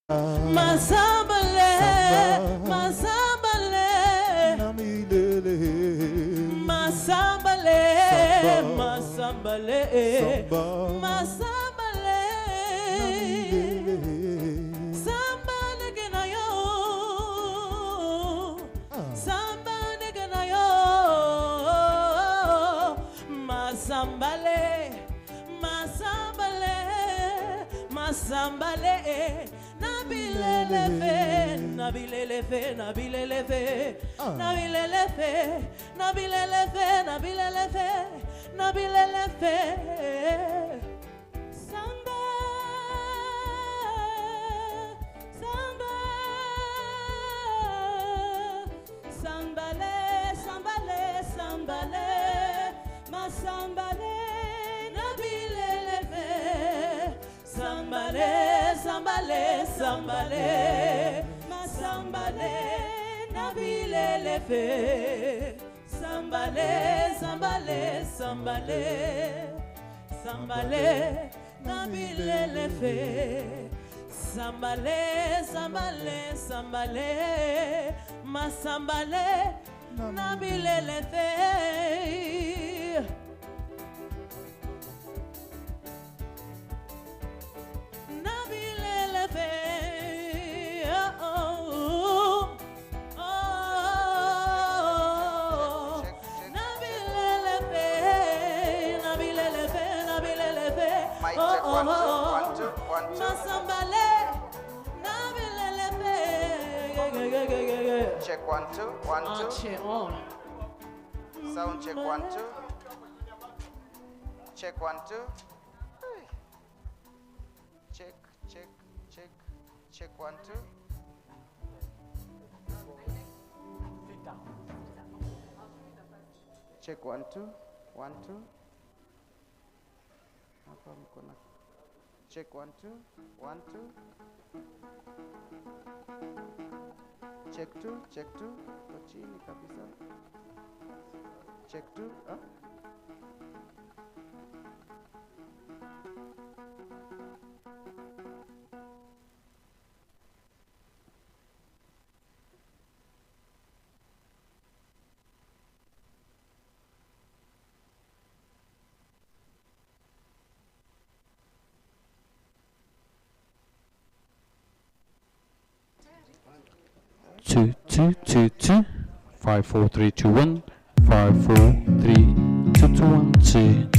Masambale, masambale, masambale, masambale, masambale, sambale genayo, sambale genayo, masambale, masambale, masambale. Nabilelefe, nabilelefe, nabilelefe, nabilelefe, nabilelefe, nabilelefe, nabilelefe. Samba, samba, sambale, sambale, sambale, masambale, nabilelefe, sambale. Sambale, sambale, masambale, nabilelefe. Sambale, sambale, sambale, sambale, nabilelefe. Sambale, sambale, sambale, masambale, nabilelefe. Check 1 2 1 2. Check on. Sound check 1 2. Check 1 2. Check check check check 1 2. Check 1 2 1 2. Hapa mkono. Check 1 2 1 2. Check 2 check 2. Kwa chini kabisa. Check 2. Ah. Two, two, two, two, 5 4 3 2 1, 5 4 3 2 2 1 2.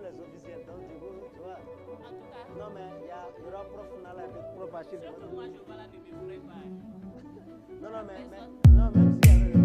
les officiels. Donc, du coup, tu vois. Non, mais il y aura prof Nala et prof Achille. Moi, je vois la de me préparer. Non, même s'il y avait le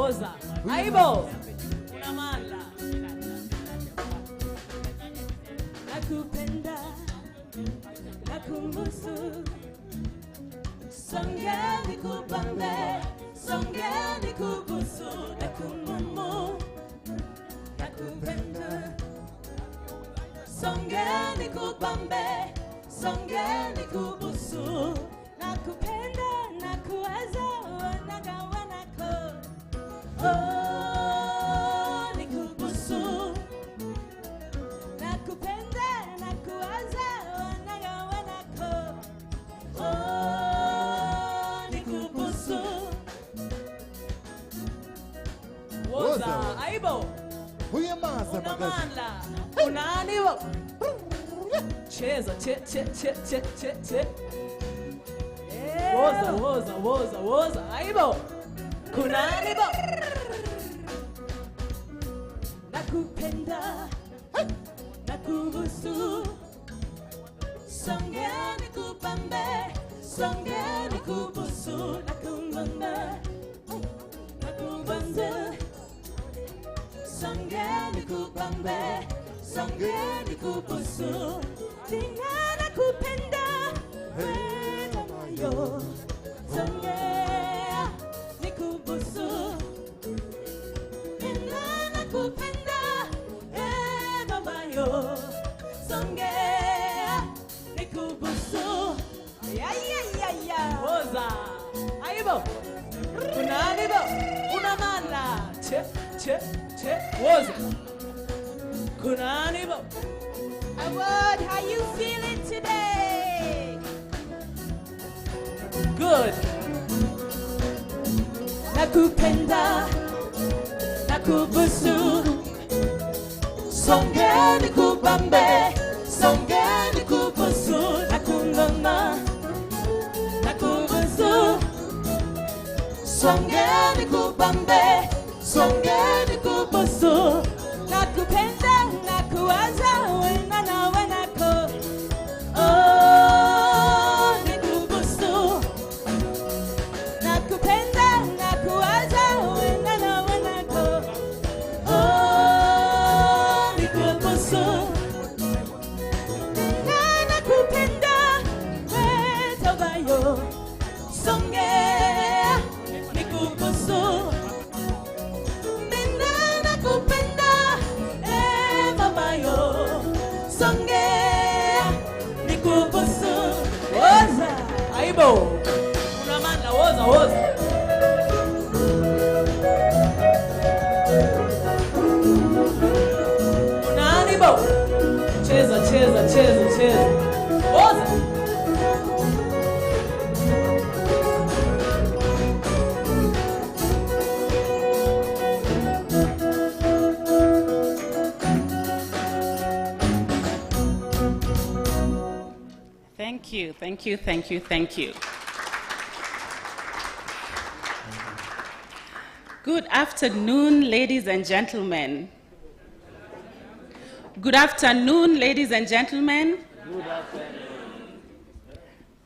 Oza. Aibo. Unamanda. Nakupenda. Nakumbusu. Songeni kubambe. Songeni kubusu. Nakumumu. Nakupenda. Songeni kubambe. Songeni kubusu. Nakupenda. Nakuwaza. Nagawanako. Oh, nikubusu. Nakupenda, nakuwaza, nagawanako. Oh, nikubusu. Woza, aibo. Huyamaza Unamanda. Unanibo. Cheza, che. Woza, aibo. Kunanibo. Nakupenda. Nakubusu. Songeni kubambe. Songeni kubusu. Nakumanda. Nakubanza. Songeni kubambe, songeni kubusu, tingana kupenda, weta mayo. Songea ni kubusu, tingana kupenda, weta mayo. Songea ni kubusu, ya ya ya ya. Oza, aibo, unanibo, unamana, che. Woza. Kunanibo. Award, how you feeling today? Good. Nakupenda, nakubusu, songeni kubambe, songeni kubusu, nakungoma, nakubusu, songeni kubambe. Songeni kubusu, nakupenda, nakuwaza, wena wenako. Oh, nikubusu, nakupenda, nakuwaza, wena wenako. Oh, nikubusu, nakupenda, wetobayo. Songea, nikubusu. Aibo, unamanda woza. Unanibo, cheza. Woza. Thank you. Good afternoon, ladies and gentlemen. Good afternoon, ladies and gentlemen. Good afternoon.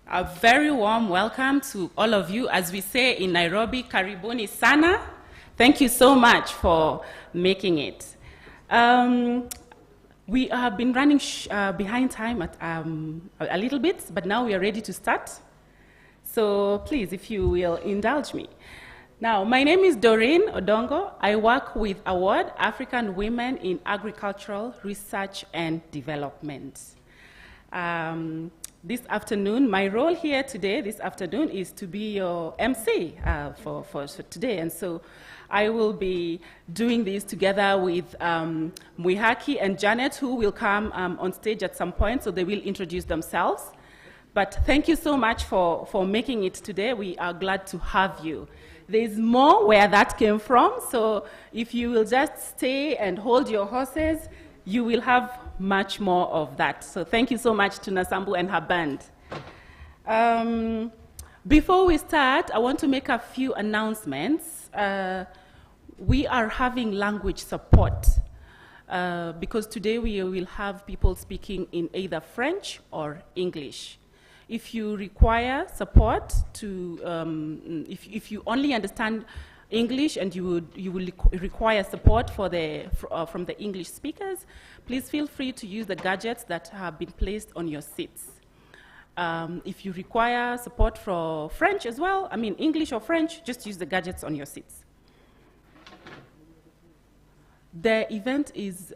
A very warm welcome to all of you. As we say in Nairobi, karibuni sana. Thank you so much for making it. We have been running behind time at, a little bit, but now we are ready to start. So please, if you will indulge me. Now, my name is Doreen Odongo. I work with Award African Women in Agricultural Research and Development. This afternoon, my role here today, this afternoon, is to be your MC for today. And so I will be doing this together with Mwihaki and Janet, who will come on stage at some point, so they will introduce themselves. But thank you so much for making it today. We are glad to have you. There's more where that came from, so if you will just stay and hold your horses, you will have much more of that. So thank you so much to Nasambu and her band. Before we start, I want to make a few announcements. We are having language support because today we will have people speaking in either French or English. If you require support to, if you only understand English and you will require support from the English speakers, please feel free to use the gadgets that have been placed on your seats. If you require support for French as well, I mean English or French, just use the gadgets on your seats. The event is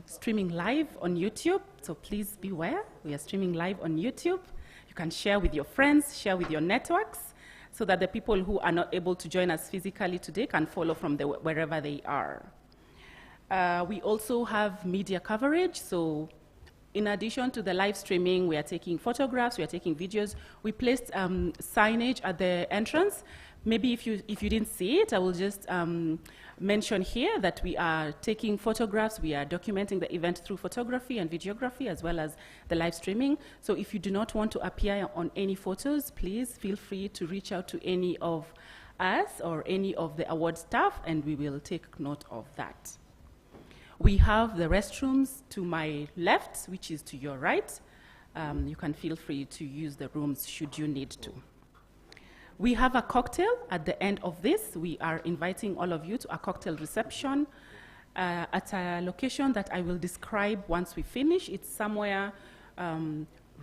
streaming live on YouTube, so please beware. We are streaming live on YouTube. You can share with your friends, share with your networks, so that the people who are not able to join us physically today can follow from wherever they are. We also have media coverage, so in addition to the live streaming, we are taking photographs, we are taking videos. We placed signage at the entrance. Maybe if you didn't see it, I will just mention here that we are taking photographs, we are documenting the event through photography and videography, as well as the live streaming. So if you do not want to appear on any photos, please feel free to reach out to any of us or any of the award staff, and we will take note of that. We have the restrooms to my left, which is to your right. You can feel free to use the rooms should you need to. We have a cocktail at the end of this. We are inviting all of you to a cocktail reception. at a location that I will describe once we finish. It's somewhere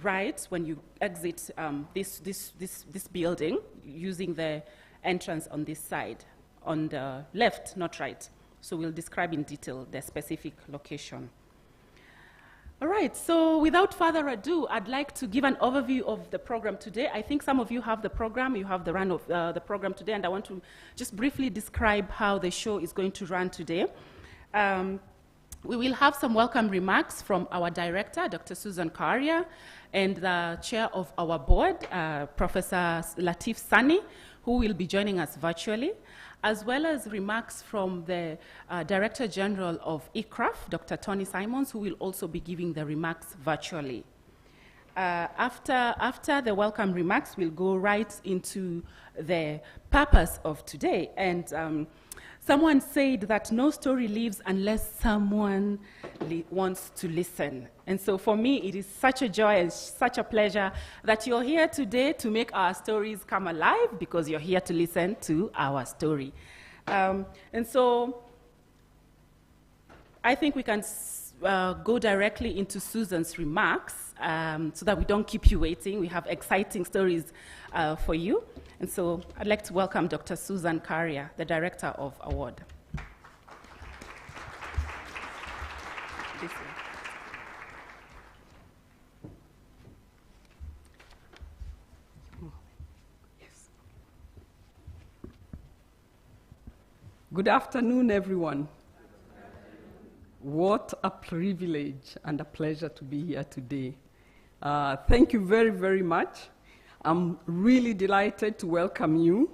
right when you exit this building, using the entrance on this side, on the left, not right. So we'll describe in detail the specific location. All right, so without further ado, I'd like to give an overview of the program today. I think some of you have the program, you have the run of the program today, and I want to just briefly describe how the show is going to run today. We will have some welcome remarks from our director, Dr. Susan Karia, and the chair of our board, Professor Latif Sani, who will be joining us virtually, as well as remarks from the Director General of ICRAF, Dr. Tony Simons, who will also be giving the remarks virtually. After the welcome remarks, we'll go right into the purpose of today. And someone said that no story lives unless someone wants to listen. And so for me, it is such a joy and such a pleasure that you're here today to make our stories come alive, because you're here to listen to our story. And so I think we can go directly into Susan's remarks so that we don't keep you waiting. We have exciting stories for you. And so I'd like to welcome Dr. Susan Karia, the Director of Award. Good afternoon, everyone. What a privilege and a pleasure to be here today. Thank you very, very much. I'm really delighted to welcome you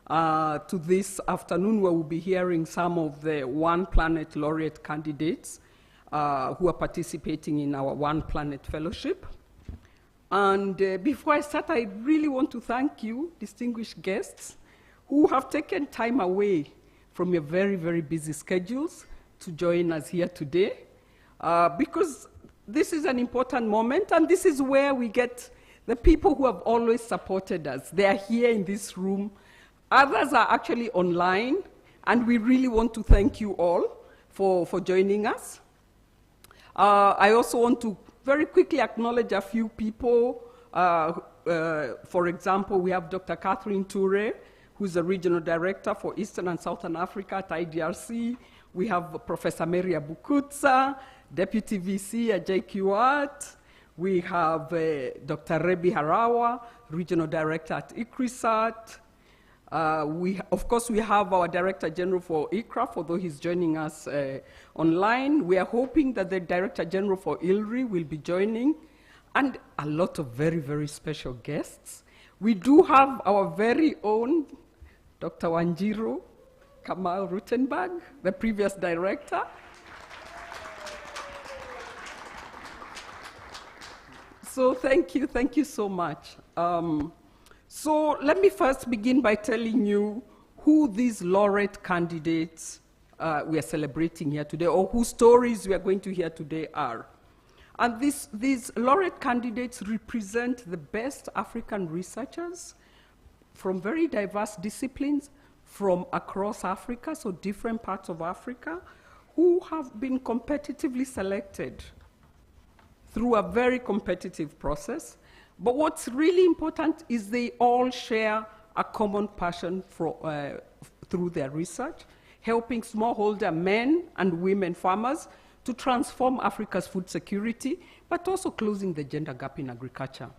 to this afternoon, where we'll be hearing some of the One Planet Laureate Candidates who are participating in our One Planet Fellowship. And before I start, I really want to thank you, distinguished guests, who have taken time away from your very, very busy schedules to join us here today, because this is an important moment, and this is where we get the people who have always supported us. They are here in this room. Others are actually online, and we really want to thank you all for joining us. I also want to very quickly acknowledge a few people. For example, we have Dr. Catherine Toure, who's the Regional Director for Eastern and Southern Africa at IDRC. We have Professor Maria Bukutsa, Deputy VC at JQAT. We have Dr. Rebi Harawa, Regional Director at ICRISAT. Of course, we have our Director General for ICRAF, although he's joining us online. We are hoping that the Director General for ILRI will be joining, and a lot of very, very special guests. We do have our very own Dr. Wangishi Kamal Rutenberg, the previous director. So thank you so much. So let me first begin by telling you who these laureate candidates we are celebrating here today, or whose stories we are going to hear today are. And these laureate candidates represent the best African researchers from very diverse disciplines from across Africa, so different parts of Africa, who have been competitively selected through a very competitive process. But what's really important is they all share a common passion through their research, helping smallholder men and women farmers to transform Africa's food security, but also closing the gender gap in agriculture.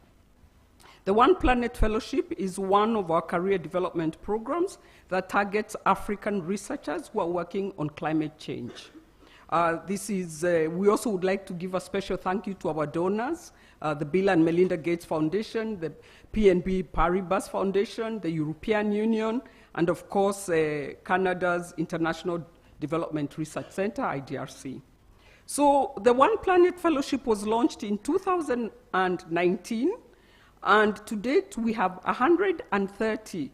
The One Planet Fellowship is one of our career development programs that targets African researchers who are working on climate change. We also would like to give a special thank you to our donors, the Bill and Melinda Gates Foundation, the PNB Paribas Foundation, the European Union, and of course, Canada's International Development Research Center, IDRC. So the One Planet Fellowship was launched in 2019, and to date we have 130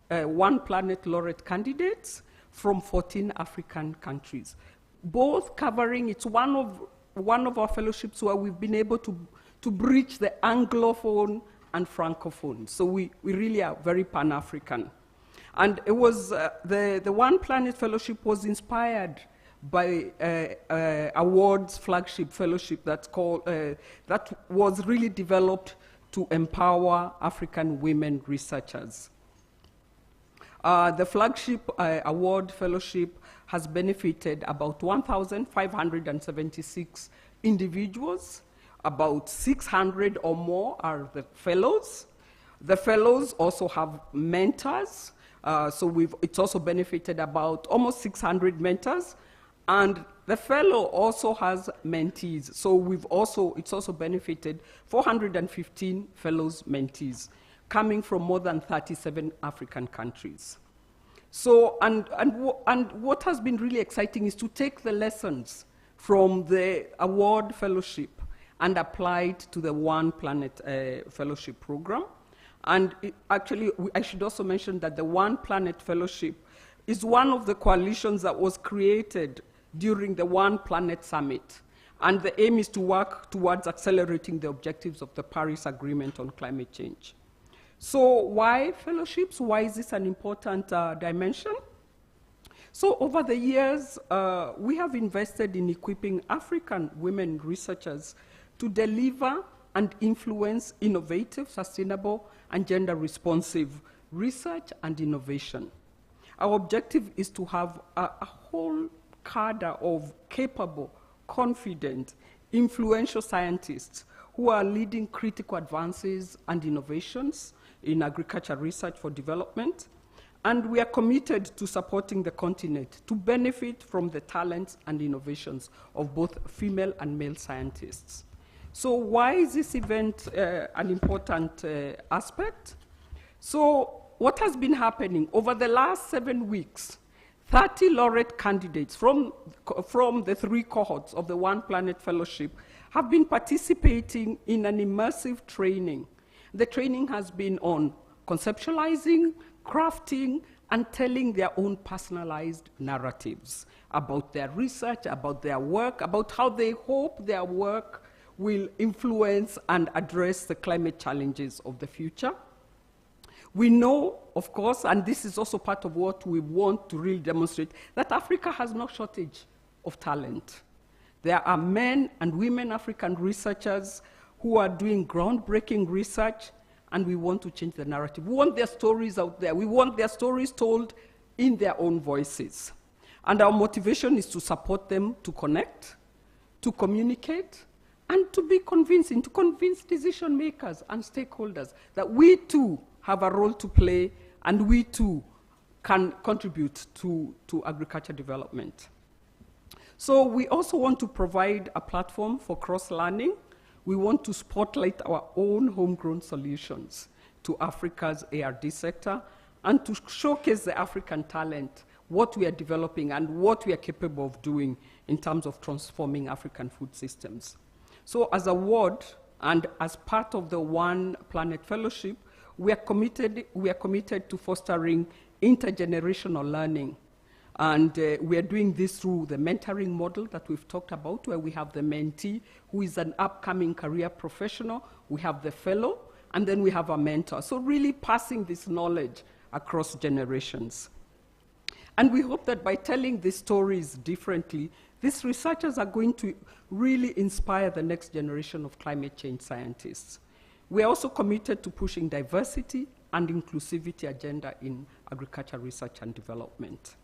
One Planet Laureate candidates from 14 African countries, both covering, it's one of our fellowships where we've been able to bridge the Anglophone and Francophone. So we really are very Pan-African. And it was, the One Planet Fellowship was inspired by awards flagship fellowship that was really developed to empower African women researchers. The flagship award fellowship has benefited about 1,576 individuals. About 600 or more are the fellows. The fellows also have mentors. It's also benefited about almost 600 mentors. And the fellow also has mentees. So it's also benefited 415 fellows mentees coming from more than 37 African countries. So, and what has been really exciting is to take the lessons from the award fellowship and apply it to the One Planet Fellowship program. And I should also mention that the One Planet Fellowship is one of the coalitions that was created during the One Planet Summit. And the aim is to work towards accelerating the objectives of the Paris Agreement on climate change. So why fellowships? Why is this an important dimension? So over the years, we have invested in equipping African women researchers to deliver and influence innovative, sustainable, and gender-responsive research and innovation. Our objective is to have a whole cadre of capable, confident, influential scientists who are leading critical advances and innovations in agriculture research for development. And we are committed to supporting the continent to benefit from the talents and innovations of both female and male scientists. So why is this event an important aspect? So what has been happening over the last 7 weeks, 30 laureate candidates from the 3 cohorts of the One Planet Fellowship have been participating in an immersive training. The training has been on conceptualizing, crafting, and telling their own personalized narratives about their research, about their work, about how they hope their work will influence and address the climate challenges of the future. We know, of course, and this is also part of what we want to really demonstrate, that Africa has no shortage of talent. There are men and women African researchers who are doing groundbreaking research, and we want to change the narrative. We want their stories out there. We want their stories told in their own voices. And our motivation is to support them to connect, to communicate, and to be convincing, to convince decision makers and stakeholders that we too have a role to play and we too can contribute to agriculture development. So we also want to provide a platform for cross-learning. We want to spotlight our own homegrown solutions to Africa's ARD sector and to showcase the African talent, what we are developing and what we are capable of doing in terms of transforming African food systems. So as a ward and as part of the One Planet Fellowship, we are committed to fostering intergenerational learning. And we are doing this through the mentoring model that we've talked about, where we have the mentee, who is an upcoming career professional, we have the fellow, and then we have a mentor. So really passing this knowledge across generations. And we hope that by telling these stories differently, these researchers are going to really inspire the next generation of climate change scientists. We are also committed to pushing diversity and inclusivity agenda in agriculture research and development.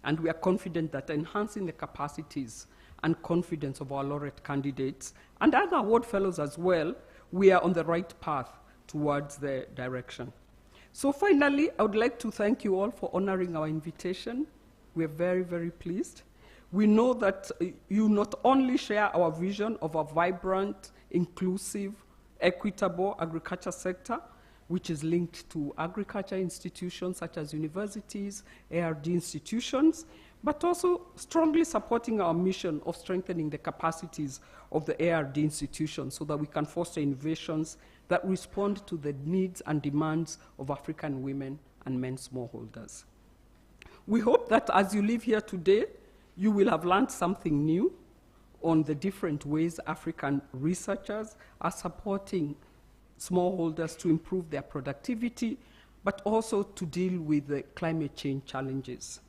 And we are confident that enhancing the capacities and confidence of our laureate candidates and other award fellows as well, we are on the right path towards the direction. So finally, I would like to thank you all for honoring our invitation. We are very, very pleased. We know that you not only share our vision of a vibrant, inclusive, equitable agriculture sector, which is linked to agriculture institutions such as universities, ARD institutions, but also strongly supporting our mission of strengthening the capacities of the ARD institutions so that we can foster innovations that respond to the needs and demands of African women and men smallholders. We hope that as you leave here today, you will have learned something new on the different ways African researchers are supporting smallholders to improve their productivity, but also to deal with the climate change challenges.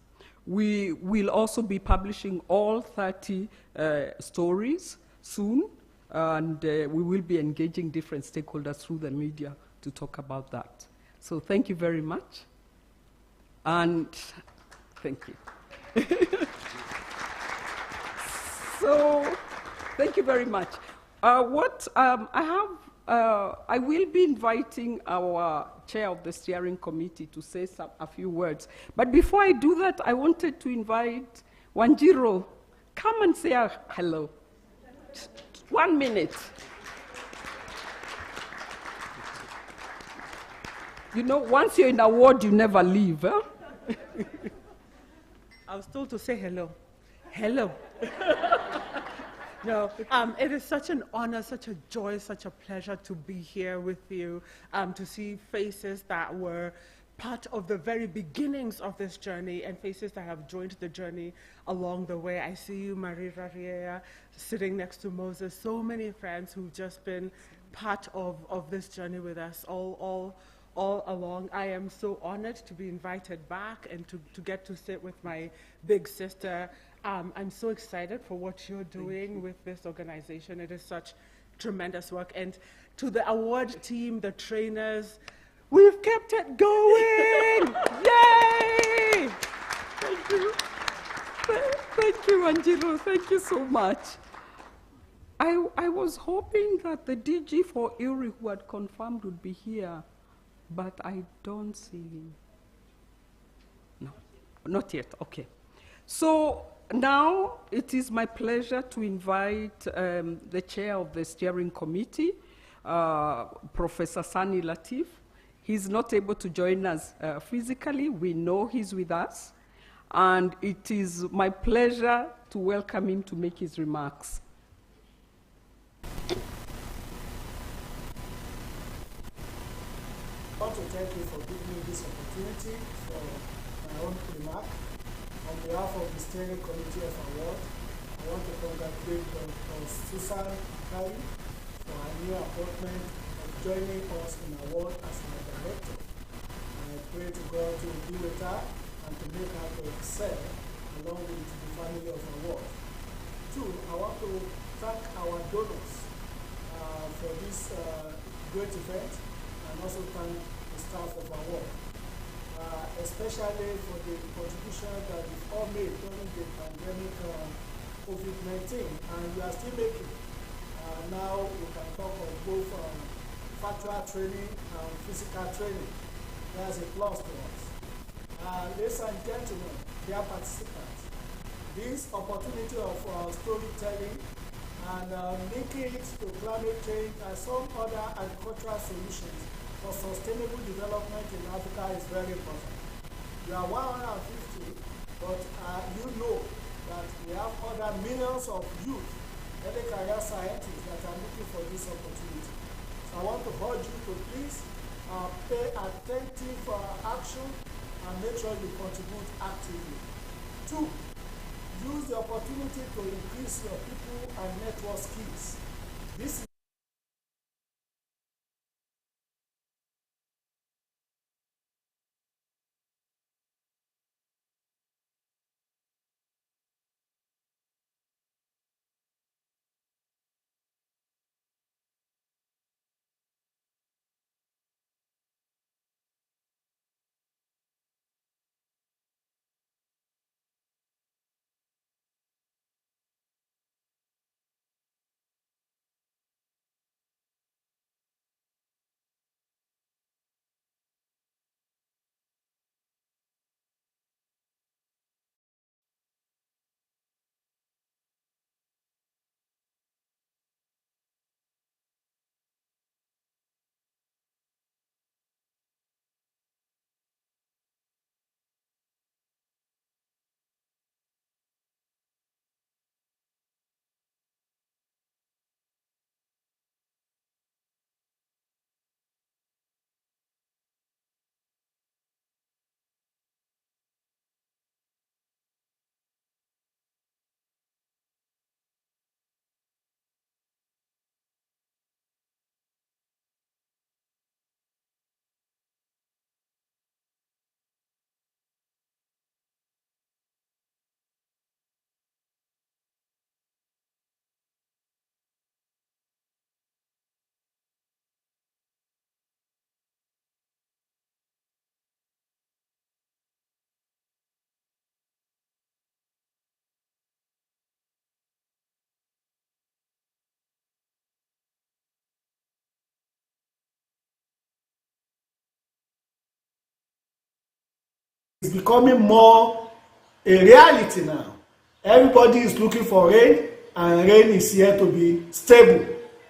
We will also be publishing all 30 stories soon, and we will be engaging different stakeholders through the media to talk about that. So thank you very much, and thank you. So, thank you very much. I will be inviting our chair of the steering committee to say a few words. But before I do that, I wanted to invite Wanjiro. Come and say hello. Just 1 minute. You know, once you're in a ward, you never leave. Huh? I was told to say hello. Hello. No, it is such an honor, such a joy, such a pleasure to be here with you, to see faces that were part of the very beginnings of this journey and faces that have joined the journey along the way. I see you, Marie Rariera, sitting next to Moses, so many friends who've just been part of this journey with us all along. I am so honored to be invited back and to get to sit with my big sister. I'm so excited for what you're doing with this organization. It is such tremendous work. And to the award team, the trainers, we've kept it going! Yay! Thank you. Thank you, Angelo. Thank you so much. I was hoping that the DG for IRI who had confirmed would be here, but I don't see him. No, not yet. Okay. So now it is my pleasure to invite the chair of the steering committee, Professor Sani Latif. He's not able to join us physically. We know he's with us. And it is my pleasure to welcome him to make his remarks. I want to thank you for giving me this opportunity for my own remark. On behalf of the Steering Committee of Award, I want to congratulate Dr. Susan Kai for her new appointment of joining us in award as my director. And I pray to God to be with her and to make her to excel along with the family of award. Two, I want to thank our donors for this great event, and also thank the staff of our work, especially for the contribution that we've all made during the pandemic COVID-19, and we are still making. Now we can talk of both factual training and physical training. That's a plus to us. Ladies and gentlemen, dear participants, this opportunity of storytelling and linking it to climate change and some other agricultural solutions for sustainable development in Africa is very important. We are 150, but you know that we have other millions of youth, early career scientists that are looking for this opportunity. So I want to urge you to please pay attentive action and make sure you contribute actively. Two, use the opportunity to increase your people and network skills. This is is becoming more a reality now. Everybody is looking for rain, and rain is here to be stable.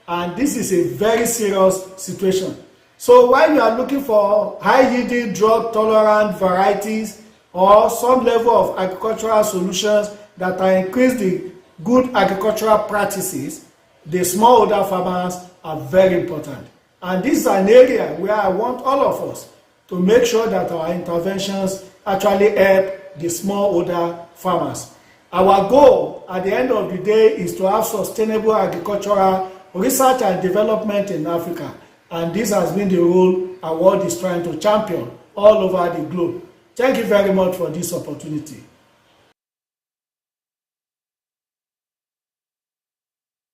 And this is a very serious situation. So when you are looking for high-yielding, drought-tolerant varieties or some level of agricultural solutions that are increase the good agricultural practices, the smallholder farmers are very important. And this is an area where I want all of us to make sure that our interventions actually help the smallholder farmers. Our goal at the end of the day is to have sustainable agricultural research and development in Africa. And this has been the role our world is trying to champion all over the globe. Thank you very much for this opportunity.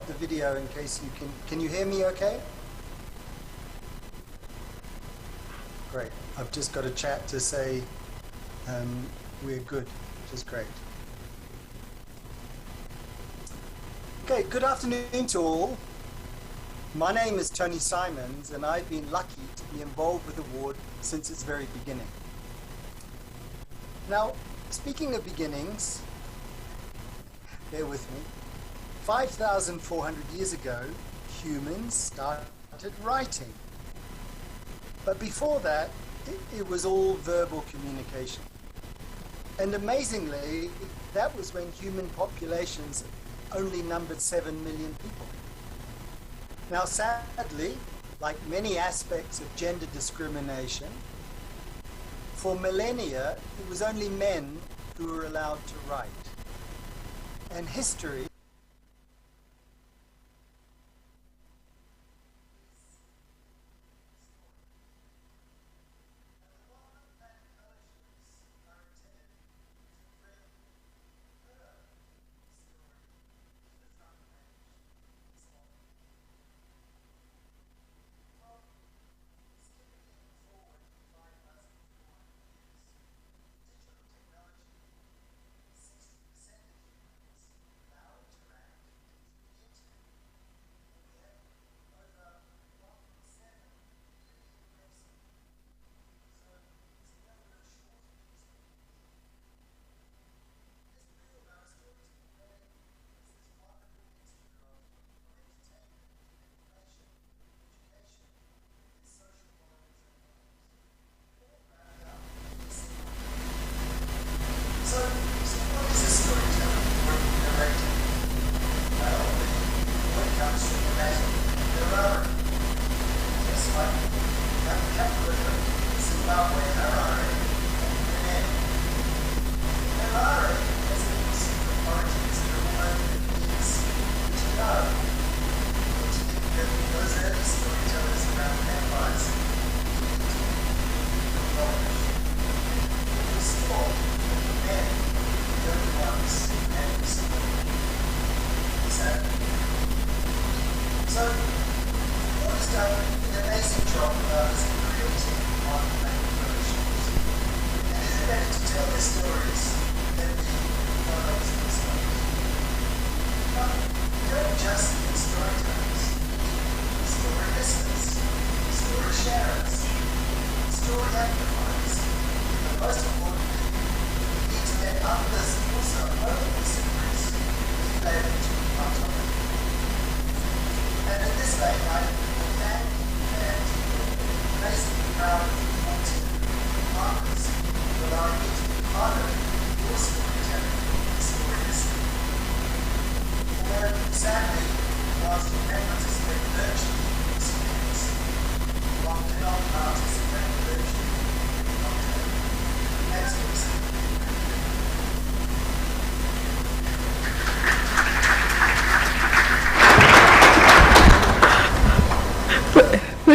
The video in case you can you hear me okay? Great. I've just got a chat to say we're good, which is great. Okay, good afternoon to all. My name is Tony Simons, and I've been lucky to be involved with the award since its very beginning. Now, speaking of beginnings, bear with me, 5,400 years ago, humans started writing. But before that, it was all verbal communication. And amazingly, that was when human populations only numbered 7 million people. Now, sadly, like many aspects of gender discrimination, for millennia, it was only men who were allowed to write. And history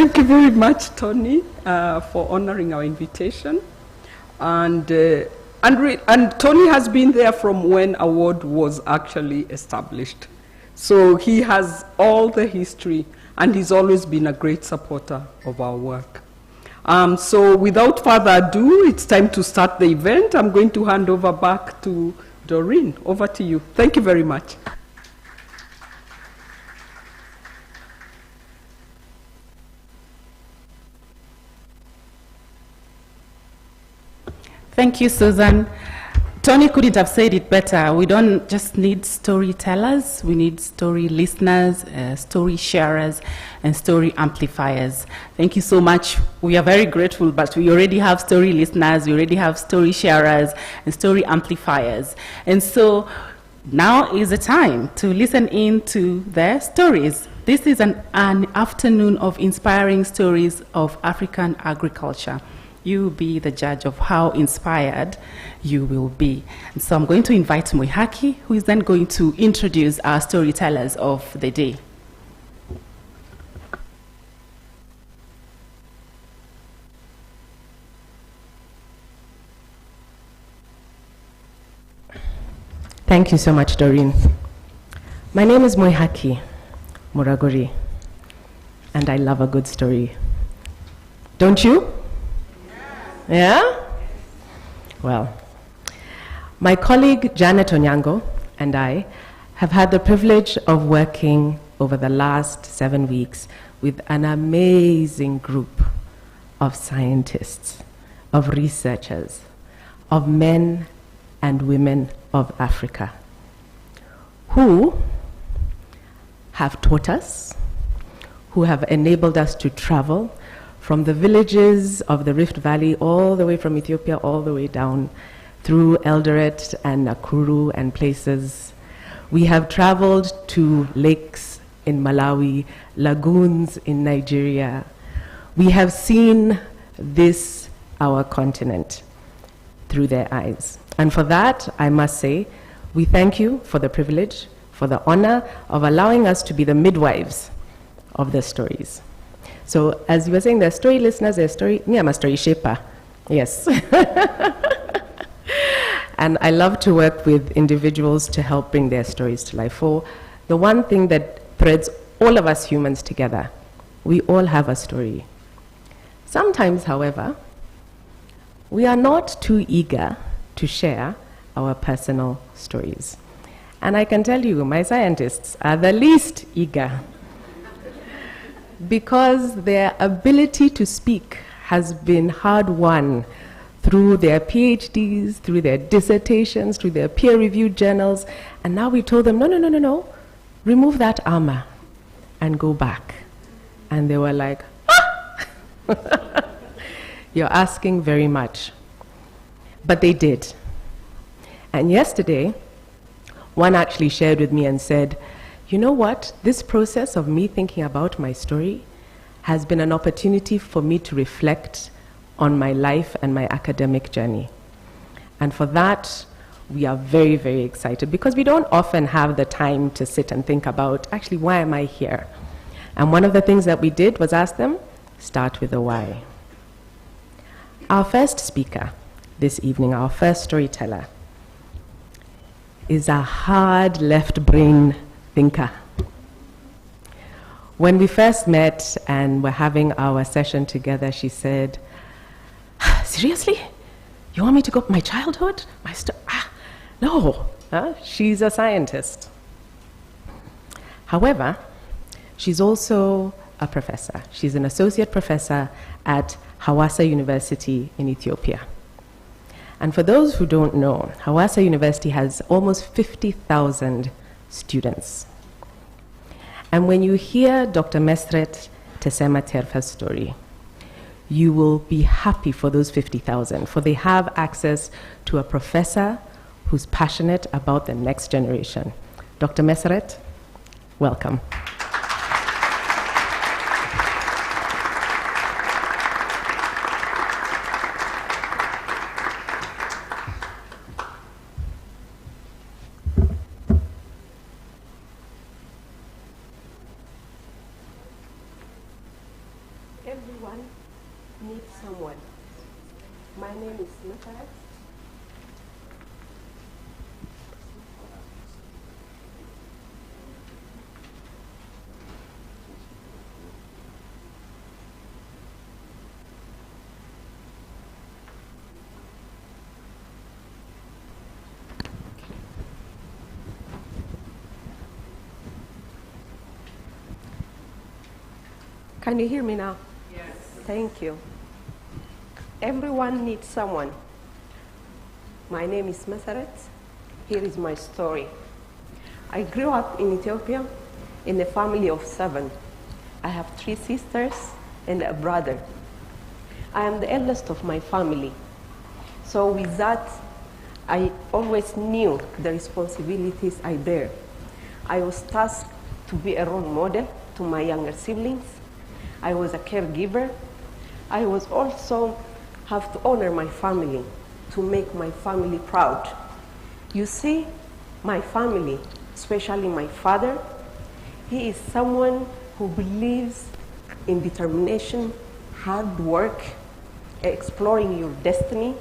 Thank you very much, Tony, for honoring our invitation. And Tony has been there from when award was actually established. So he has all the history, and he's always been a great supporter of our work. So without further ado, it's time to start the event. I'm going to hand over back to Doreen. Over to you. Thank you very much. Thank you, Susan. Tony couldn't have said it better. We don't just need storytellers, we need story listeners, story sharers, and story amplifiers. Thank you so much. We are very grateful, but we already have story listeners, we already have story sharers, and story amplifiers. And so now is the time to listen in to their stories. This is an afternoon of inspiring stories of African agriculture. You will be the judge of how inspired you will be. And so I'm going to invite Moihaki, who is then going to introduce our storytellers of the day. Thank you so much, Doreen. My name is Moihaki Muragori, and I love a good story. Don't you? Yeah? Well, my colleague Janet Onyango and I have had the privilege of working over the last 7 weeks with an amazing group of scientists, of researchers, of men and women of Africa who have taught us, who have enabled us to travel from the villages of the Rift Valley all the way from Ethiopia all the way down through Eldoret and Nakuru and places. We have traveled to lakes in Malawi, lagoons in Nigeria. We have seen this, our continent, through their eyes. And for that, I must say, we thank you for the privilege, for the honor of allowing us to be the midwives of the stories. So as you were saying, they're story listeners, me, I'm a story shaper. Yes. And I love to work with individuals to help bring their stories to life. For the one thing that threads all of us humans together, we all have a story. Sometimes, however, we are not too eager to share our personal stories. And I can tell you, my scientists are the least eager because their ability to speak has been hard-won through their PhDs, through their dissertations, through their peer-reviewed journals. And now we told them, no, remove that armor and go back. And they were like, ah! You're asking very much. But they did. And yesterday, one actually shared with me and said, you know what? This process of me thinking about my story has been an opportunity for me to reflect on my life and my academic journey. And for that, we are very, very excited because we don't often have the time to sit and think about, actually, why am I here? And one of the things that we did was ask them, start with the why. Our first speaker this evening, our first storyteller, is a hard left brain thinker. When we first met and were having our session together, she said, seriously? You want me to go my childhood? No. She's a scientist. However, she's also a professor. She's an associate professor at Hawassa University in Ethiopia. And for those who don't know, Hawassa University has almost 50,000 students. And when you hear Dr. Meseret Tesema Terfa's story, you will be happy for those 50,000, for they have access to a professor who's passionate about the next generation. Dr. Meseret, welcome. Everyone needs someone. My name is Meseret. Can you hear me now? Yes. Thank you. Everyone needs someone. My name is Meseret. Here is my story. I grew up in Ethiopia in a family of 7. I have 3 sisters and a brother. I am the eldest of my family. So with that, I always knew the responsibilities I bear. I was tasked to be a role model to my younger siblings. I was a caregiver. I was also have to honor my family, to make my family proud. You see, my family, especially my father, he is someone who believes in determination, hard work, exploring your destiny,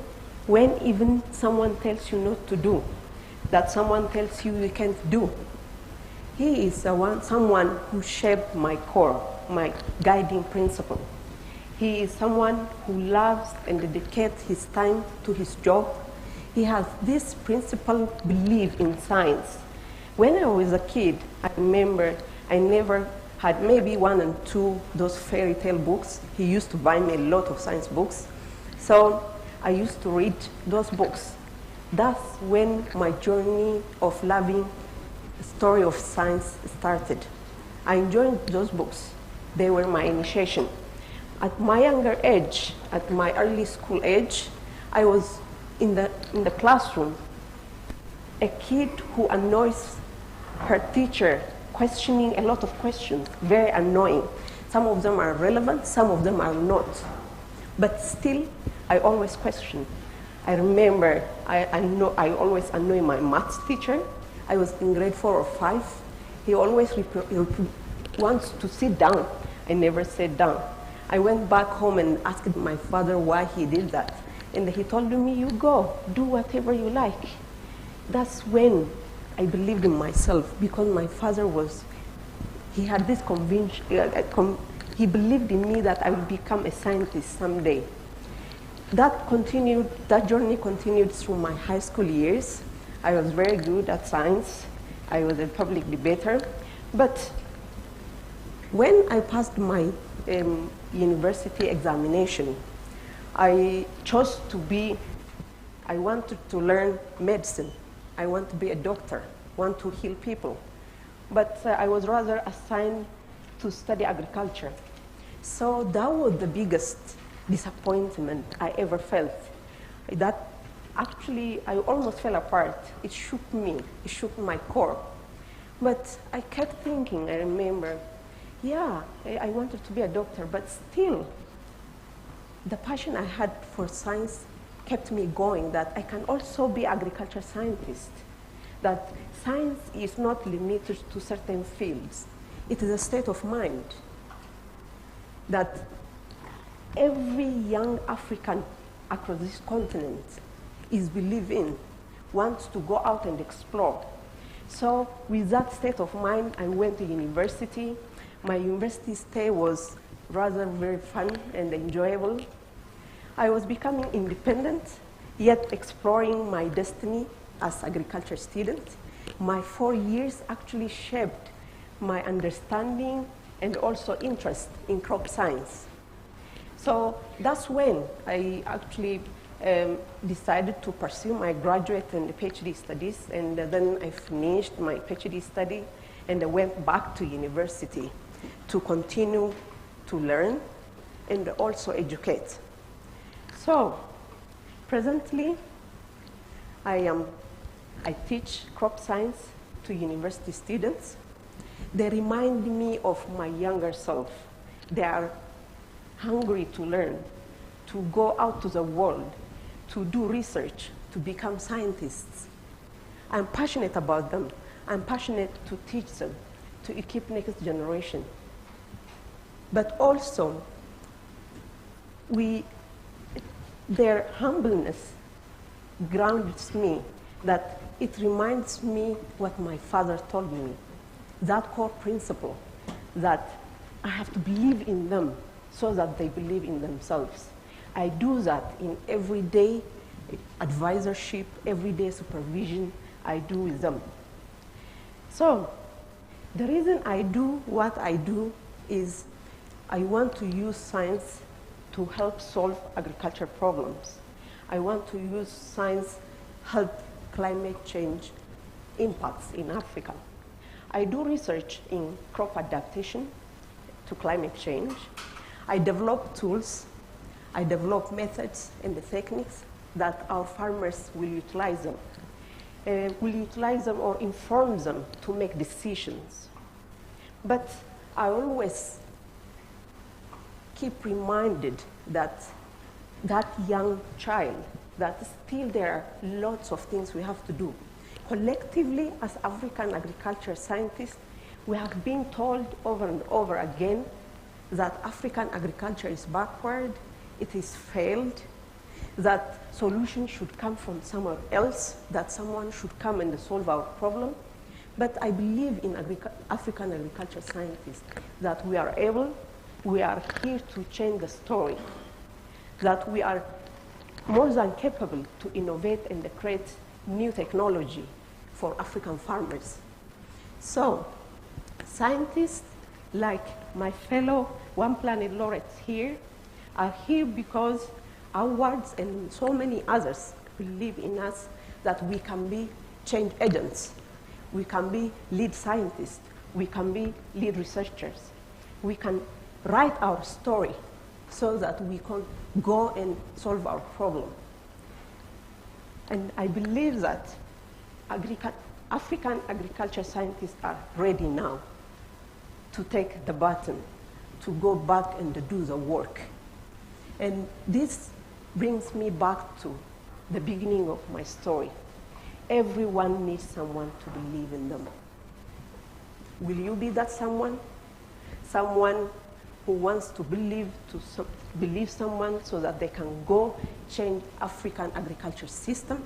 when even someone tells you not to do, that someone tells you you can't do. He is someone who shaped my core, my guiding principle. He is someone who loves and dedicates his time to his job. He has this principal belief in science. When I was a kid, I remember I never had maybe 1 and 2 those fairy tale books. He used to buy me a lot of science books. So I used to read those books. That's when my journey of loving the story of science started. I enjoyed those books. They were my initiation. At my younger age, at my early school age, I was in the classroom, a kid who annoys her teacher, questioning a lot of questions, very annoying. Some of them are relevant, some of them are not. But still, I always question. I remember I always annoy my maths teacher. I was in grade 4 or 5. He always wants to sit down. I never sat down. I went back home and asked my father why he did that. And he told me, you go, do whatever you like. That's when I believed in myself, because my father he had this conviction, he believed in me that I would become a scientist someday. That journey continued through my high school years. I was very good at science. I was a public debater. But when I passed my university examination, I wanted to learn medicine. I want to be a doctor, want to heal people. But I was rather assigned to study agriculture. So that was the biggest disappointment I ever felt. That actually, I almost fell apart. It shook me, it shook my core. But I kept thinking, I remember, yeah, I wanted to be a doctor, but still, the passion I had for science kept me going, that I can also be agriculture scientist, that science is not limited to certain fields. It is a state of mind, that every young African across this continent is believed in, wants to go out and explore. So with that state of mind, I went to university. My university stay was rather very fun and enjoyable. I was becoming independent, yet exploring my destiny as agriculture student. My 4 years actually shaped my understanding and also interest in crop science. So that's when I actually decided to pursue my graduate and PhD studies, and then I finished my PhD study and I went back to university to continue to learn and also educate. So presently, I teach crop science to university students. They remind me of my younger self. They are hungry to learn, to go out to the world, to do research, to become scientists. I'm passionate about them. I'm passionate to teach them, to equip next generation. But also, their humbleness grounds me, that it reminds me what my father told me, that core principle, that I have to believe in them so that they believe in themselves. I do that in everyday advisorship, everyday supervision I do with them. So the reason I do what I do is I want to use science to help solve agriculture problems. I want to use science health climate change impacts in Africa. I do research in crop adaptation to climate change. I develop tools, I develop methods and the techniques that our farmers will utilize them. Or inform them to make decisions. But I always keep reminded that that young child, that still there are lots of things we have to do. Collectively, as African agriculture scientists, we have been told over and over again that African agriculture is backward, it is failed, that solutions should come from somewhere else, that someone should come and solve our problem. But I believe in African agriculture scientists that we are able, we are here to change the story, that we are more than capable to innovate and create new technology for African farmers. So, scientists like my fellow One Planet Laureates here are here because awards and so many others believe in us that we can be change agents, we can be lead scientists, we can be lead researchers, we can write our story so that we can go and solve our problem. And I believe that African agriculture scientists are ready now to take the baton, to go back and do the work. And this brings me back to the beginning of my story. Everyone needs someone to believe in them. Will you be that someone? Someone who wants to believe someone so that they can go change African agriculture system,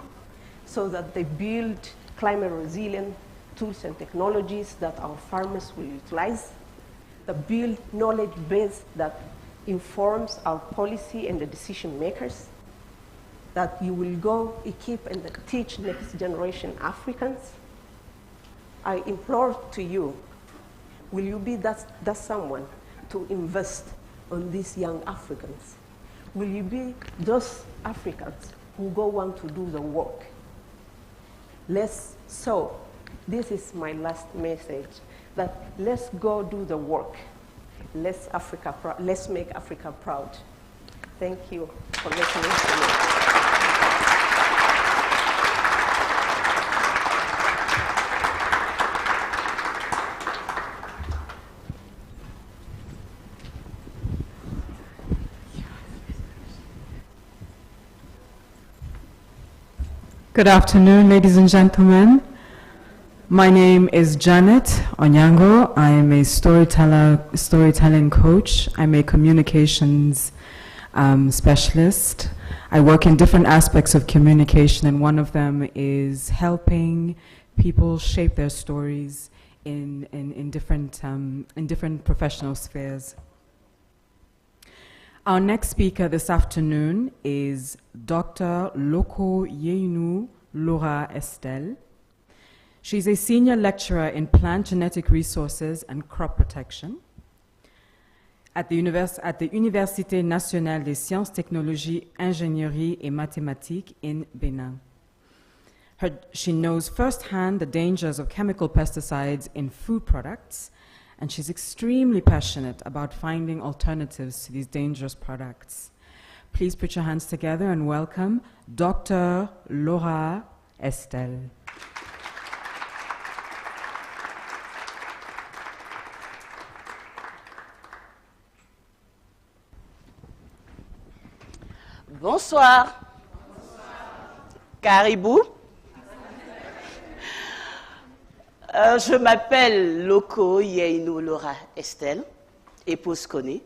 so that they build climate resilient tools and technologies that our farmers will utilize, that build knowledge base that informs our policy and the decision makers, that you will go equip and teach next generation Africans. I implore to you, will you be that someone to invest on these young Africans? Will you be those Africans who go want to do the work? So this is my last message, that let's go do the work. Let's make Africa proud. Thank you for listening to me. Good afternoon, ladies and gentlemen. My name is Janet Onyango. I am a storytelling coach. I'm a communications specialist. I work in different aspects of communication, and one of them is helping people shape their stories in different professional spheres. Our next speaker this afternoon is Dr. Loko Yeinu Laura Estelle. She's a senior lecturer in plant genetic resources and crop protection at the Université Nationale des Sciences, Technologies, Ingénierie et Mathématiques in Benin. She knows firsthand the dangers of chemical pesticides in food products, and she's extremely passionate about finding alternatives to these dangerous products. Please put your hands together and welcome Dr. Laura Estelle. Bonsoir. Caribou. Je m'appelle Loko Yeinu Laura Estelle, épouse Koné.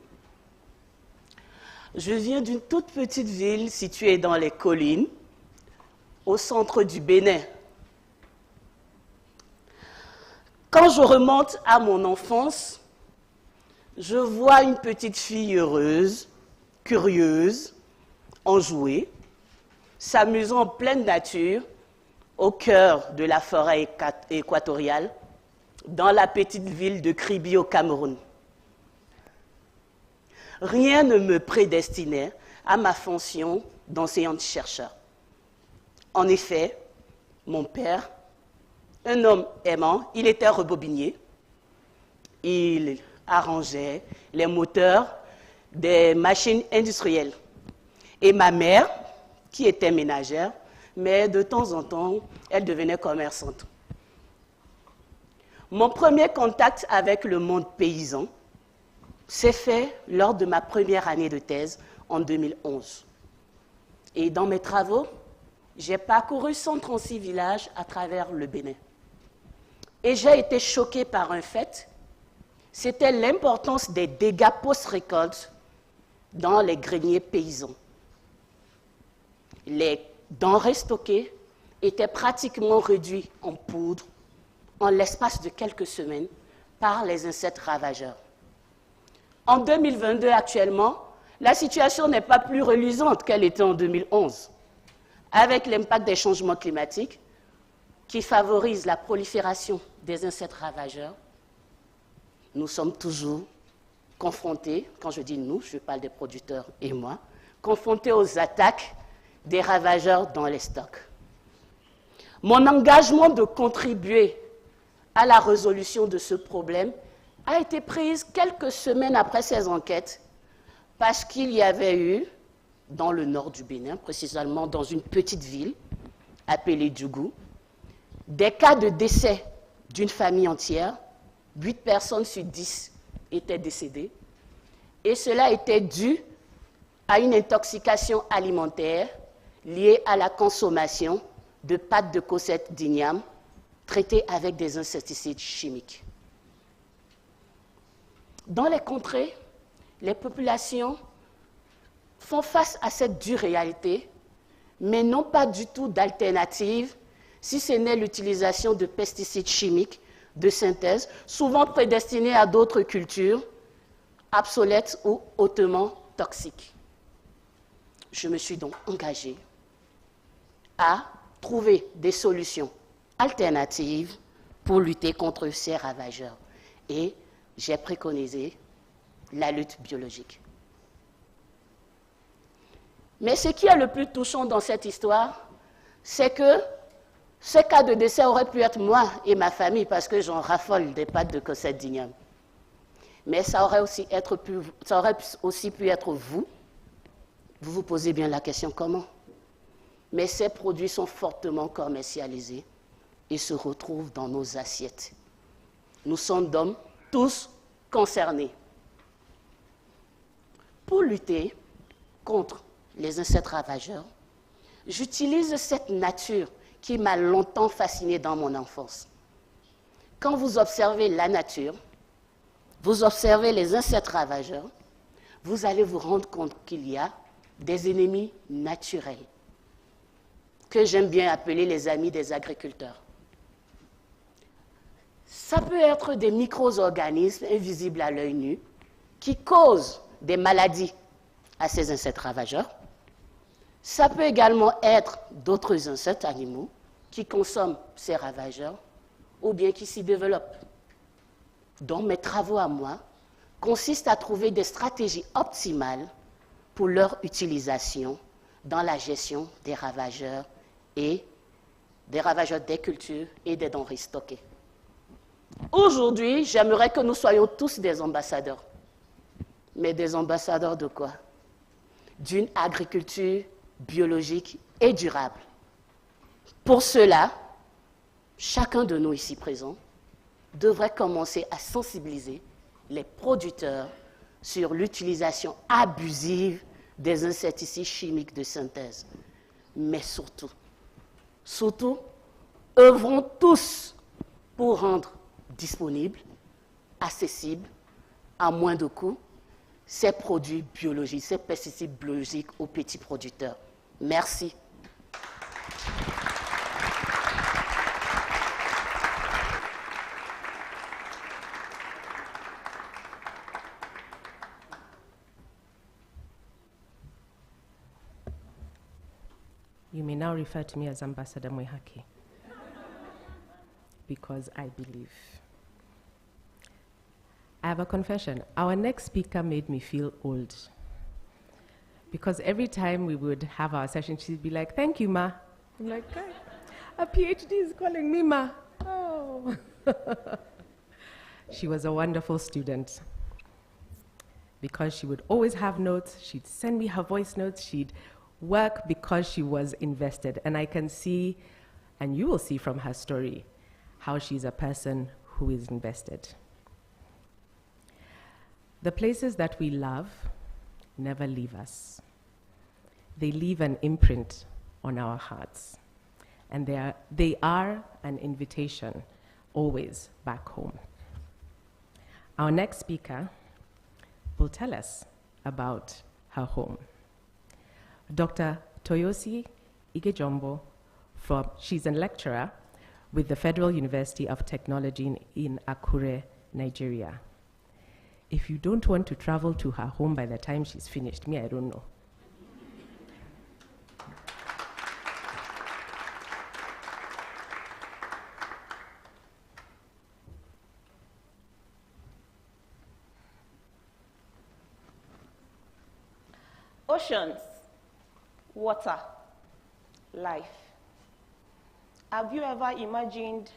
Je viens d'une toute petite ville située dans les collines, au centre du Bénin. Quand je remonte à mon enfance, je vois une petite fille heureuse, curieuse, enjouée, s'amusant en pleine nature, au cœur de la forêt équatoriale, dans la petite ville de Kribi au Cameroun. Rien ne me prédestinait à ma fonction d'enseignante-chercheur. En effet, mon père, un homme aimant, il était rebobinier. Il arrangeait les moteurs des machines industrielles. Et ma mère, qui était ménagère, mais de temps en temps, elle devenait commerçante. Mon premier contact avec le monde paysan s'est fait lors de ma première année de thèse en 2011. Et dans mes travaux, j'ai parcouru 136 villages à travers le Bénin. Et j'ai été choquée par un fait, c'était l'importance des dégâts post-récolte dans les greniers paysans. Les denrées stockées étaient pratiquement réduites en poudre en l'espace de quelques semaines par les insectes ravageurs. En 2022, actuellement, la situation n'est pas plus reluisante qu'elle était en 2011, avec l'impact des changements climatiques qui favorisent la prolifération des insectes ravageurs. Nous sommes toujours confrontés, quand je dis nous, je parle des producteurs et moi, confrontés aux attaques des ravageurs dans les stocks. Mon engagement de contribuer à la résolution de ce problème a été prise quelques semaines après ces enquêtes parce qu'il y avait eu, dans le nord du Bénin, précisément dans une petite ville appelée Djougou, des cas de décès d'une famille entière. 8 personnes sur 10 étaient décédées et cela était dû à une intoxication alimentaire liée à la consommation de pâtes de cosette d'igname traitées avec des insecticides chimiques. Dans les contrées, les populations font face à cette dure réalité, mais n'ont pas du tout d'alternative si ce n'est l'utilisation de pesticides chimiques de synthèse, souvent prédestinés à d'autres cultures, obsolètes ou hautement toxiques. Je me suis donc engagée à trouver des solutions alternatives pour lutter contre ces ravageurs. Et j'ai préconisé la lutte biologique. Mais ce qui est le plus touchant dans cette histoire, c'est que ce cas de décès aurait pu être moi et ma famille parce que j'en raffole des pâtes de cosette d'igname. Mais ça aurait aussi pu être vous. Vous vous posez bien la question comment? Mais ces produits sont fortement commercialisés et se retrouvent dans nos assiettes. Nous sommes donc tous concernés. Pour lutter contre les insectes ravageurs, j'utilise cette nature qui m'a longtemps fascinée dans mon enfance. Quand vous observez la nature, vous observez les insectes ravageurs, vous allez vous rendre compte qu'il y a des ennemis naturels, que j'aime bien appeler les amis des agriculteurs. Ça peut être des micro-organismes invisibles à l'œil nu qui causent des maladies à ces insectes ravageurs. Ça peut également être d'autres insectes animaux qui consomment ces ravageurs ou bien qui s'y développent. Donc mes travaux à moi consistent à trouver des stratégies optimales pour leur utilisation dans la gestion des ravageurs et des ravageurs des cultures et des denrées stockées. Aujourd'hui, j'aimerais que nous soyons tous des ambassadeurs. Mais des ambassadeurs de quoi? D'une agriculture biologique et durable. Pour cela, chacun de nous ici présents devrait commencer à sensibiliser les producteurs sur l'utilisation abusive des insecticides chimiques de synthèse. Mais surtout, œuvrons tous pour rendre disponibles, accessibles, à moins de coûts, ces produits biologiques, ces pesticides biologiques aux petits producteurs. Merci. You may now refer to me as Ambassador Moihaki, because I believe. I have a confession. Our next speaker made me feel old, because every time we would have our session, she'd be like, "Thank you, Ma." I'm like, "Okay." A PhD is calling me Ma. Oh. She was a wonderful student because she would always have notes. She'd send me her voice notes. She'd work because she was invested. And I can see, and you will see from her story, how she's a person who is invested. The places that we love never leave us. They leave an imprint on our hearts. And they are an invitation always back home. Our next speaker will tell us about her home. Dr. Toyosi Igejombo, she's a lecturer with the Federal University of Technology in Akure, Nigeria. If you don't want to travel to her home by the time she's finished, I don't know. Oceans, water, life. Have you ever imagined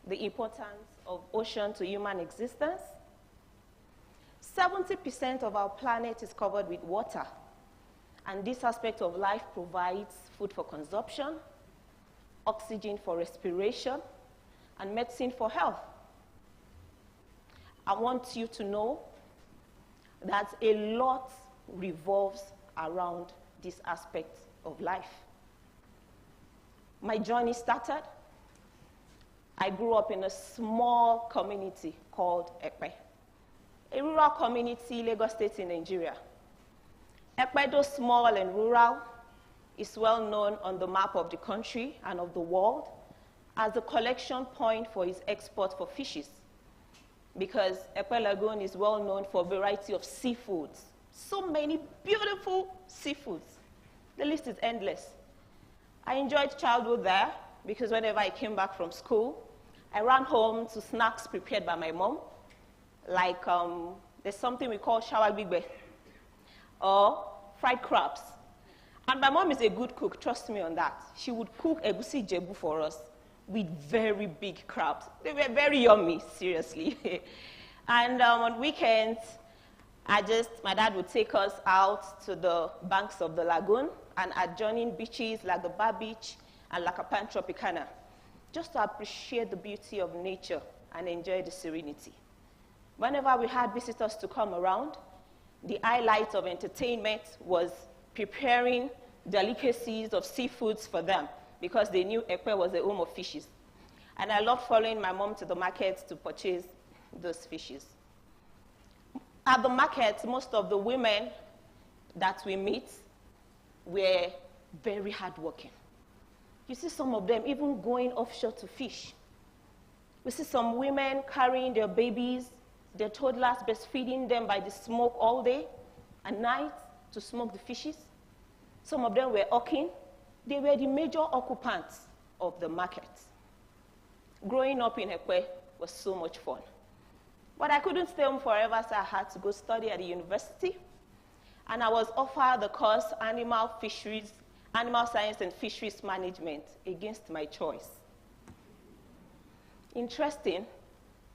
the importance of ocean to human existence? 70% of our planet is covered with water, and this aspect of life provides food for consumption, oxygen for respiration, and medicine for health. I want you to know that a lot revolves around this aspect of life. My journey started. I grew up in a small community called Ekpe, a rural community, Lagos State in Nigeria. Ekpe, though small and rural, is well known on the map of the country and of the world as a collection point for its export for fishes, because Ekpe Lagoon is well known for a variety of seafoods. So many beautiful seafoods. The list is endless. I enjoyed childhood there because whenever I came back from school, I ran home to snacks prepared by my mom, like there's something we call shawagbe or fried crabs. And my mom is a good cook, trust me on that. She would cook egusi jebu for us with very big crabs. They were very yummy, seriously. And on weekends, my dad would take us out to the banks of the lagoon and adjoining beaches like the Bar Beach and Lakapan Tropicana, just to appreciate the beauty of nature and enjoy the serenity. Whenever we had visitors to come around, the highlight of entertainment was preparing delicacies of seafoods for them because they knew Ekpe was a home of fishes. And I loved following my mom to the market to purchase those fishes. At the market, most of the women that we meet were very hardworking. You see some of them even going offshore to fish. We see some women carrying their babies, their toddlers, breastfeeding them by the smoke all day and night to smoke the fishes. Some of them were hawking. They were the major occupants of the market. Growing up in Ekpe was so much fun. But I couldn't stay home forever, so I had to go study at the university. And I was offered the course Animal Science and Fisheries Management against my choice. Interesting.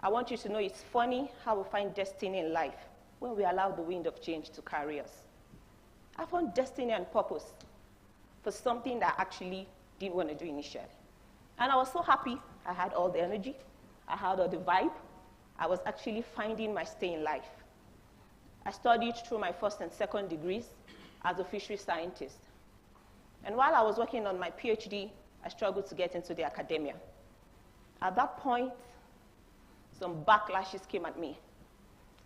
I want you to know it's funny how we find destiny in life when we allow the wind of change to carry us. I found destiny and purpose for something that I actually didn't want to do initially. And I was so happy. I had all the energy. I had all the vibe. I was actually finding my stay in life. I studied through my first and second degrees as a fishery scientist. And while I was working on my PhD, I struggled to get into the academia. At that point, some backlashes came at me.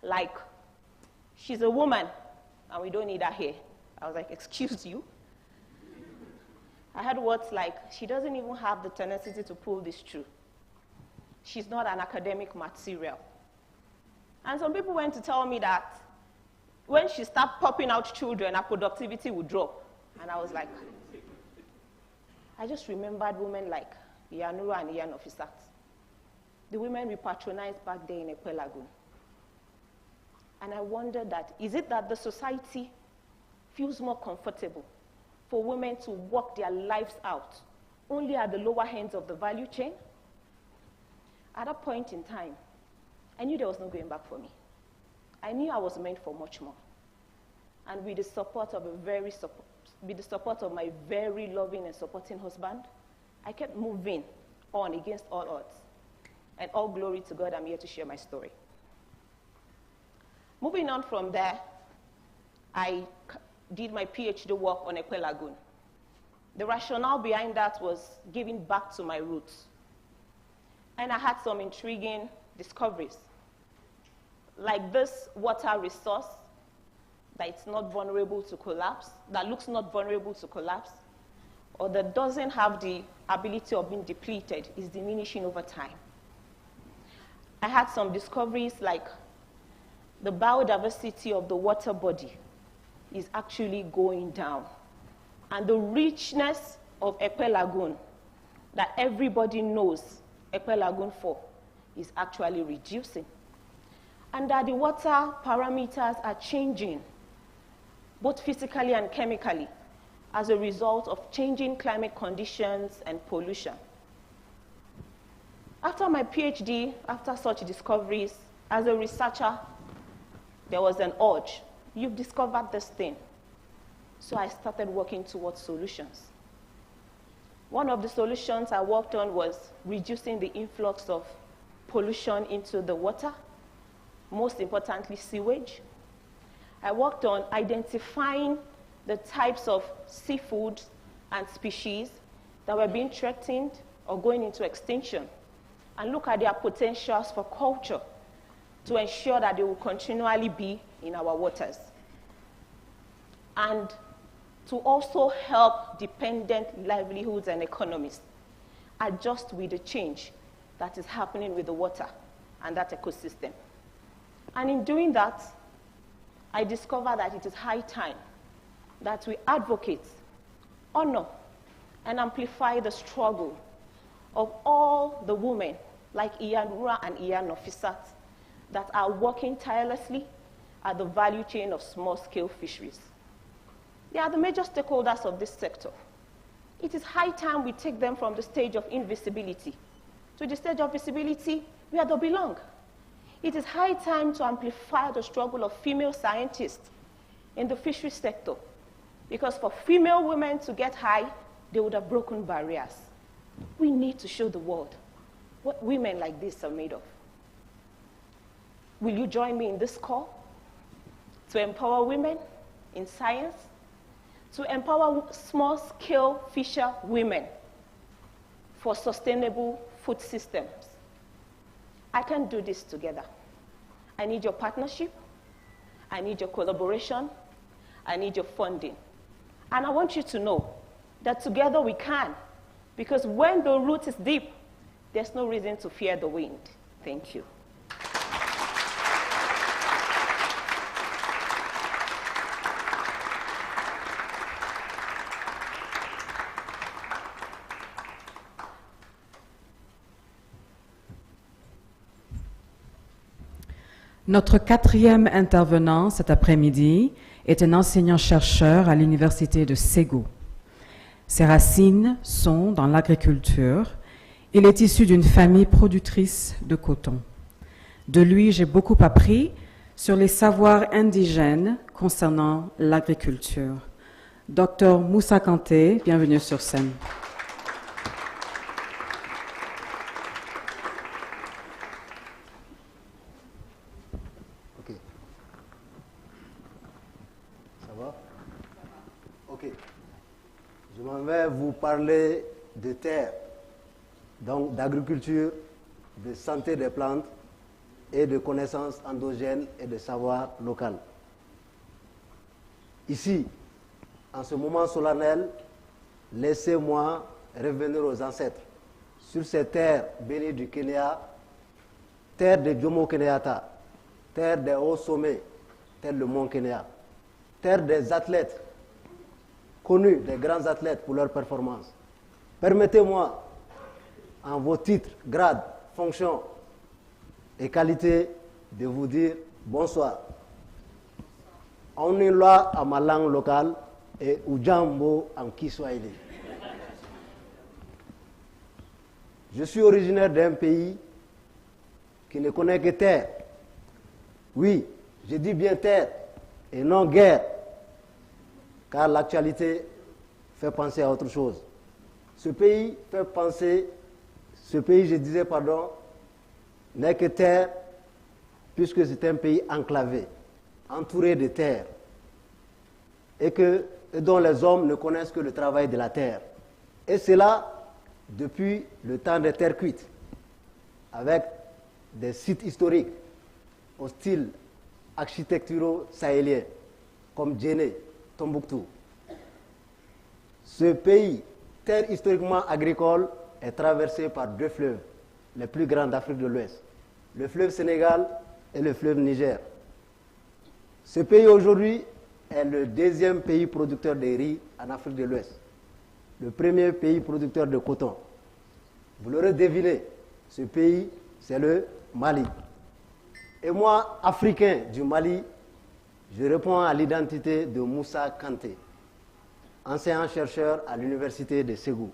Like, she's a woman, and we don't need her here. I was like, excuse you? I heard words like, she doesn't even have the tenacity to pull this through. She's not an academic material. And some people went to tell me that when she started popping out children, her productivity would drop. And I was like, I just remembered women like Yanura and Ian Ofisat, the women we patronized back there in Ekpe Lagoon. And I wondered that, is it that the society feels more comfortable for women to work their lives out only at the lower ends of the value chain. At that point in time, I knew there was no going back for me. I knew I was meant for much more. And with the support of my very loving and supporting husband, I kept moving on against all odds. And all glory to God, I'm here to share my story. Moving on from there, I did my PhD work on Ekwe Lagoon. The rationale behind that was giving back to my roots. And I had some intriguing discoveries. Like this water resource, that it's not vulnerable to collapse, that looks not vulnerable to collapse, or that doesn't have the ability of being depleted, is diminishing over time. I had some discoveries like the biodiversity of the water body is actually going down. And the richness of Ekwe Lagoon that everybody knows Ekwe Lagoon for is actually reducing. And that the water parameters are changing, both physically and chemically, as a result of changing climate conditions and pollution. After my PhD, after such discoveries, as a researcher, there was an urge. You've discovered this thing. So I started working towards solutions. One of the solutions I worked on was reducing the influx of pollution into the water, most importantly, sewage. I worked on identifying the types of seafood and species that were being threatened or going into extinction, and look at their potentials for culture to ensure that they will continually be in our waters. And to also help dependent livelihoods and economies adjust with the change that is happening with the water and that ecosystem. And in doing that, I discovered that it is high time that we advocate, honor, and amplify the struggle of all the women like Iyanura and Iyan Nofisat that are working tirelessly at the value chain of small-scale fisheries. They are the major stakeholders of this sector. It is high time we take them from the stage of invisibility to the stage of visibility where they belong. It is high time to amplify the struggle of female scientists in the fishery sector, because for female women to get high, they would have broken barriers. We need to show the world what women like this are made of. Will you join me in this call to empower women in science, to empower small-scale fisher women for sustainable food systems? I can do this together. I need your partnership. I need your collaboration. I need your funding. And I want you to know that together we can, because when the root is deep, there's no reason to fear the wind. Thank you. Notre quatrième intervenant cet après-midi est un enseignant-chercheur à l'université de Ségou. Ses racines sont dans l'agriculture. Il est issu d'une famille productrice de coton. De lui, j'ai beaucoup appris sur les savoirs indigènes concernant l'agriculture. Dr Moussa Kanté, bienvenue sur scène. Je vais vous parler de terre, donc d'agriculture, de santé des plantes et de connaissances endogènes et de savoir local. Ici, en ce moment solennel, laissez-moi revenir aux ancêtres, sur ces terres bénies du Kenya, terre de Jomo Kenyatta, terre des hauts sommets, tel le mont Kenya, terre des athlètes, connus des grands athlètes pour leurs performances. Permettez-moi, en vos titres, grades, fonctions et qualités, de vous dire bonsoir. Onilwa à ma langue locale et Ujambo en Kiswahili. Je suis originaire d'un pays qui ne connaît que terre. Oui, je dis bien terre et non guerre, car l'actualité fait penser à autre chose. Ce pays, je disais, n'est que terre, puisque c'est un pays enclavé, entouré de terre, et dont les hommes ne connaissent que le travail de la terre. Et cela depuis le temps des terres cuites, avec des sites historiques au style architecturaux sahéliens, comme Djenné, Tombouctou. Ce pays, terre historiquement agricole, est traversé par 2 fleuves, les plus grands d'Afrique de l'Ouest, le fleuve Sénégal et le fleuve Niger. Ce pays aujourd'hui est le 2e pays producteur de riz en Afrique de l'Ouest, le 1er pays producteur de coton. Vous l'aurez deviné, ce pays, c'est le Mali. Et moi, Africain du Mali, je réponds à l'identité de Moussa Kanté, enseignant-chercheur à l'université de Ségou.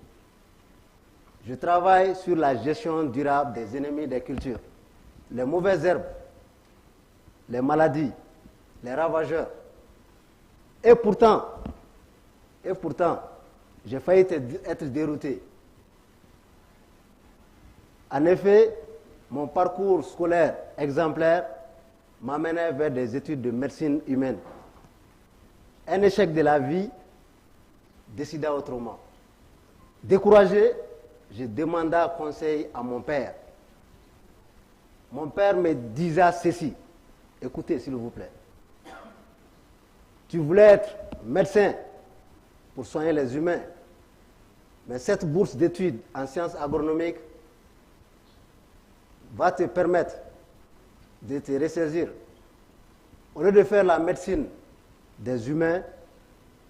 Je travaille sur la gestion durable des ennemis des cultures, les mauvaises herbes, les maladies, les ravageurs. Et pourtant, j'ai failli être dérouté. En effet, mon parcours scolaire exemplaire m'amenait vers des études de médecine humaine. Un échec de la vie décida autrement. Découragé, je demanda conseil à mon père. Mon père me disait ceci. Écoutez, s'il vous plaît. Tu voulais être médecin pour soigner les humains, mais cette bourse d'études en sciences agronomiques va te permettre de te ressaisir. Au lieu de faire la médecine des humains,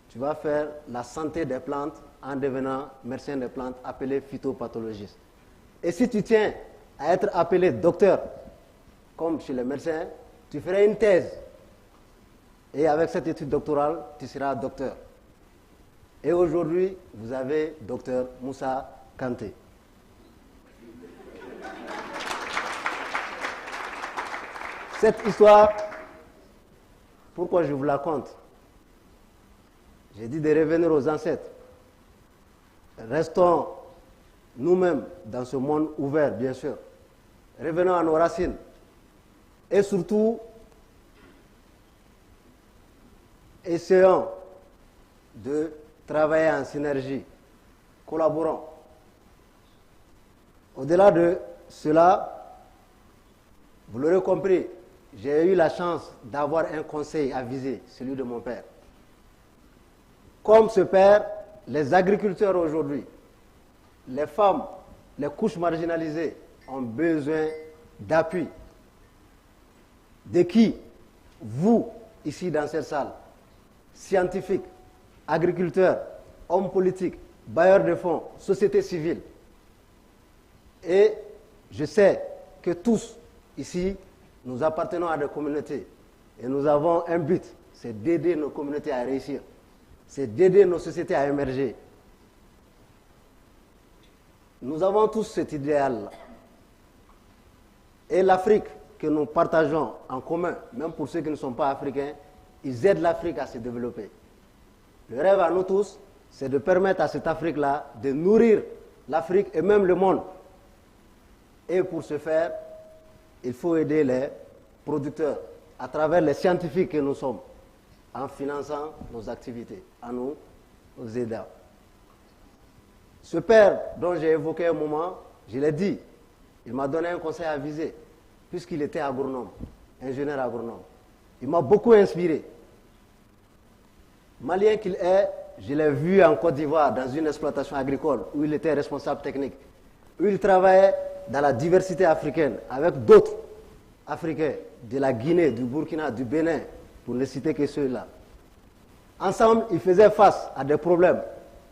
tu vas faire la santé des plantes en devenant médecin des plantes appelé phytopathologiste. Et si tu tiens à être appelé docteur, comme chez les médecins, tu ferais une thèse. Et avec cette étude doctorale, tu seras docteur. Et aujourd'hui, vous avez docteur Moussa Kanté. Cette histoire, pourquoi je vous la conte? J'ai dit de revenir aux ancêtres. Restons nous-mêmes dans ce monde ouvert, bien sûr. Revenons à nos racines. Et surtout, essayons de travailler en synergie. Collaborons. Au-delà de cela, vous l'aurez compris, j'ai eu la chance d'avoir un conseil avisé, celui de mon père. Comme ce père, les agriculteurs aujourd'hui, les femmes, les couches marginalisées ont besoin d'appui. De qui? Vous, ici dans cette salle, scientifiques, agriculteurs, hommes politiques, bailleurs de fonds, société civile. Et je sais que tous, ici, nous appartenons à des communautés. Et nous avons un but, c'est d'aider nos communautés à réussir. C'est d'aider nos sociétés à émerger. Nous avons tous cet idéal-là. Et l'Afrique que nous partageons en commun, même pour ceux qui ne sont pas africains, ils aident l'Afrique à se développer. Le rêve à nous tous, c'est de permettre à cette Afrique-là de nourrir l'Afrique et même le monde. Et pour ce faire, il faut aider les producteurs à travers les scientifiques que nous sommes, en finançant nos activités, en nous aidant. Ce père dont j'ai évoqué un moment, je l'ai dit, il m'a donné un conseil avisé, puisqu'il était agronome, ingénieur agronome. Il m'a beaucoup inspiré. Malien qu'il est, je l'ai vu en Côte d'Ivoire dans une exploitation agricole où il était responsable technique, où il travaillait dans la diversité africaine avec d'autres Africains de la Guinée, du Burkina, du Bénin, pour ne citer que ceux-là. Ensemble, ils faisaient face à des problèmes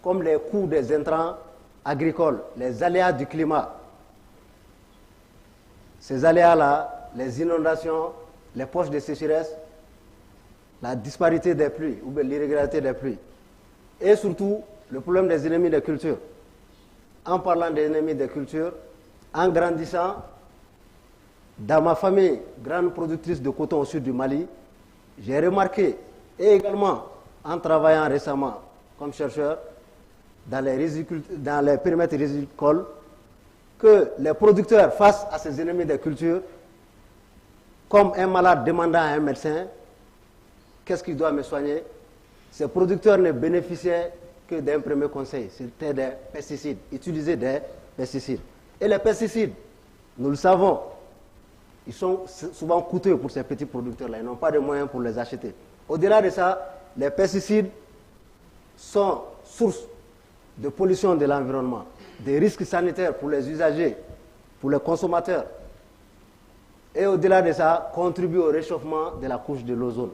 comme les coûts des intrants agricoles, les aléas du climat. Ces aléas-là, les inondations, les poches de sécheresse, la disparité des pluies ou l'irrégularité des pluies. Et surtout, le problème des ennemis des cultures. en parlant des ennemis des cultures, en grandissant, dans ma famille, grande productrice de coton au sud du Mali, j'ai remarqué, et également en travaillant récemment comme chercheur dans les périmètres rizicoles, que les producteurs, face à ces ennemis des cultures, comme un malade demandant à un médecin qu'est-ce qu'il doit me soigner, ces producteurs ne bénéficiaient que d'un premier conseil, c'était des pesticides, utiliser des pesticides. Et les pesticides, nous le savons, ils sont souvent coûteux pour ces petits producteurs-là, ils n'ont pas de moyens pour les acheter. Au-delà de ça, les pesticides sont source de pollution de l'environnement, des risques sanitaires pour les usagers, pour les consommateurs. Et au-delà de ça, contribuent au réchauffement de la couche de l'ozone,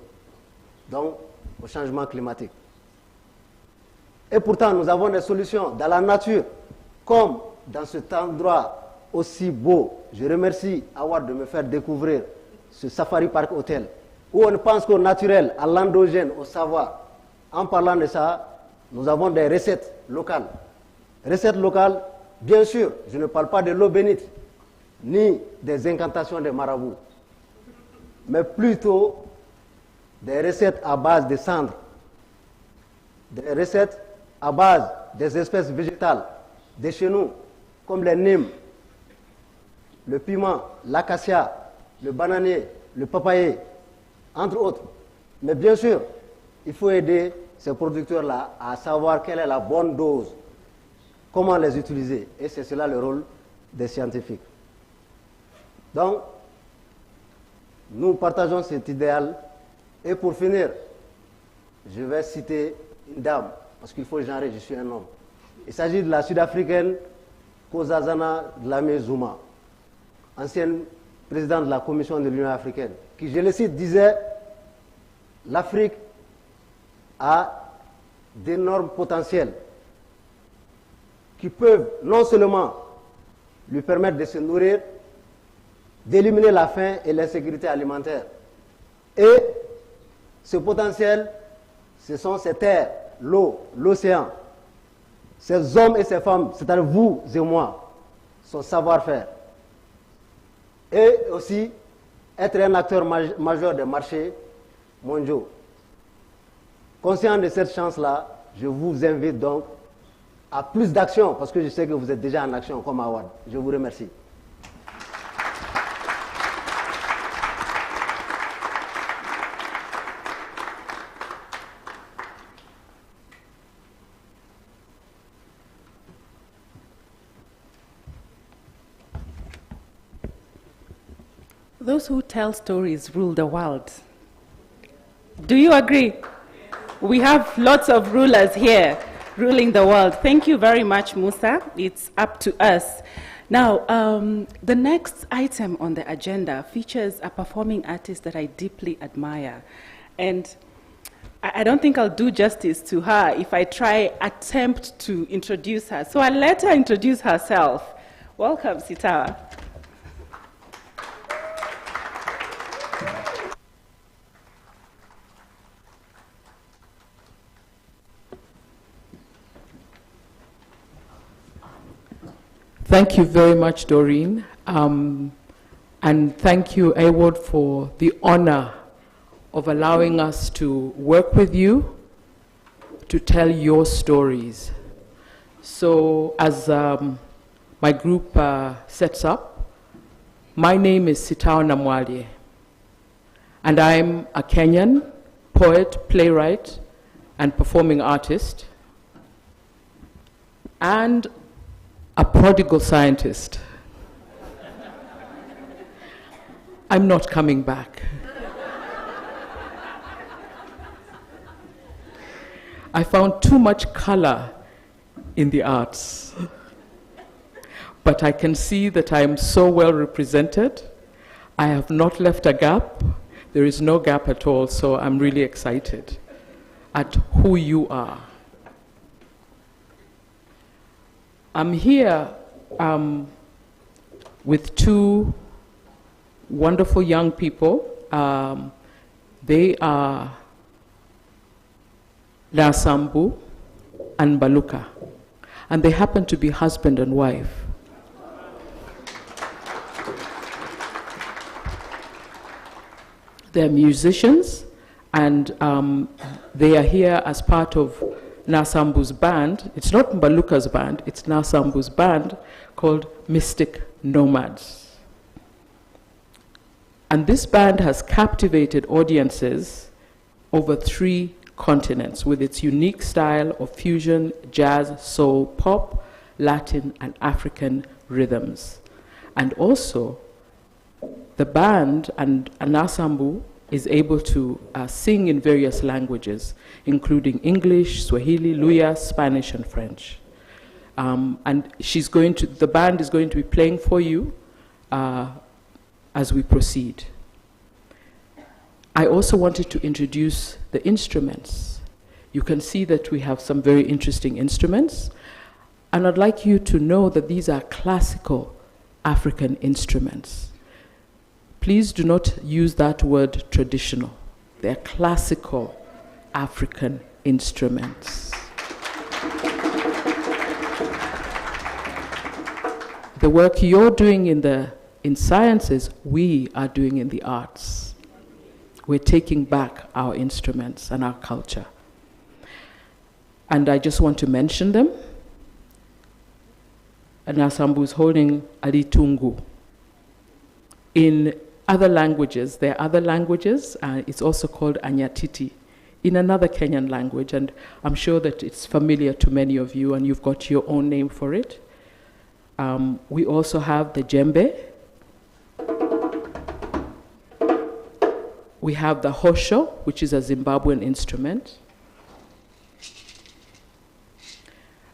donc au changement climatique. Et pourtant, nous avons des solutions dans la nature, comme dans cet endroit aussi beau. Je remercie Awad de me faire découvrir ce Safari Park Hotel, où on ne pense qu'au naturel, à l'endogène, au savoir. En parlant de ça, nous avons des recettes locales. Recettes locales, bien sûr, je ne parle pas de l'eau bénite, ni des incantations des marabouts, mais plutôt des recettes à base de cendres, des recettes à base des espèces végétales, de chez nous, comme les nimes, le piment, l'acacia, le bananier, le papayer, entre autres. Mais bien sûr, il faut aider ces producteurs-là à savoir quelle est la bonne dose, comment les utiliser. Et c'est cela le rôle des scientifiques. Donc, nous partageons cet idéal. Et pour finir, je vais citer une dame, parce qu'il faut genrer, je suis un homme. Il s'agit de la Sud-Africaine Nkosazana Dlamini Zuma, ancienne présidente de la Commission de l'Union africaine, qui, je le cite, disait « L'Afrique a d'énormes potentiels qui peuvent non seulement lui permettre de se nourrir, d'éliminer la faim et l'insécurité alimentaire. Et ce potentiel, ce sont ces terres, l'eau, l'océan, ces hommes et ces femmes, c'est-à-dire vous et moi, son savoir-faire. Et aussi être un acteur majeur des marchés mondiaux. Conscient de cette chance-là, je vous invite donc à plus d'action, parce que je sais que vous êtes déjà en action comme Awad. Je vous remercie. Those who tell stories rule the world. Do you agree? We have lots of rulers here ruling the world. Thank you very much, Musa. It's up to us. Now, the next item on the agenda features a performing artist that I deeply admire. And I don't think I'll do justice to her if I attempt to introduce her. So I'll let her introduce herself. Welcome, Sitawa. Thank you very much, Doreen. And thank you, Awad, for the honor of allowing us to work with you to tell your stories. So as my group sets up, my name is Sitawa Namwalye, and I'm a Kenyan poet, playwright, and performing artist, and a prodigal scientist. I'm not coming back. I found too much color in the arts. But I can see that I am so well represented. I have not left a gap. There is no gap at all, so I'm really excited at who you are. I'm here with two wonderful young people. They are Lasambu and Baluka. and they happen to be husband and wife. They're musicians, and they are here as part of Nasambu's band. It's not Mbaluka's band, it's Nasambu's band called Mystic Nomads. And this band has captivated audiences over 3 continents with its unique style of fusion, jazz, soul, pop, Latin, and African rhythms. And also, the band and Nasambu is able to sing in various languages, including English, Swahili, Luya, Spanish, and French. And the band is going to be playing for you as we proceed. I also wanted to introduce the instruments. You can see that we have some very interesting instruments, and I'd like you to know that these are classical African instruments. Please do not use that word traditional. They're classical African instruments. The work you're doing in sciences, we are doing in the arts. We're taking back our instruments and our culture. And I just want to mention them. Nasambu is holding Alitungu. In other languages, there are other languages, it's also called Anyatiti, in another Kenyan language, and I'm sure that it's familiar to many of you, and you've got your own name for it. We also have the djembe. We have the hosho, which is a Zimbabwean instrument.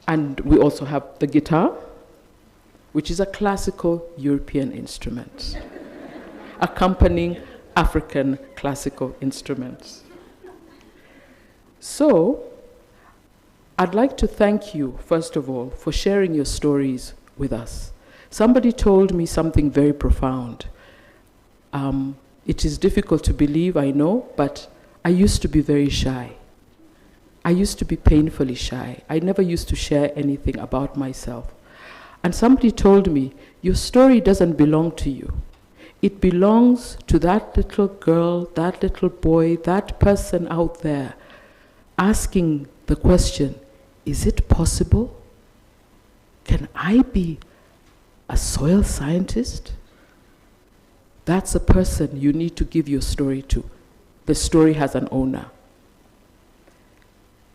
And we also have the guitar, which is a classical European instrument, accompanying African classical instruments. So, I'd like to thank you, first of all, for sharing your stories with us. Somebody told me something very profound. It is difficult to believe, I know, but I used to be very shy. I used to be painfully shy. I never used to share anything about myself. And somebody told me, your story doesn't belong to you. It belongs to that little girl, that little boy, that person out there asking the question, is it possible? Can I be a soil scientist? That's a person you need to give your story to. The story has an owner.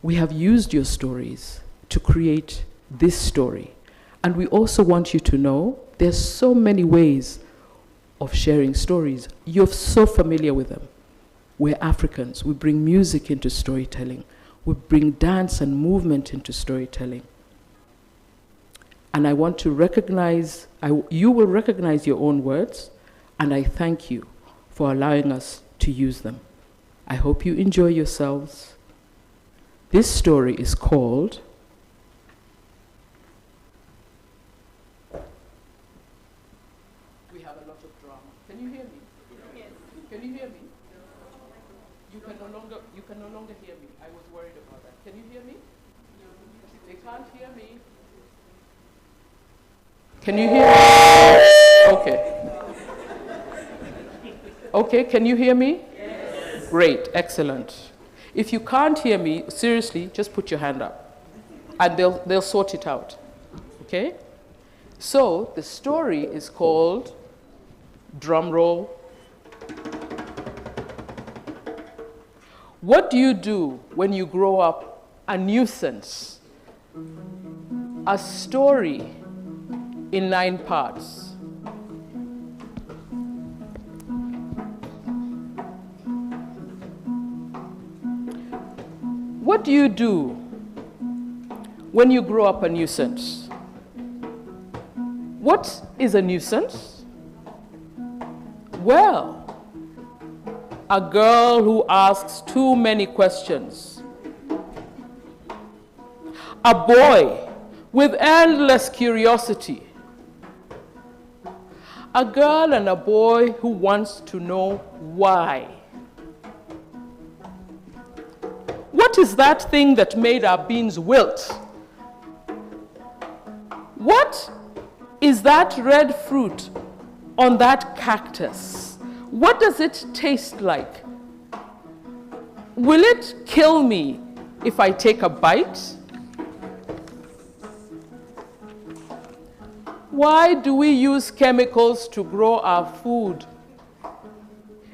We have used your stories to create this story. And we also want you to know there's so many ways of sharing stories. You're so familiar with them. We're Africans. We bring music into storytelling. We bring dance and movement into storytelling. And I want to recognize, you will recognize your own words, and I thank you for allowing us to use them. I hope you enjoy yourselves. This story is called We Have a Lot of Drama. Can you hear me? Yes. Can you hear me? You can no longer hear me. I was worried about that. Can you hear me? They can't hear me. Can you hear me? Okay. Okay, can you hear me? Yes. Great, excellent. If you can't hear me, seriously, just put your hand up. And they'll sort it out. Okay? So, the story is called, drum roll, what do you do when you grow up a nuisance? A story in 9 parts. What do you do when you grow up a nuisance? What is a nuisance? Well, a girl who asks too many questions. A boy with endless curiosity. A girl and a boy who wants to know why. What is that thing that made our beans wilt? that red fruit on that cactus? What does it taste like? Will it kill me if I take a bite? Why do we use chemicals to grow our food,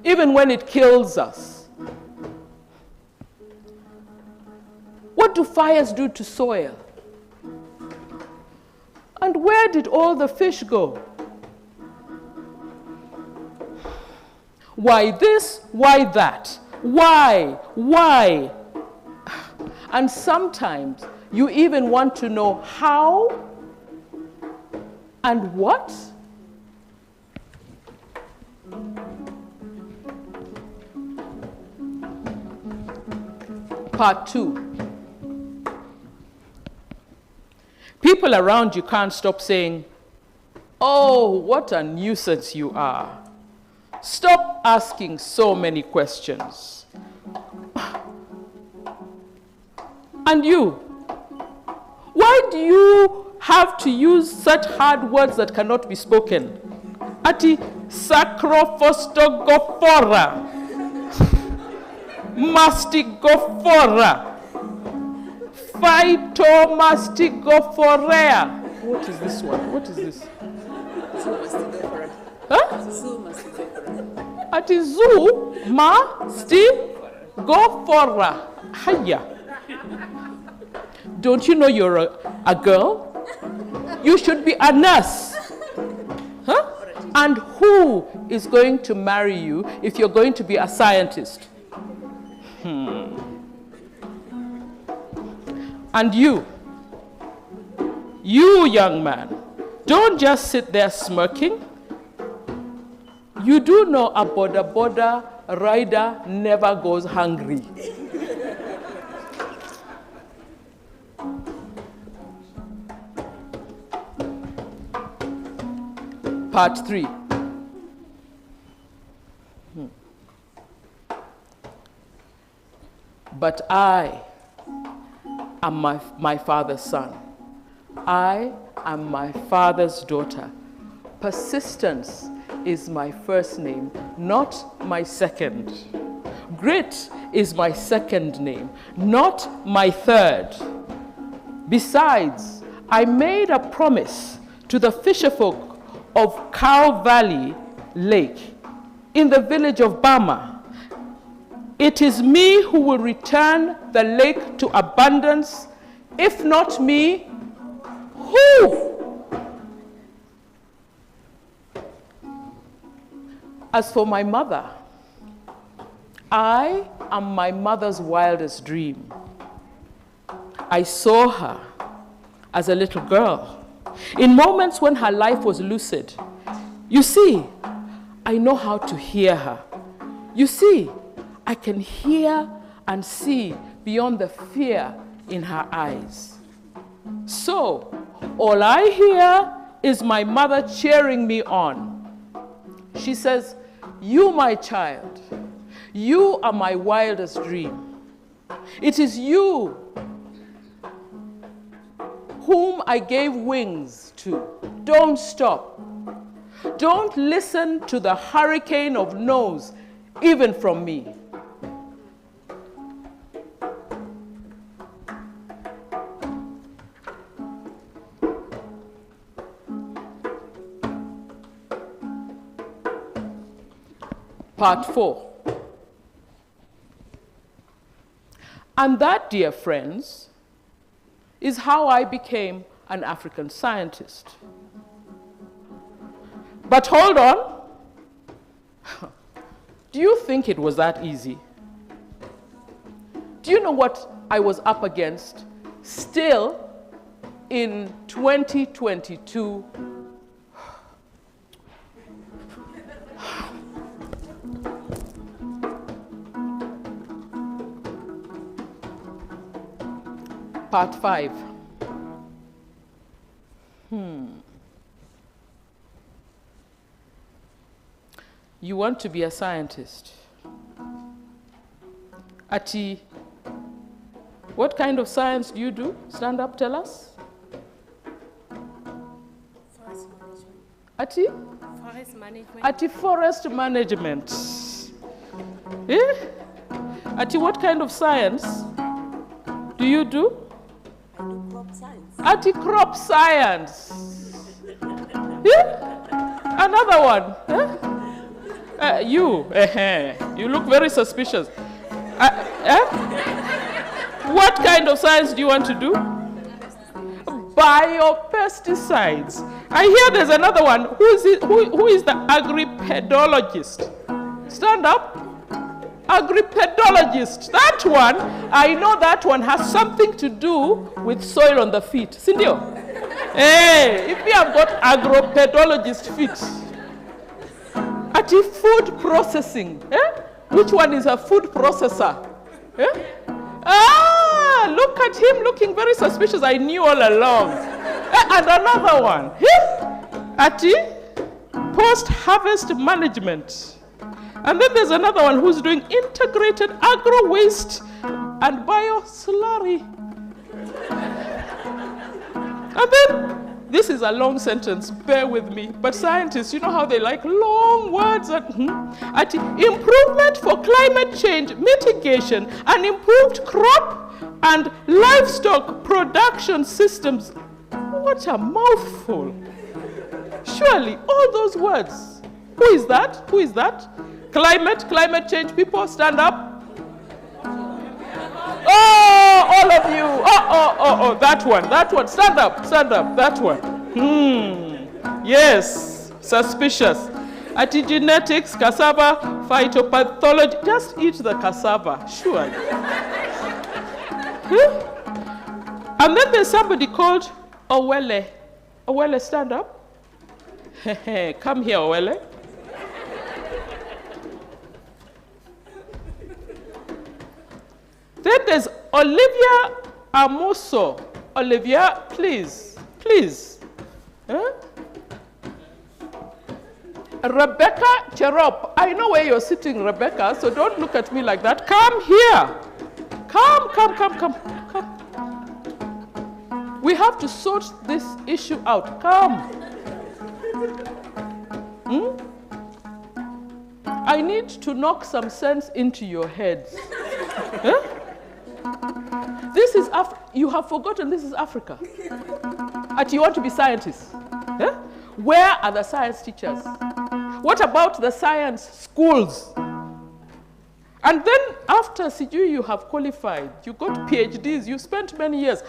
even when it kills us? What do fires do to soil? And where did all the fish go? Why this? Why that? Why? Why? And sometimes you even want to know how and what? Part 2. People around you can't stop saying, "Oh, what a nuisance you are. Stop asking so many questions." And you, why do you have to use such hard words that cannot be spoken? Ati sacrophostogofora, mastigofora, phytomastigophorea. What is this one? What is this? Huh? Ati zoo mastigofora. Haya. Don't you know you're a girl? You should be a nurse. Huh? And who is going to marry you if you're going to be a scientist? And you young man, don't just sit there smirking. You do know a boda rider never goes hungry. Part 3. But I am my father's son. I am my father's daughter. Persistence is my first name, not my second. Grit is my second name, not my third. Besides, I made a promise to the fisherfolk of Cow Valley Lake in the village of Bama. It is me who will return the lake to abundance. If not me, who? As for my mother, I am my mother's wildest dream. I saw her as a little girl, in moments when her life was lucid. You see, I know how to hear her. You see, I can hear and see beyond the fear in her eyes. So, all I hear is my mother cheering me on. She says, "You, my child, you are my wildest dream. It is you whom I gave wings to. Don't stop. Don't listen to the hurricane of no's, even from me." Part 4. And that, dear friends, is how I became an African scientist. But hold on. Do you think it was that easy? Do you know what I was up against still in 2022? Part 5. You want to be a scientist. Ati, what kind of science do you do? Stand up, tell us. Forest management. Ati? Forest management. Ati forest management. Eh? Ati what kind of science do you do? I do crop science. Ati crop science. Eh? Another one. Eh? You look very suspicious. What kind of science do you want to do? Biopesticides. I hear there's another one. Who is the agripedologist? Stand up. Agripedologist. That one, I know that one has something to do with soil on the feet. Cindio? Hey, if you have got agropedologist feet. Ati food processing. Which one is a food processor? Look at him looking very suspicious. I knew all along. And another one. Ati post-harvest management. And then there's another one who's doing integrated agro-waste and bio-slurry. And then, this is a long sentence, bear with me. But scientists, you know how they like long words. Ati improvement for climate change mitigation and improved crop and livestock production systems. What a mouthful. Surely, all those words. Who is that? Who is that? Climate change people, stand up. Oh, all of you. Oh, that one, stand up, that one. Yes, suspicious. Ati genetics, cassava, phytopathology. Just eat the cassava, surely. And then there's somebody called Owele. Owele, stand up. Come here, Owele. Then there's Olivia Amoso. Olivia, please. Rebecca Cherop. I know where you're sitting, Rebecca, so don't look at me like that. Come here. Come. We have to sort this issue out. Come. I need to knock some sense into your heads. This is you have forgotten this is Africa. And you want to be scientists. Where are the science teachers? What about the science schools? And then after CGU you have qualified, you got PhDs, you spent many years.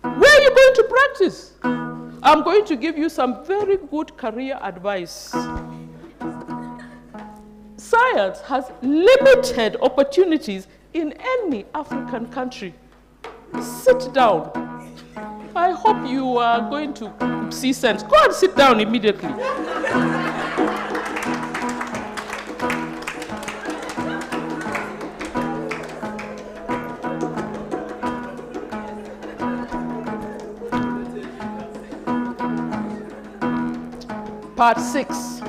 Where are you going to practice? I'm going to give you some very good career advice. Science has limited opportunities in any African country. Sit down. I hope you are going to see sense. Go and sit down immediately. Part 6.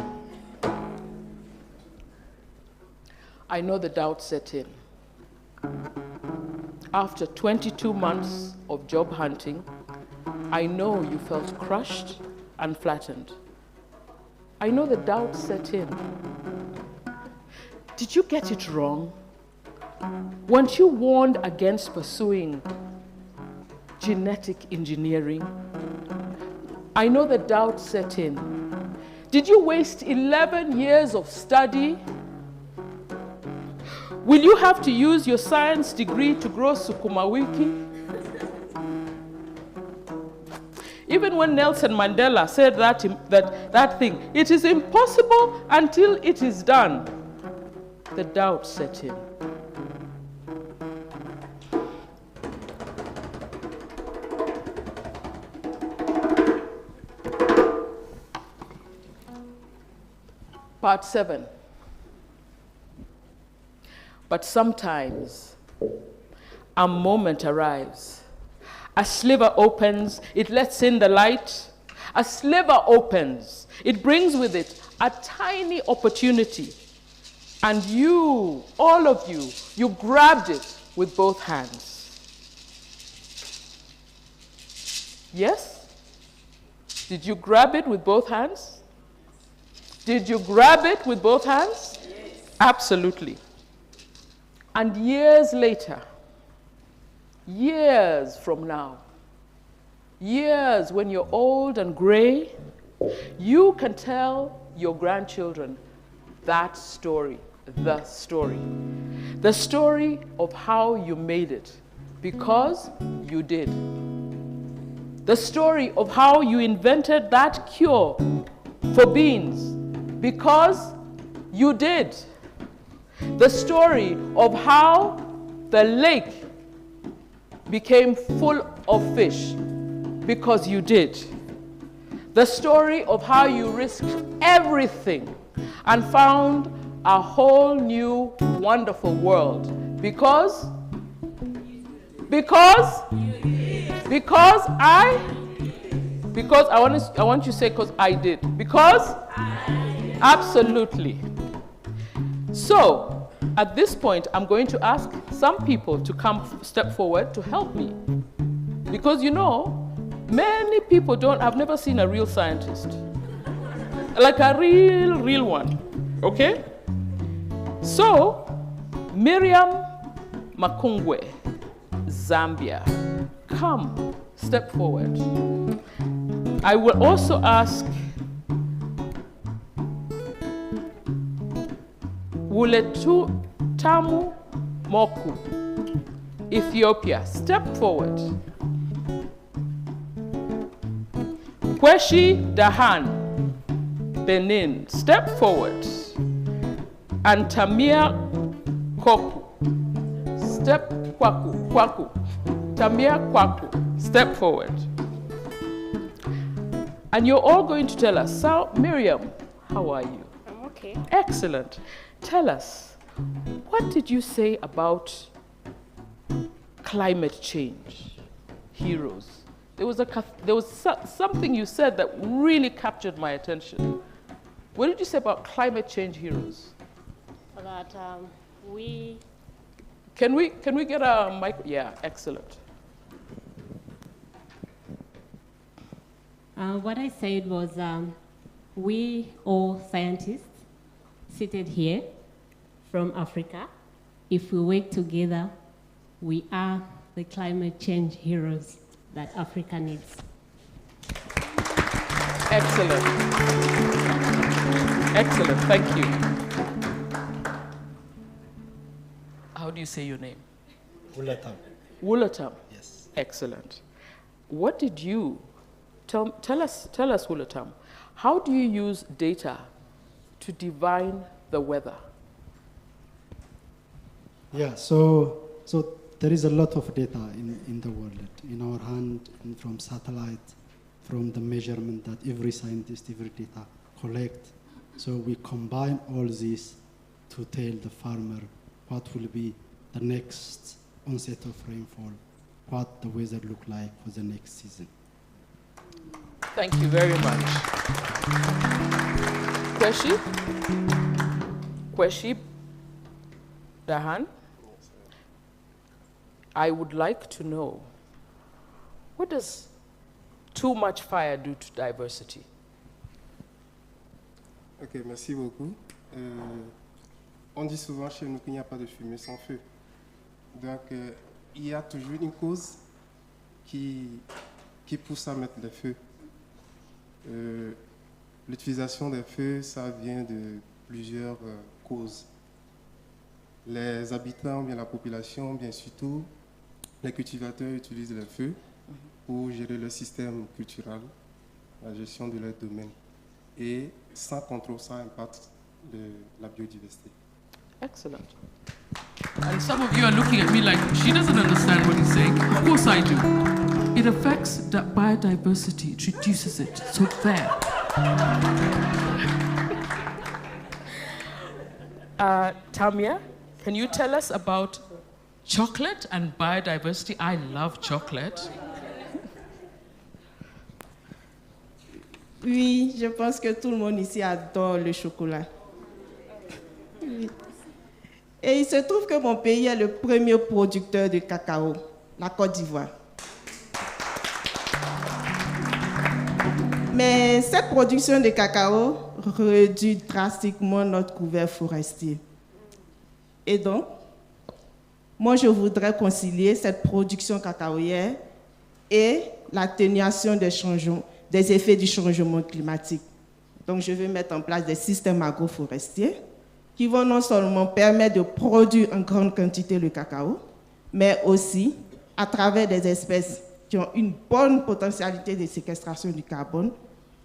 I know the doubt set in. After 22 months of job hunting, I know you felt crushed and flattened. I know the doubt set in. Did you get it wrong? Weren't you warned against pursuing genetic engineering? I know the doubt set in. Did you waste 11 years of study? Will you have to use your science degree to grow sukuma wiki? Even when Nelson Mandela said that thing, it is impossible until it is done, the doubt set in. Part 7. But sometimes a moment arrives. A sliver opens, it lets in the light. A sliver opens, it brings with it a tiny opportunity. And you, all of you, you grabbed it with both hands. Yes? Did you grab it with both hands? Did you grab it with both hands? Yes. Absolutely. And years later, years from now, years when you're old and gray, you can tell your grandchildren that story, the story of how you made it, because you did. The story of how you invented that cure for beans, because you did. The story of how the lake became full of fish, because you did. The story of how you risked everything and found a whole new wonderful world, because I want you to say, because I did. Because? Absolutely. So, at this point, I'm going to ask some people to step forward to help me. Because you know, many people I've never seen a real scientist. Like a real one, okay? So, Miriam Makungwe, Zambia, come, step forward. I will also ask Wuletu Tamu Moku, Ethiopia, step forward. Kweshi Dahan, Benin, step forward. And Tamia Kwaku, Kwaku. Tamia Kwaku, step forward. And you're all going to tell us. So, Miriam, how are you? I'm okay. Excellent. Tell us, what did you say about climate change heroes? There was something you said that really captured my attention. What did you say about climate change heroes? That we... Can we get a mic? Yeah, excellent. What I said was we all scientists seated here from Africa, if we work together, we are the climate change heroes that Africa needs. Excellent. Excellent, thank you. How do you say your name? Wulatam. Wulatam? Yes. Excellent. What did you, tell us Wulatam, how do you use data to divine the weather? Yeah, so there is a lot of data in the world, in our hand, and from satellite, from the measurement that every scientist, every data collect. So we combine all this to tell the farmer what will be the next onset of rainfall, what the weather look like for the next season. Thank you very much. Kweshi Dahan, I would like to know, what does too much fire do to diversity? Ok, merci beaucoup. On dit souvent chez nous qu'il n'y a pas de fumée sans feu. Donc, il y a toujours une cause qui pousse à mettre le feu. L'utilisation des feux, ça vient de plusieurs causes. Les habitants, bien la population, bien surtout, les cultivateurs utilisent le feu pour gérer le système culturel, la gestion de leur domaine. Et sans contrôle, ça impacte la biodiversité. Excellent. And some of you are looking at me like, she doesn't understand what he's saying. Of course I do. It affects biodiversity, it reduces it. So there. Tamia, can you tell us about chocolate and biodiversity? I love chocolate. Oui, je pense que tout le monde ici adore le chocolat. Oui. Et il se trouve que mon pays est le premier producteur de cacao, la Côte d'Ivoire. Mais cette production de cacao réduit drastiquement notre couvert forestier. Et donc, moi, je voudrais concilier cette production cacaoyère et l'atténuation des effets du changement climatique. Donc, je vais mettre en place des systèmes agroforestiers qui vont non seulement permettre de produire en grande quantité le cacao, mais aussi, à travers des espèces qui ont une bonne potentialité de séquestration du carbone,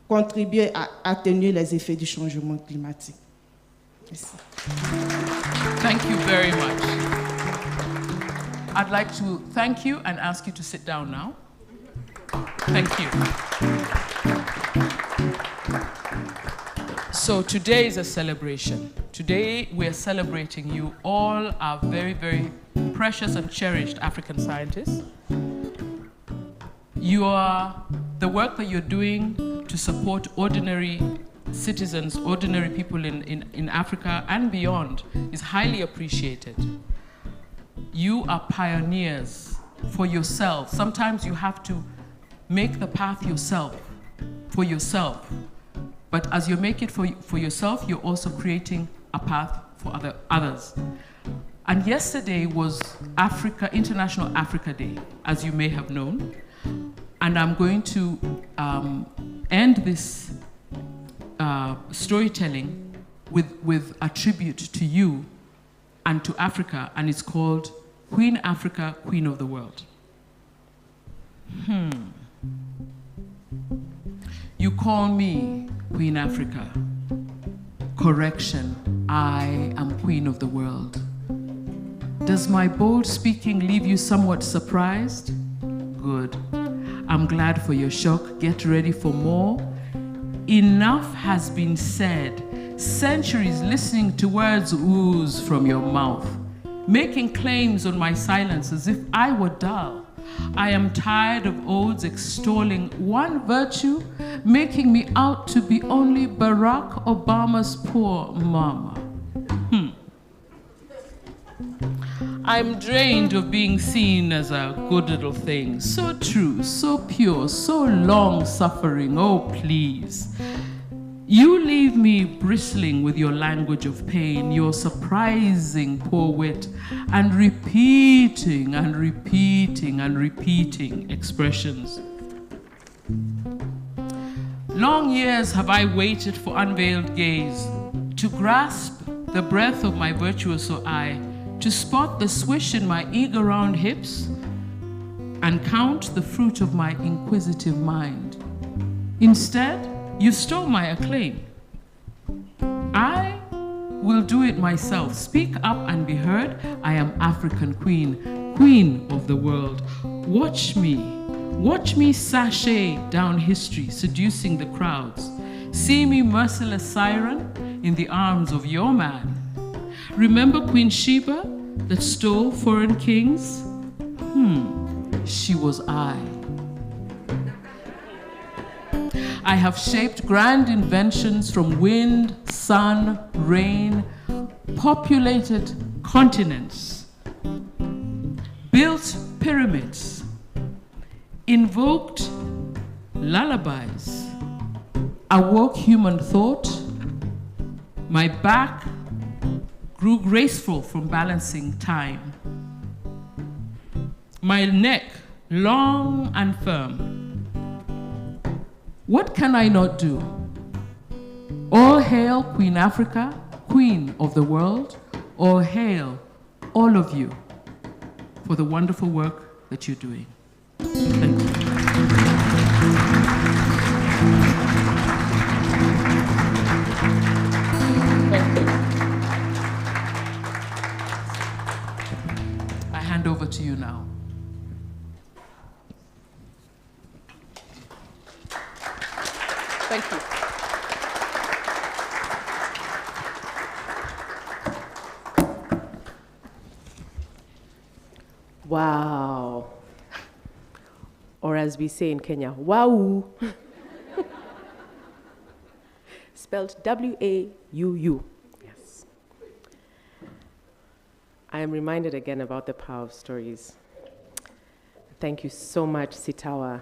contribuer à atténuer les effets du changement climatique. Merci. Thank you very much. I'd like to thank you and ask you to sit down now. Thank you. So today is a celebration. Today we are celebrating you. All are very, very precious and cherished African scientists. The work that you're doing to support ordinary citizens, ordinary people in Africa and beyond is highly appreciated. You are pioneers for yourself. Sometimes you have to make the path yourself, for yourself. But as you make it for yourself, you're also creating a path for others. And yesterday was International Africa Day, as you may have known. And I'm going to end this storytelling with a tribute to you and to Africa, and it's called Queen Africa, Queen of the World. You call me Queen Africa. Correction, I am Queen of the World. Does my bold speaking leave you somewhat surprised? Good. I'm glad for your shock. Get ready for more. Enough has been said. Centuries listening to words ooze from your mouth, making claims on my silence as if I were dull. I am tired of odes extolling one virtue, making me out to be only Barack Obama's poor mama. I'm drained of being seen as a good little thing. So true, so pure, so long-suffering, oh please. You leave me bristling with your language of pain, your surprising poor wit, and repeating and repeating and repeating expressions. Long years have I waited for unveiled gaze, to grasp the breadth of my virtuoso eye, to spot the swish in my eager round hips, and count the fruit of my inquisitive mind. Instead, you stole my acclaim. I will do it myself. Speak up and be heard. I am African Queen, Queen of the World. Watch me sashay down history, seducing the crowds. See me merciless siren in the arms of your man. Remember Queen Sheba that stole foreign kings? She was I. I have shaped grand inventions from wind, sun, rain, populated continents, built pyramids, invoked lullabies, awoke human thought. My back grew graceful from balancing time. My neck long and firm. What can I not do? All hail Queen Africa, Queen of the World. All hail all of you for the wonderful work that you're doing. Thank you. Thank you. I hand over to you now. Thank you. Wow. Or as we say in Kenya, wow. Spelled W-A-U-U. Yes. I am reminded again about the power of stories. Thank you so much, Sitawa.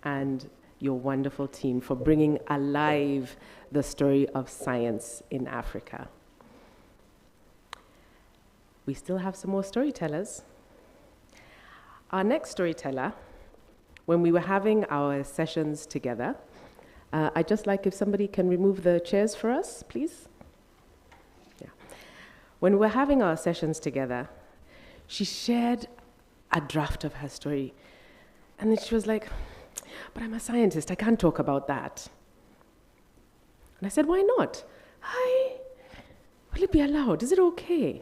And your wonderful team for bringing alive the story of science in Africa. We still have some more storytellers. Our next storyteller, when we were having our sessions together, I'd just like if somebody can remove the chairs for us, please. Yeah. When we were having our sessions together, she shared a draft of her story. And then she was like, but I'm a scientist, I can't talk about that. And I said, why not? Will it be allowed? Is it okay?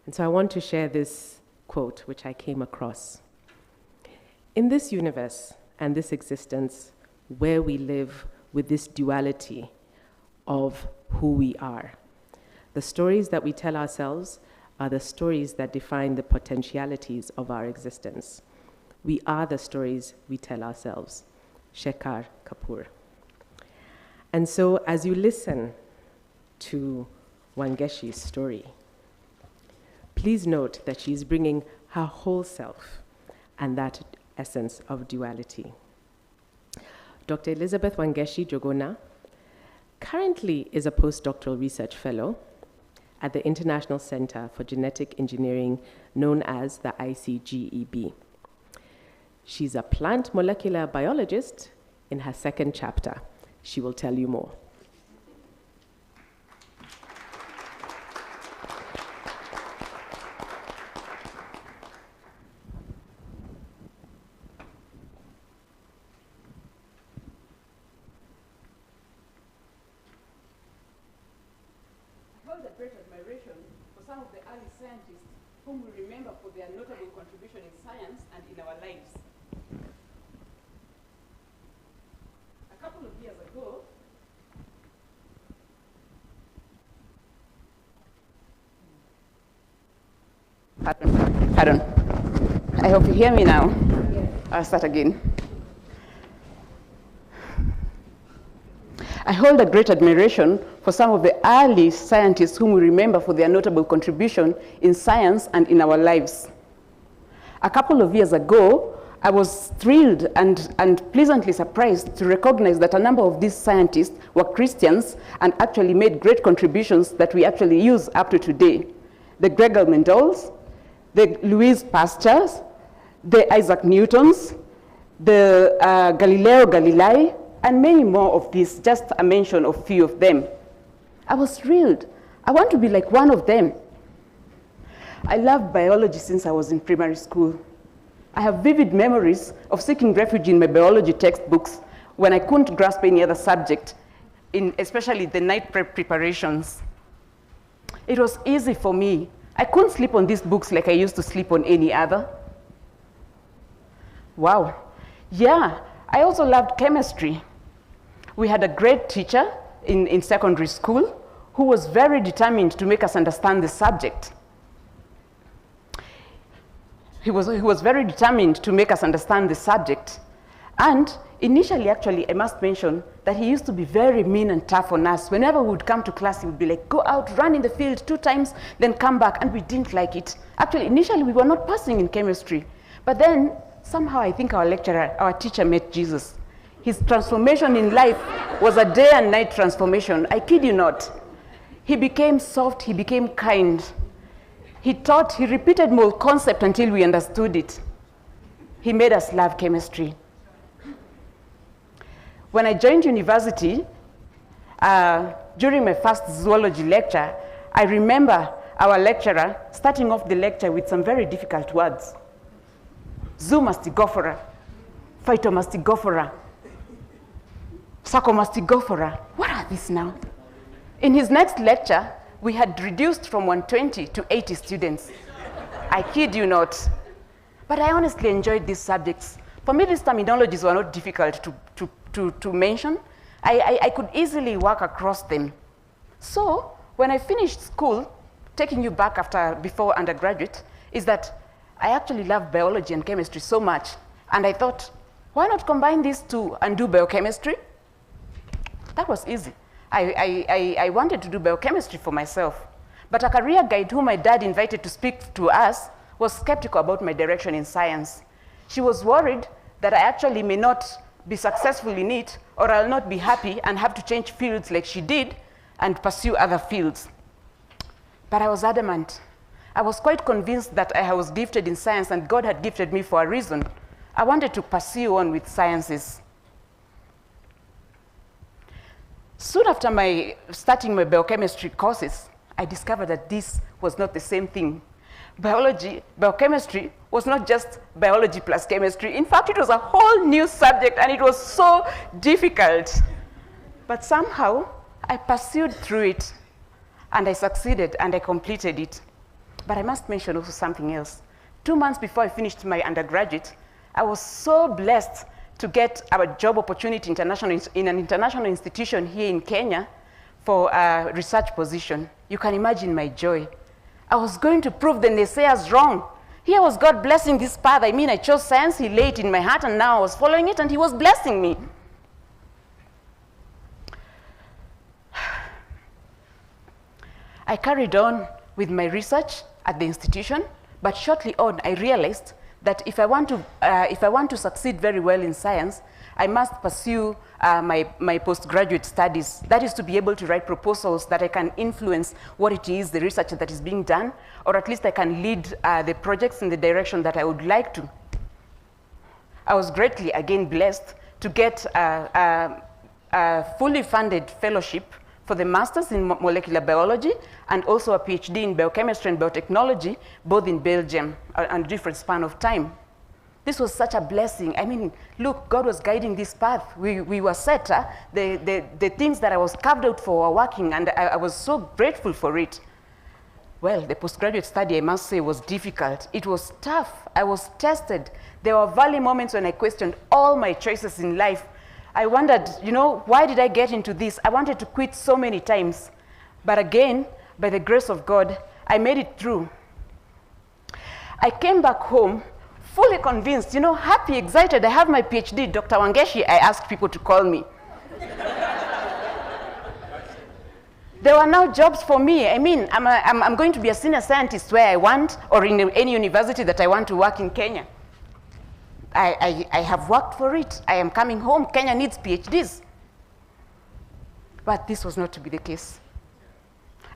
And so I want to share this quote, which I came across. In this universe and this existence, where we live with this duality of who we are, the stories that we tell ourselves are the stories that define the potentialities of our existence. We are the stories we tell ourselves. Shekhar Kapur. And so as you listen to Wangishi's story, please note that she's bringing her whole self and that essence of duality. Dr. Elizabeth Wangishi Jogona currently is a postdoctoral research fellow at the International Center for Genetic Engineering, known as the ICGEB. She's a plant molecular biologist in her second chapter. She will tell you more. I hold a great admiration for some of the early scientists whom we remember for their notable contribution in science and in our lives. A couple of years ago, Pardon. I hope you hear me now. Yes. I'll start again. I hold a great admiration for some of the early scientists whom we remember for their notable contribution in science and in our lives. A couple of years ago, I was thrilled and pleasantly surprised to recognize that a number of these scientists were Christians and actually made great contributions that we actually use up to today. The Gregor Mendel's, the Louis Pasteurs, the Isaac Newtons, the Galileo Galilei, and many more of these, just a mention of a few of them. I was thrilled. I want to be like one of them. I loved biology since I was in primary school. I have vivid memories of seeking refuge in my biology textbooks when I couldn't grasp any other subject, especially the night prep preparations. It was easy for me. I couldn't sleep on these books like I used to sleep on any other. Wow. Yeah, I also loved chemistry. We had a great teacher in secondary school who was very determined to make us understand the subject. He was very determined to make us understand the subject. And initially, actually, I must mention that he used to be very mean and tough on us. Whenever we would come to class, he would be like, go out, run in the field 2 times, then come back, and we didn't like it. Actually, initially, we were not passing in chemistry. But then, somehow, I think our teacher met Jesus. His transformation in life was a day and night transformation. I kid you not. He became soft, he became kind. He repeated more concept until we understood it. He made us love chemistry. When I joined university, during my first zoology lecture, I remember our lecturer starting off the lecture with some very difficult words. Zoomastigophora, Phytomastigophora, Sarcomastigophora. What are these now? In his next lecture, we had reduced from 120 to 80 students. I kid you not. But I honestly enjoyed these subjects. For me, these terminologies were not difficult to mention. I could easily work across them. So when I finished school, taking you back before undergraduate, is that I actually love biology and chemistry so much. And I thought, why not combine these two and do biochemistry? That was easy. I wanted to do biochemistry for myself. But a career guide whom my dad invited to speak to us was skeptical about my direction in science. She was worried that I actually may not be successful in it, or I'll not be happy and have to change fields like she did and pursue other fields. But I was adamant. I was quite convinced that I was gifted in science and God had gifted me for a reason. I wanted to pursue on with sciences. Soon after starting my biochemistry courses, I discovered that this was not the same thing. Biochemistry was not just biology plus chemistry. In fact, it was a whole new subject and it was so difficult. But somehow, I pursued through it and I succeeded and I completed it. But I must mention also something else. 2 months before I finished my undergraduate, I was so blessed to get a job opportunity in an international institution here in Kenya for a research position. You can imagine my joy. I was going to prove the naysayers wrong. Here was God blessing this path. I mean, I chose science, he laid it in my heart, and now I was following it, and he was blessing me. I carried on with my research at the institution, but shortly on, I realized that if I want to succeed very well in science, I must pursue my postgraduate studies. That is to be able to write proposals that I can influence what it is, the research that is being done, or at least I can lead the projects in the direction that I would like to. I was greatly, again, blessed to get a fully funded fellowship for the Masters in Molecular Biology and also a PhD in Biochemistry and Biotechnology, both in Belgium, on a different span of time. This was such a blessing. I mean, look, God was guiding this path. We were set. The things that I was carved out for were working, and I was so grateful for it. Well, the postgraduate study, I must say, was difficult. It was tough. I was tested. There were valley moments when I questioned all my choices in life. I wondered, you know, why did I get into this? I wanted to quit so many times. But again, by the grace of God, I made it through. I came back home fully convinced, you know, happy, excited. I have my PhD. Dr. Wangishi, I asked people to call me. There were now jobs for me. I mean, I'm going to be a senior scientist where I want, or in any university that I want to work in Kenya. I have worked for it. I am coming home. Kenya needs PhDs. But this was not to be the case.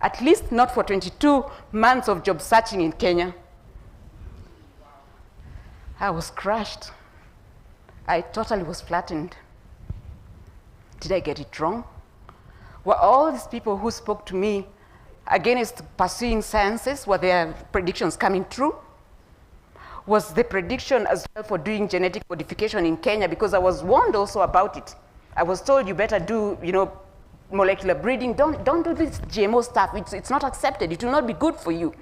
At least not for 22 months of job searching in Kenya. I was crushed. I totally was flattened. Did I get it wrong? Were all these people who spoke to me against pursuing sciences, were their predictions coming true? Was the prediction as well for doing genetic modification in Kenya? Because I was warned also about it. I was told you better do, you know, molecular breeding. Don't do this GMO stuff. It's not accepted. It will not be good for you.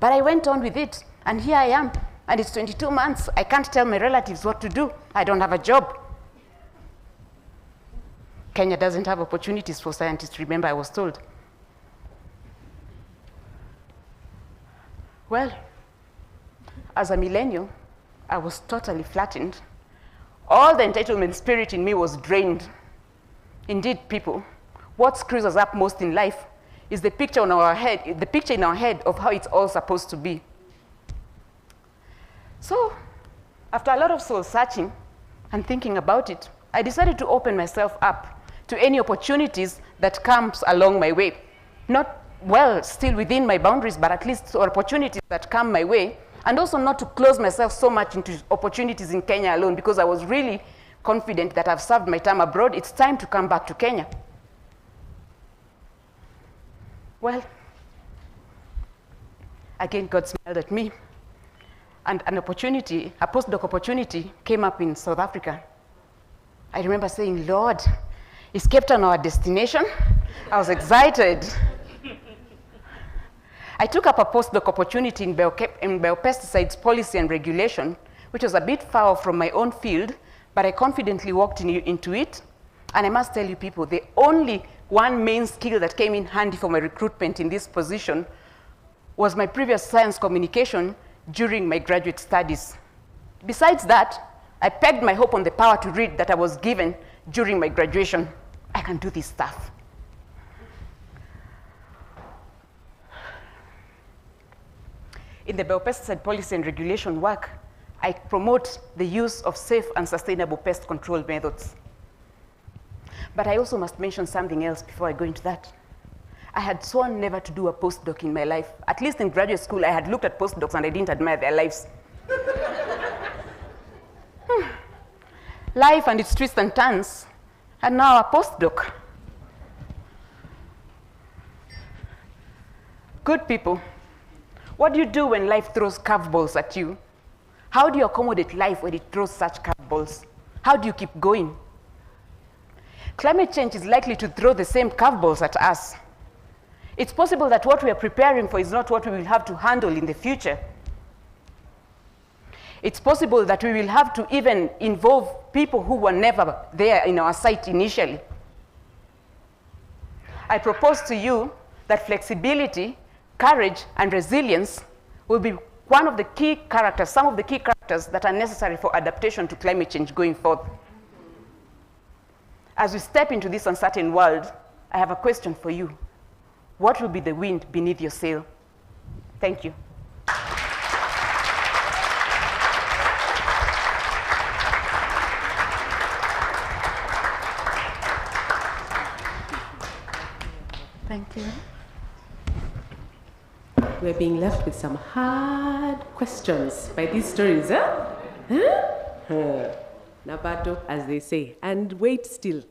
But I went on with it, and here I am. And it's 22 months. I can't tell my relatives what to do. I don't have a job. Kenya doesn't have opportunities for scientists, remember, I was told. Well, as a millennial, I was totally flattened. All the entitlement spirit in me was drained. Indeed, people, what screws us up most in life is the picture in our head of how it's all supposed to be. So, after a lot of soul searching and thinking about it, I decided to open myself up to any opportunities that comes along my way. Not, well, still within my boundaries, but at least opportunities that come my way, and also not to close myself so much into opportunities in Kenya alone, because I was really confident that I've served my time abroad. It's time to come back to Kenya. Well, again, God smiled at me. And an opportunity, a postdoc opportunity, came up in South Africa. I remember saying, Lord, is Cape Town our destination? I was excited. I took up a postdoc opportunity in biopesticides policy and regulation, which was a bit far from my own field, but I confidently walked into it. And I must tell you people, the only one main skill that came in handy for my recruitment in this position was my previous science communication during my graduate studies. Besides that, I pegged my hope on the power to read that I was given during my graduation. I can do this stuff. In the biopesticide policy and regulation work, I promote the use of safe and sustainable pest control methods. But I also must mention something else before I go into that. I had sworn never to do a postdoc in my life. At least in graduate school, I had looked at postdocs and I didn't admire their lives. Life and its twists and turns, and now a postdoc. Good people, what do you do when life throws curveballs at you? How do you accommodate life when it throws such curveballs? How do you keep going? Climate change is likely to throw the same curveballs at us. It's possible that what we are preparing for is not what we will have to handle in the future. It's possible that we will have to even involve people who were never there in our site initially. I propose to you that flexibility, courage, and resilience will be one of the key characters, some of the key characters that are necessary for adaptation to climate change going forward. As we step into this uncertain world, I have a question for you. What will be the wind beneath your sail? Thank you. Thank you. We're being left with some hard questions by these stories, huh? Nabato, as they say, and wait still.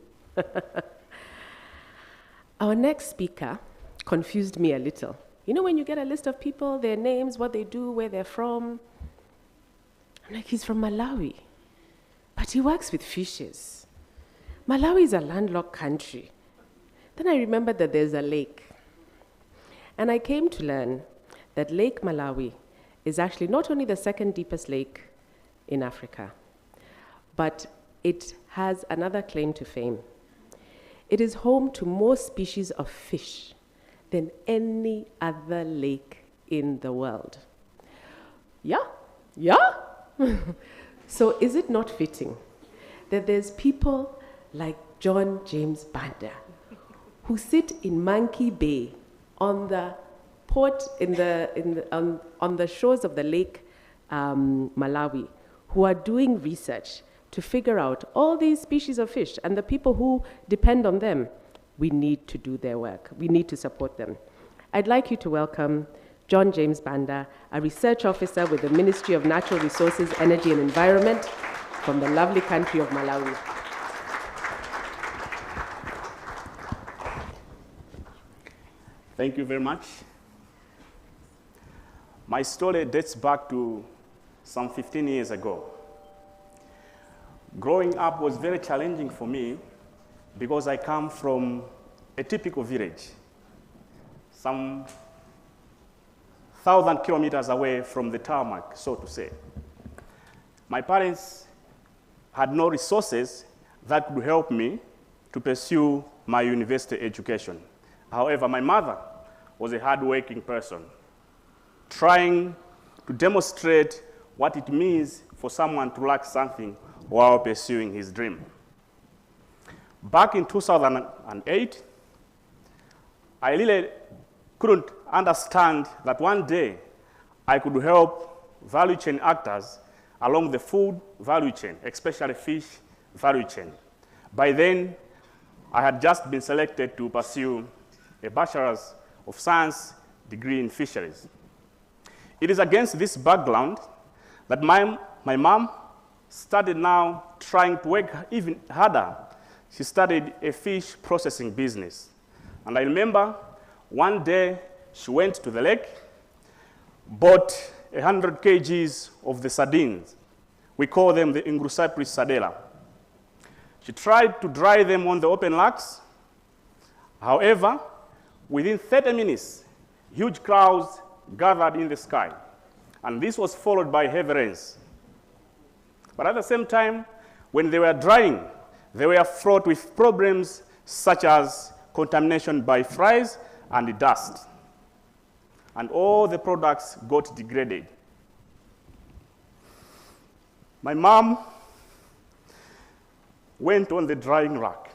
Our next speaker confused me a little. You know when you get a list of people, their names, what they do, where they're from? I'm like, he's from Malawi, but he works with fishes. Malawi is a landlocked country. Then I remembered that there's a lake. And I came to learn that Lake Malawi is actually not only the second deepest lake in Africa, but it has another claim to fame. It is home to more species of fish than any other lake in the world. Yeah? So is it not fitting that there's people like John James Banda who sit in Monkey Bay on the on the shores of the lake Malawi, who are doing research to figure out all these species of fish and the people who depend on them? We need to do their work. We need to support them. I'd like you to welcome John James Banda, a research officer with the Ministry of Natural Resources, Energy and Environment from the lovely country of Malawi. Thank you very much. My story dates back to some 15 years ago. Growing up was very challenging for me because I come from a typical village, some 1,000 kilometers away from the tarmac, so to say. My parents had no resources that could help me to pursue my university education. However, my mother was a hardworking person, trying to demonstrate what it means for someone to lack something while pursuing his dream. Back in 2008, I really couldn't understand that one day I could help value chain actors along the food value chain, especially fish value chain. By then, I had just been selected to pursue a Bachelor's of Science degree in fisheries. It is against this background that my mom started now trying to work even harder. She started a fish processing business. And I remember one day she went to the lake, bought 100 kgs of the sardines. We call them the Ingrucypris sardella. She tried to dry them on the open racks. However, within 30 minutes, huge clouds gathered in the sky. And this was followed by heavy rains. But at the same time, when they were drying, they were fraught with problems such as contamination by flies and dust. And all the products got degraded. My mom went on the drying rack.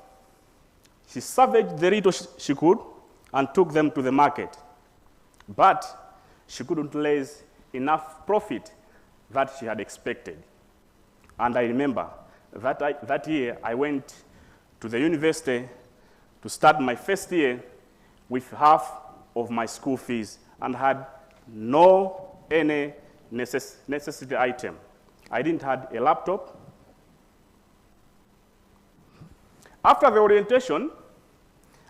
She salvaged the little she could and took them to the market. But she couldn't raise enough profit that she had expected. And I remember that year I went to the university to start my first year with half of my school fees and had no any necessity item. I didn't have a laptop. After the orientation,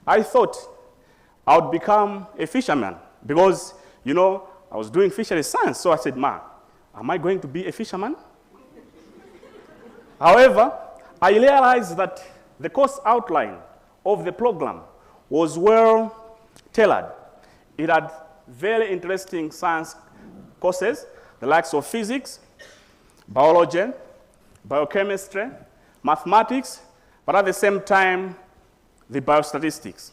I thought I would become a fisherman because, you know, I was doing fishery science. So I said, Ma, am I going to be a fisherman? However, I realized that the course outline of the program was well tailored. It had very interesting science courses, the likes of physics, biology, biochemistry, mathematics, but at the same time, the biostatistics.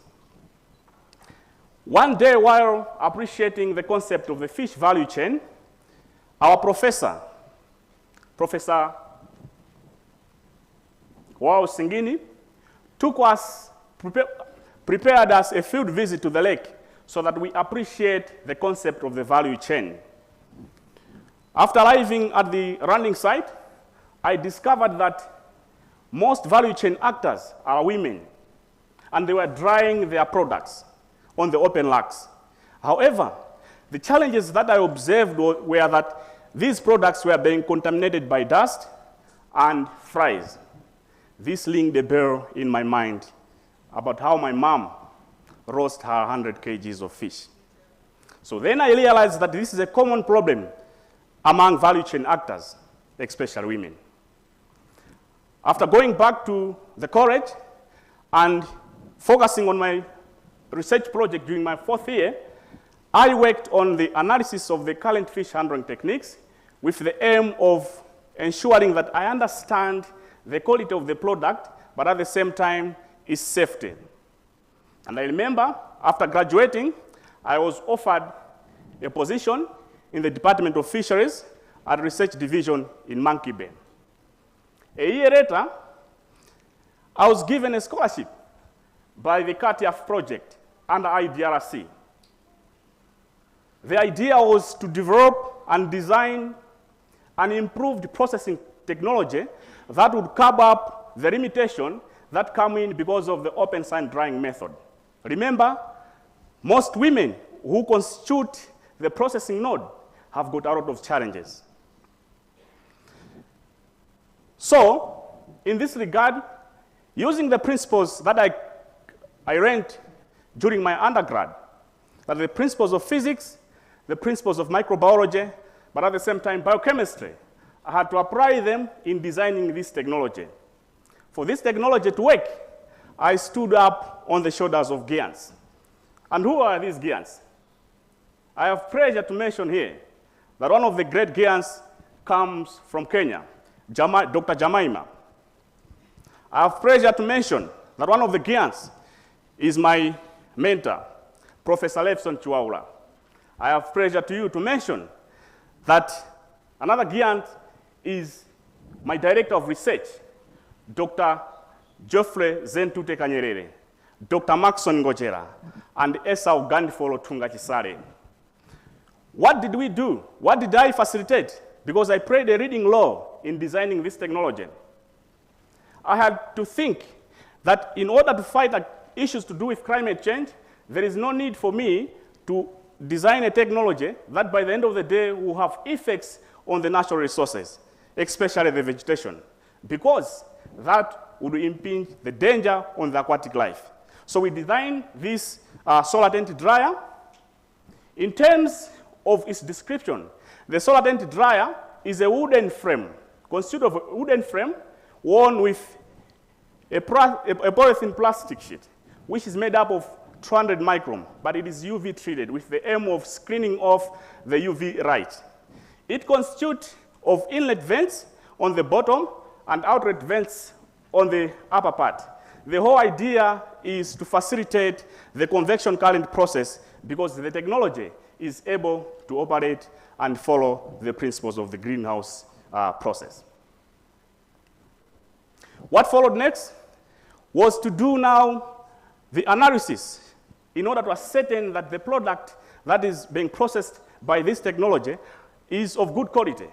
One day, while appreciating the concept of the fish value chain, our Professor Wao Singini, prepared us a field visit to the lake so that we appreciate the concept of the value chain. After arriving at the landing site, I discovered that most value chain actors are women, and they were drying their products on the open lakes. However, the challenges that I observed were that these products were being contaminated by dust and flies. This linked a bell in my mind about how my mom roast her 100 kgs of fish. So then I realized that this is a common problem among value chain actors, especially women. After going back to the college and focusing on my research project during my 4th year, I worked on the analysis of the current fish handling techniques with the aim of ensuring that I understand the quality of the product, but at the same time, its safety. And I remember, after graduating, I was offered a position in the Department of Fisheries at Research Division in Monkey Bay. A year later, I was given a scholarship by the CATIAF project under IDRC. The idea was to develop and design an improved processing technology that would cover up the limitation that come in because of the open sand drying method. Remember, most women who constitute the processing node have got a lot of challenges. So, in this regard, using the principles that I learned during my undergrad, that the principles of physics, the principles of microbiology, but at the same time biochemistry, I had to apply them in designing this technology. For this technology to work, I stood up on the shoulders of giants. And who are these giants? I have pleasure to mention here that one of the great giants comes from Kenya, Dr. Jemima. I have pleasure to mention that one of the giants is my mentor, Professor Lefson Chiwaula. I have pleasure to mention that another giant is my director of research, Dr. Geoffrey Zentute Kanyerere, Dr. Maxon Ngojera, and Esau Gandifolo Tunga Chisare. What did we do? What did I facilitate? Because I played a leading role in designing this technology. I had to think that in order to fight issues to do with climate change, there is no need for me to design a technology that by the end of the day will have effects on the natural resources, especially the vegetation, because that would impinge the danger on the aquatic life. So we designed this solar tent dryer. In terms of its description, the solar tent dryer is a wooden frame, consisted of a wooden frame worn with a polyethylene plastic sheet, which is made up of 200 micron, but it is UV treated with the aim of screening off the UV light. It consists of inlet vents on the bottom and outlet vents on the upper part. The whole idea is to facilitate the convection current process because the technology is able to operate and follow the principles of the greenhouse process. What followed next was to do now the analysis in order to ascertain that the product that is being processed by this technology is of good quality.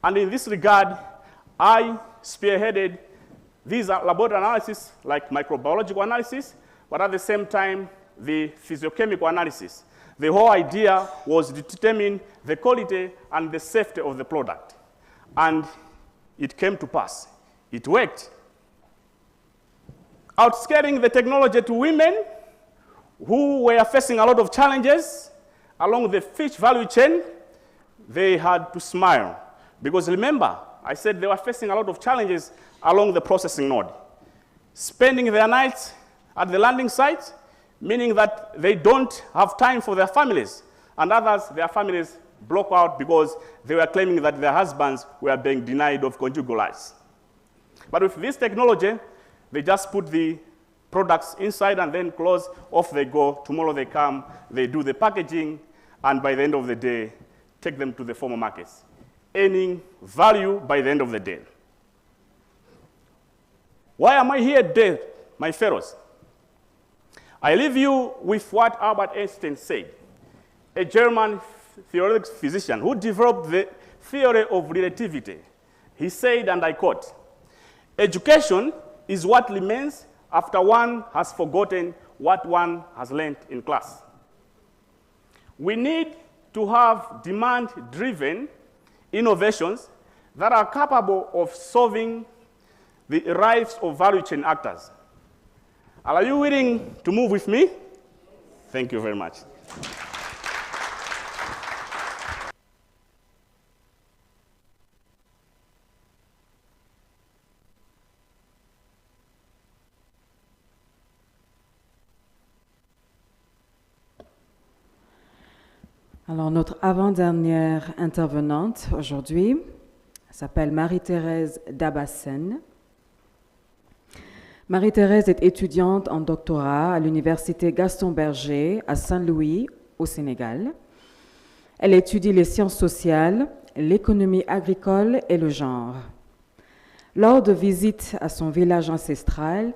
And in this regard, I spearheaded these laboratory analysis, like microbiological analysis, but at the same time, the physiochemical analysis. The whole idea was to determine the quality and the safety of the product. And it came to pass. It worked. Outscaling the technology to women who were facing a lot of challenges along the fish value chain, they had to smile. Because remember, I said they were facing a lot of challenges along the processing node. Spending their nights at the landing site, meaning that they don't have time for their families. And others, their families block out because they were claiming that their husbands were being denied of conjugal rights. But with this technology, they just put the products inside and then close, off they go. Tomorrow they come, they do the packaging, and by the end of the day, take them to the formal markets, earning value by the end of the day. Why am I here today, my fellows? I leave you with what Albert Einstein said, a German theoretical physician who developed the theory of relativity. He said, and I quote, "Education is what remains after one has forgotten what one has learned in class." We need to have demand-driven innovations that are capable of solving the lives of value chain actors. Are you willing to move with me? Thank you very much. Alors, notre avant-dernière intervenante aujourd'hui s'appelle Marie-Thérèse Dabassène. Marie-Thérèse est étudiante en doctorat à l'Université Gaston Berger à Saint-Louis, au Sénégal. Elle étudie les sciences sociales, l'économie agricole et le genre. Lors de visites à son village ancestral,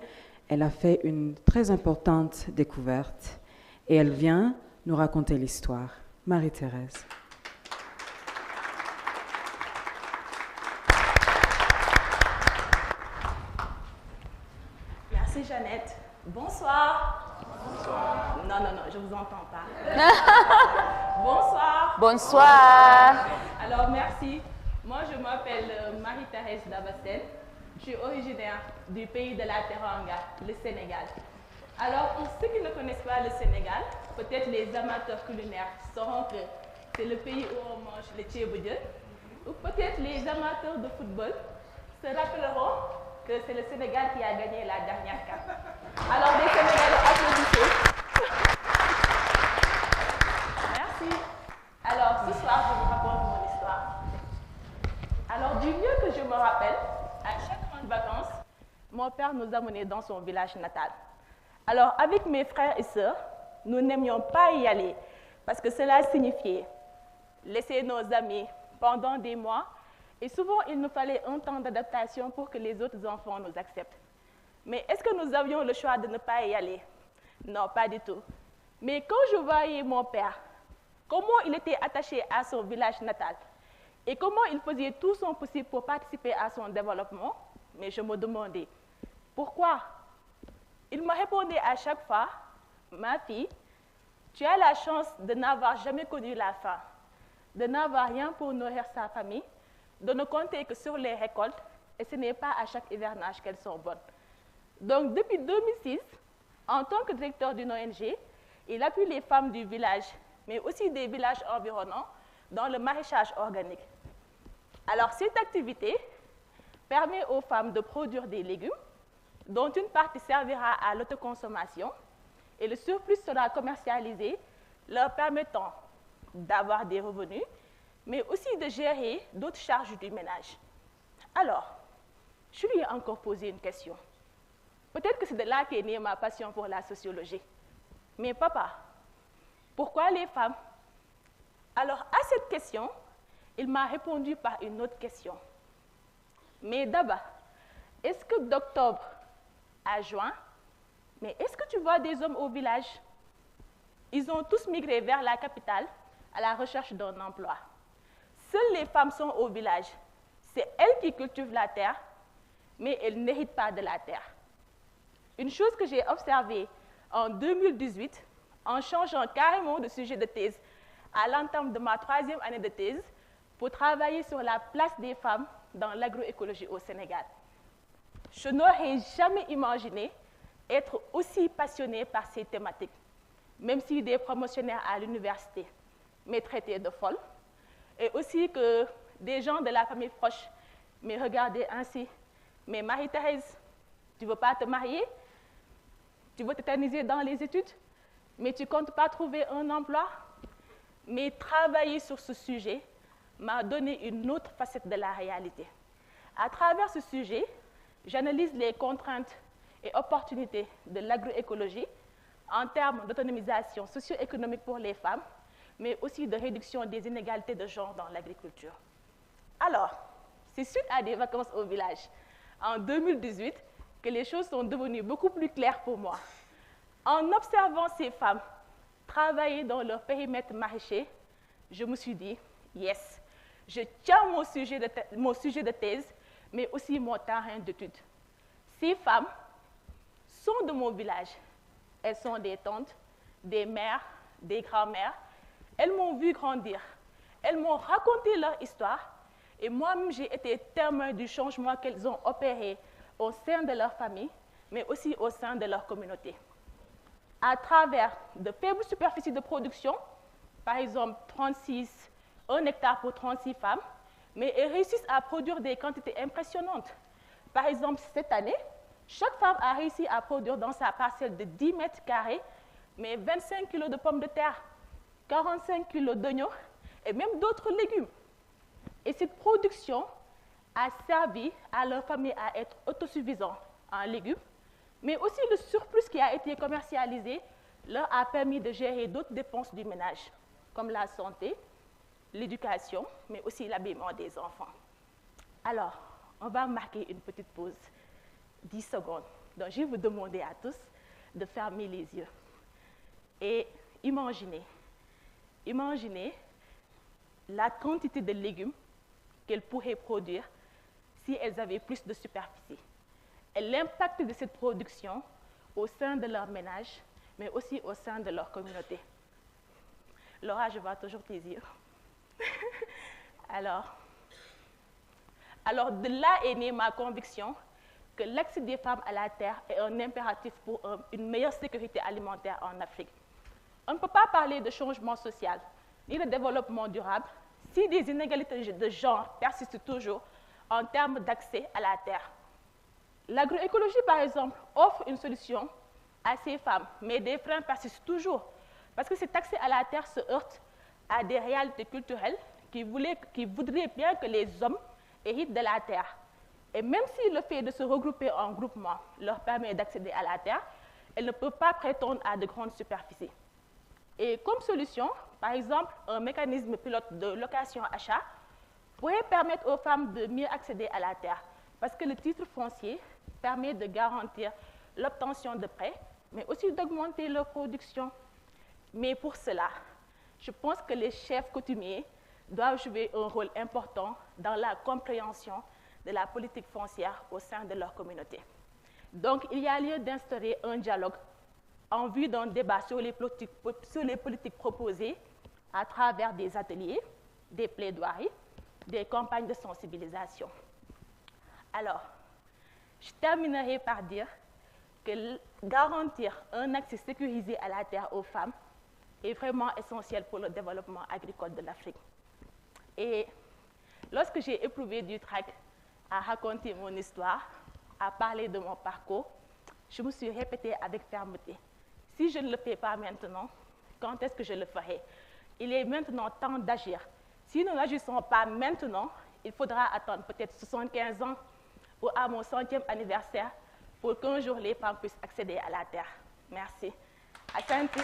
elle a fait une très importante découverte et elle vient nous raconter l'histoire. Marie-Thérèse. Merci Jeannette. Bonsoir. Bonsoir. Non, je vous entends pas. Bonsoir. Bonsoir. Alors merci. Moi je m'appelle Marie-Thérèse Dabassène. Je suis originaire du pays de la Teranga, le Sénégal. Alors pour ceux qui ne connaissent pas le Sénégal, peut-être les amateurs culinaires sauront que c'est le pays où on mange le tchéboudieu. Ou peut-être les amateurs de football se rappelleront que c'est le Sénégal qui a gagné la dernière CAN. Alors les Sénégalais, applaudissez. Merci. Alors ce soir, je vous raconte mon histoire. Alors du mieux que je me rappelle, à chaque fin de vacances, mon père nous amenait dans son village natal. Alors avec mes frères et sœurs, nous n'aimions pas y aller parce que cela signifiait laisser nos amis pendant des mois et souvent il nous fallait un temps d'adaptation pour que les autres enfants nous acceptent. Mais est-ce que nous avions le choix de ne pas y aller? Non, pas du tout. Mais quand je voyais mon père, comment il était attaché à son village natal et comment il faisait tout son possible pour participer à son développement, mais je me demandais, pourquoi? Il me répondait à chaque fois, ma fille, tu as la chance de n'avoir jamais connu la faim, de n'avoir rien pour nourrir sa famille, de ne compter que sur les récoltes, et ce n'est pas à chaque hivernage qu'elles sont bonnes. Donc depuis 2006, en tant que directeur d'une ONG, il appuie les femmes du village, mais aussi des villages environnants, dans le maraîchage organique. Alors cette activité permet aux femmes de produire des légumes, dont une partie servira à l'autoconsommation, et le surplus sera commercialisé, leur permettant d'avoir des revenus, mais aussi de gérer d'autres charges du ménage. Alors, je lui ai encore posé une question. Peut-être que c'est de là qu'est née ma passion pour la sociologie. Mais papa, pourquoi les femmes? Alors, à cette question, il m'a répondu par une autre question. Mais d'abord, est-ce que d'octobre à juin, mais est-ce que tu vois des hommes au village? Ils ont tous migré vers la capitale à la recherche d'un emploi. Seules les femmes sont au village, C'est elles qui cultivent la terre, mais elles n'héritent pas de la terre. Une chose que j'ai observée en 2018, en changeant carrément de sujet de thèse à l'entame de ma 3e année de thèse, pour travailler sur la place des femmes dans l'agroécologie au Sénégal. Je n'aurais jamais imaginé être aussi passionnée par ces thématiques, même si des promotionnaires à l'université me traitaient de folle, et aussi que des gens de la famille proche me regardaient ainsi. Mais Marie-Thérèse, tu ne veux pas te marier? Tu veux t'éterniser dans les études? Mais tu ne comptes pas trouver un emploi? Mais travailler sur ce sujet m'a donné une autre facette de la réalité. À travers ce sujet, j'analyse les contraintes et opportunités de l'agroécologie en termes d'autonomisation socio-économique pour les femmes, mais aussi de réduction des inégalités de genre dans l'agriculture. Alors, c'est suite à des vacances au village, en 2018, que les choses sont devenues beaucoup plus claires pour moi. En observant ces femmes travailler dans leur périmètre maraîcher, je me suis dit, yes, je tiens mon sujet de thèse, mais aussi mon terrain d'étude. Ces femmes sont de mon village. Elles sont des tantes, des mères, des grands-mères. Elles m'ont vu grandir. Elles m'ont raconté leur histoire. Et moi-même, j'ai été témoin du changement qu'elles ont opéré au sein de leur famille, mais aussi au sein de leur communauté. À travers de faibles superficies de production, par exemple 1 hectare pour 36 femmes, mais elles réussissent à produire des quantités impressionnantes. Par exemple, cette année, chaque femme a réussi à produire dans sa parcelle de 10 mètres carrés, mais 25 kg de pommes de terre, 45 kg d'oignons et même d'autres légumes. Et cette production a servi à leur famille à être autosuffisante en légumes, mais aussi le surplus qui a été commercialisé leur a permis de gérer d'autres dépenses du ménage, comme la santé, l'éducation, mais aussi l'habillement des enfants. Alors, on va marquer une petite pause, 10 secondes. Donc, je vais vous demander à tous de fermer les yeux et imaginez la quantité de légumes qu'elles pourraient produire si elles avaient plus de superficie. Et l'impact de cette production au sein de leur ménage, mais aussi au sein de leur communauté. Laura, je vois toujours tes yeux. Alors, de là est née ma conviction que l'accès des femmes à la terre est un impératif pour une meilleure sécurité alimentaire en Afrique. On ne peut pas parler de changement social ni de développement durable si des inégalités de genre persistent toujours en termes d'accès à la terre. L'agroécologie, par exemple, offre une solution à ces femmes, mais des freins persistent toujours, parce que cet accès à la terre se heurte à des réalités culturelles qui voudraient bien que les hommes héritent de la terre. Et même si le fait de se regrouper en groupement leur permet d'accéder à la terre, elles ne peuvent pas prétendre à de grandes superficies. Et comme solution, par exemple, un mécanisme pilote de location-achat pourrait permettre aux femmes de mieux accéder à la terre, parce que le titre foncier permet de garantir l'obtention de prêts, mais aussi d'augmenter leur production. Mais pour cela, je pense que les chefs coutumiers doivent jouer un rôle important dans la compréhension de la politique foncière au sein de leur communauté. Donc, il y a lieu d'instaurer un dialogue en vue d'un débat sur les politiques proposées à travers des ateliers, des plaidoiries, des campagnes de sensibilisation. Alors, je terminerai par dire que garantir un accès sécurisé à la terre aux femmes est vraiment essentiel pour le développement agricole de l'Afrique. Et lorsque j'ai éprouvé du trac à raconter mon histoire, à parler de mon parcours, je me suis répétée avec fermeté. Si je ne le fais pas maintenant, quand est-ce que je le ferai? Il est maintenant temps d'agir. Si nous n'agissons pas maintenant, il faudra attendre peut-être 75 ans ou à mon 100e anniversaire pour qu'un jour les femmes puissent accéder à la terre. Merci. Asante.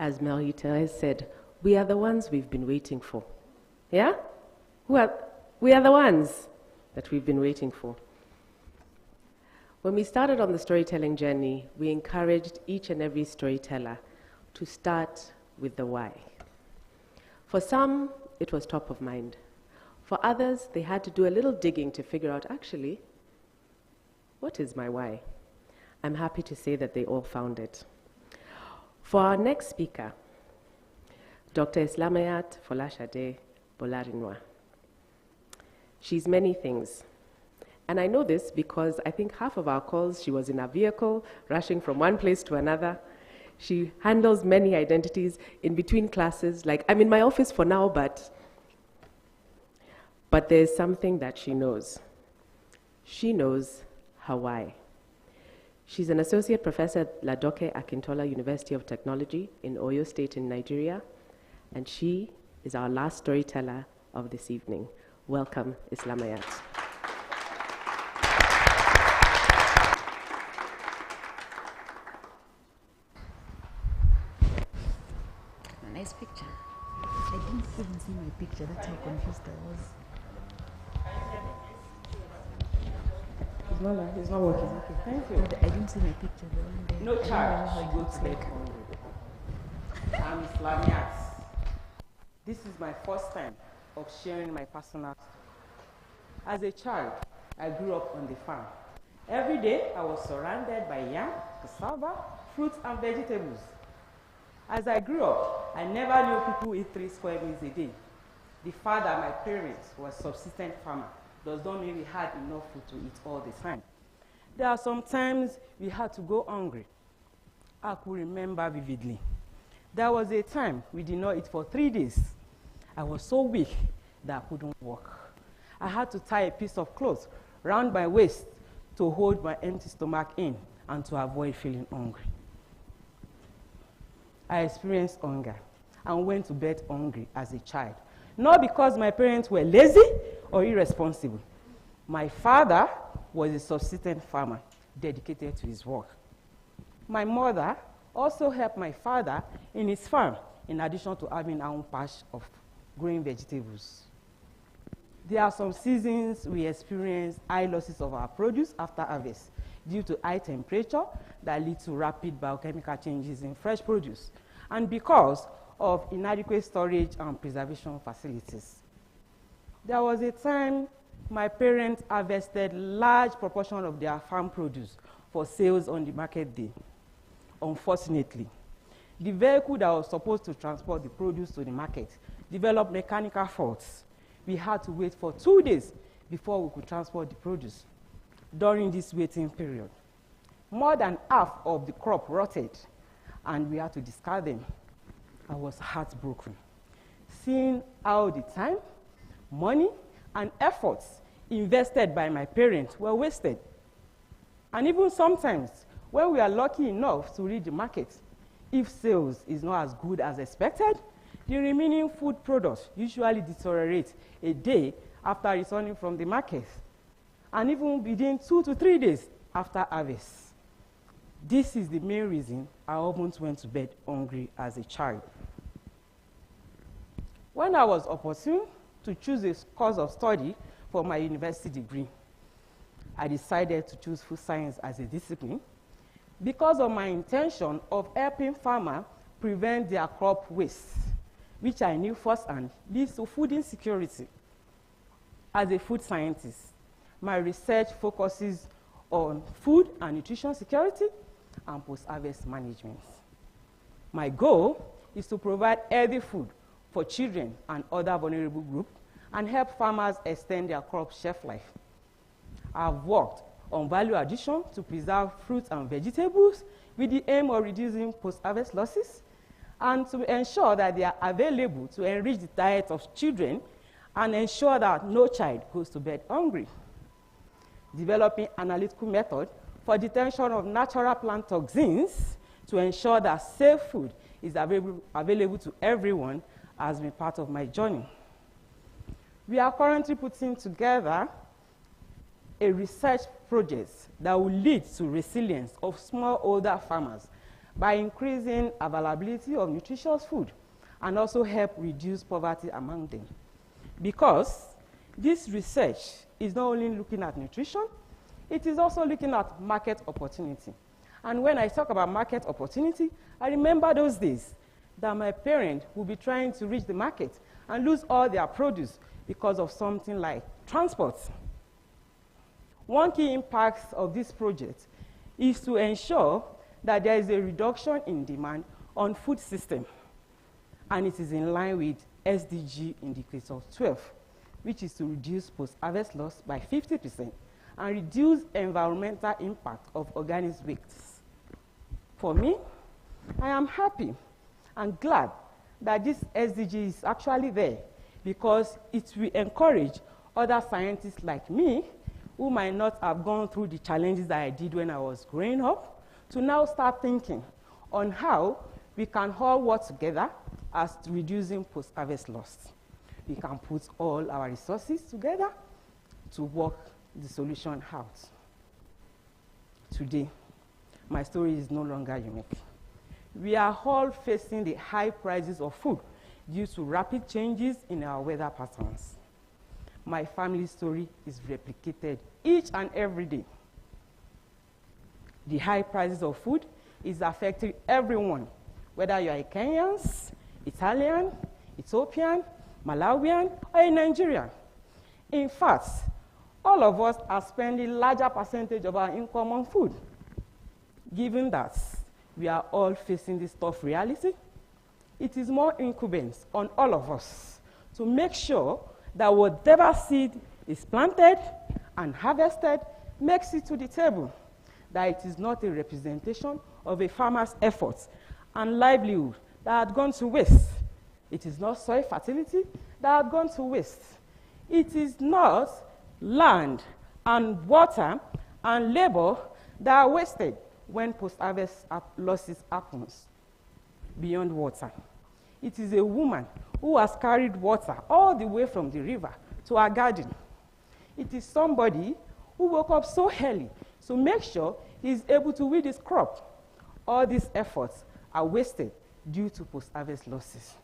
As Marie-Thérèse said, we are the ones we've been waiting for. Yeah? We are the ones that we've been waiting for. When we started on the storytelling journey, we encouraged each and every storyteller to start with the why. For some, it was top of mind. For others, they had to do a little digging to figure out, actually, what is my why? I'm happy to say that they all found it. For our next speaker, Dr. Islamiyat Folashade Bolarinwa. She's many things. And I know this because I think half of our calls, she was in a vehicle, rushing from one place to another. She handles many identities in between classes. Like, I'm in my office for now, but there's something that she knows. She knows her why. She's an associate professor at Ladoke Akintola University of Technology in Oyo State in Nigeria, and she is our last storyteller of this evening. Welcome, Islamiyat. A nice picture. I didn't even see my picture. That's how confused I was. It's not working. Okay, thank you. I didn't see my picture. No charge. She goes like. I'm Islamiyat. This is my first time of sharing my personal story. As a child, I grew up on the farm. Every day, I was surrounded by yam, cassava, fruits, and vegetables. As I grew up, I never knew people eat 3 square meals a day. The father, my parents, was a subsistent farmer. Does not mean we had enough food to eat all the time. There are some times we had to go hungry. I could remember vividly. There was a time we did not eat for 3 days. I was so weak that I couldn't walk. I had to tie a piece of cloth round my waist to hold my empty stomach in and to avoid feeling hungry. I experienced hunger and went to bed hungry as a child. Not because my parents were lazy or irresponsible. My father was a subsistence farmer dedicated to his work. My mother also helped my father in his farm, in addition to having our own patch of growing vegetables. There are some seasons we experience high losses of our produce after harvest due to high temperature that lead to rapid biochemical changes in fresh produce, and because of inadequate storage and preservation facilities. There was a time my parents harvested large proportion of their farm produce for sales on the market day. Unfortunately, the vehicle that was supposed to transport the produce to the market developed mechanical faults. We had to wait for 2 days before we could transport the produce. During this waiting period, more than half of the crop rotted, and we had to discard them. I was heartbroken, seeing how the time, money, and efforts invested by my parents were wasted. And even sometimes, when we are lucky enough to reach the market, if sales is not as good as expected, the remaining food products usually deteriorate a day after returning from the market, and even within 2 to 3 days after harvest. This is the main reason I often went to bed hungry as a child. When I was opportune to choose a course of study for my university degree, I decided to choose food science as a discipline because of my intention of helping farmers prevent their crop waste, which I knew firsthand leads to food insecurity. As a food scientist, my research focuses on food and nutrition security and post-harvest management. My goal is to provide healthy food for children and other vulnerable groups and help farmers extend their crop shelf life. I've worked on value addition to preserve fruits and vegetables with the aim of reducing post-harvest losses and to ensure that they are available to enrich the diet of children and ensure that no child goes to bed hungry. Developing analytical method for detection of natural plant toxins to ensure that safe food is available to everyone has been part of my journey. We are currently putting together a research project that will lead to resilience of smallholder farmers by increasing availability of nutritious food and also help reduce poverty among them. Because This research is not only looking at nutrition, it is also looking at market opportunity. And when I talk about market opportunity, I remember those days that my parents would be trying to reach the market and lose all their produce because of something like transport. One key impact of this project is to ensure that there is a reduction in demand on food system, and it is in line with SDG Indicator 12, which is to reduce post-harvest loss by 50% and reduce environmental impact of organic wastes. For me, I am happy and glad that this SDG is actually there because it will encourage other scientists like me who might not have gone through the challenges that I did when I was growing up to now start thinking on how we can all work together as to reducing post-harvest loss. We can put all our resources together to work the solution out. Today, my story is no longer unique. We are all facing the high prices of food due to rapid changes in our weather patterns. My family story is replicated each and every day. The high prices of food is affecting everyone, whether you are a Kenyan, Italian, Ethiopian, Malawian, or a Nigerian. In fact, all of us are spending larger percentage of our income on food. Given that we are all facing this tough reality, it is more incumbent on all of us to make sure that whatever seed is planted and harvested makes it to the table, that it is not a representation of a farmer's efforts and livelihood that had gone to waste. It is not soil fertility that had gone to waste. It is not land and water and labor that are wasted when post-harvest losses happens. Beyond water, it is a woman who has carried water all the way from the river to our garden. It is somebody who woke up so early to make sure he is able to weed his crop. All these efforts are wasted due to post-harvest losses.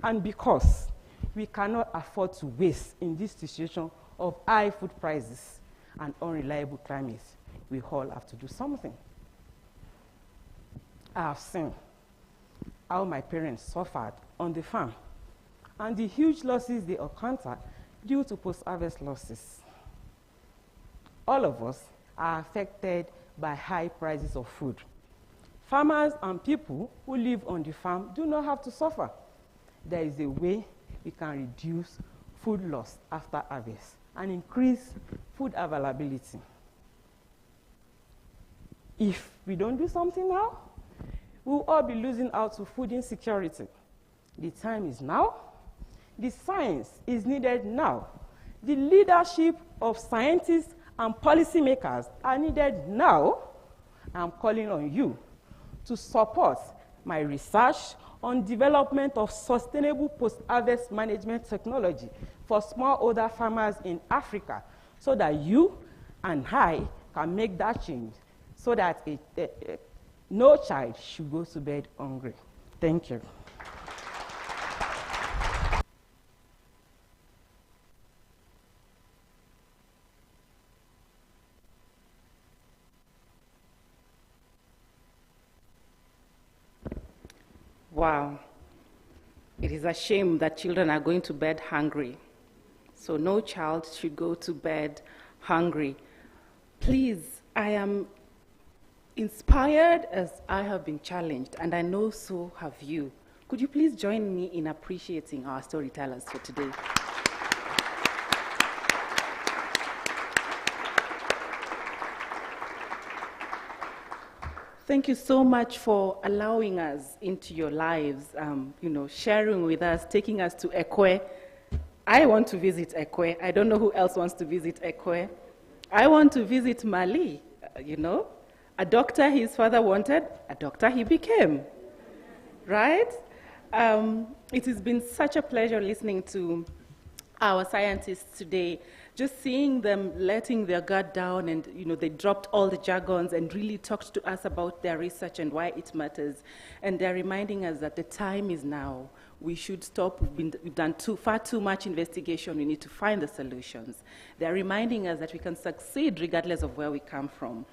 And because we cannot afford to waste in this situation of high food prices and unreliable climates, we all have to do something. I have seen how my parents suffered on the farm and the huge losses they encountered due to post-harvest losses. All of us are affected by high prices of food. Farmers and people who live on the farm do not have to suffer. There is a way we can reduce food loss after harvest and increase food availability. If we don't do something now, we'll all be losing out to food insecurity. The time is now. The science is needed now. The leadership of scientists and policymakers are needed now. I'm calling on you to support my research on development of sustainable post-harvest management technology for smallholder farmers in Africa so that you and I can make that change so that no child should go to bed hungry. Thank you. Wow. It is a shame that children are going to bed hungry. So no child should go to bed hungry. Please, I am inspired as I have been challenged, and I know so have you. Could you please join me in appreciating our storytellers for today? Thank you so much for allowing us into your lives, sharing with us, taking us to Ekwe. I want to visit Ekwe. I don't know who else wants to visit Ekwe. I want to visit Mali, A doctor his father wanted, a doctor he became, right? It has been such a pleasure listening to our scientists today, just seeing them letting their guard down and, they dropped all the jargons and really talked to us about their research and why it matters. And they're reminding us that the time is now. we should stop. We've done far too much investigation. We need to find the solutions. They're reminding us that we can succeed regardless of where we come from.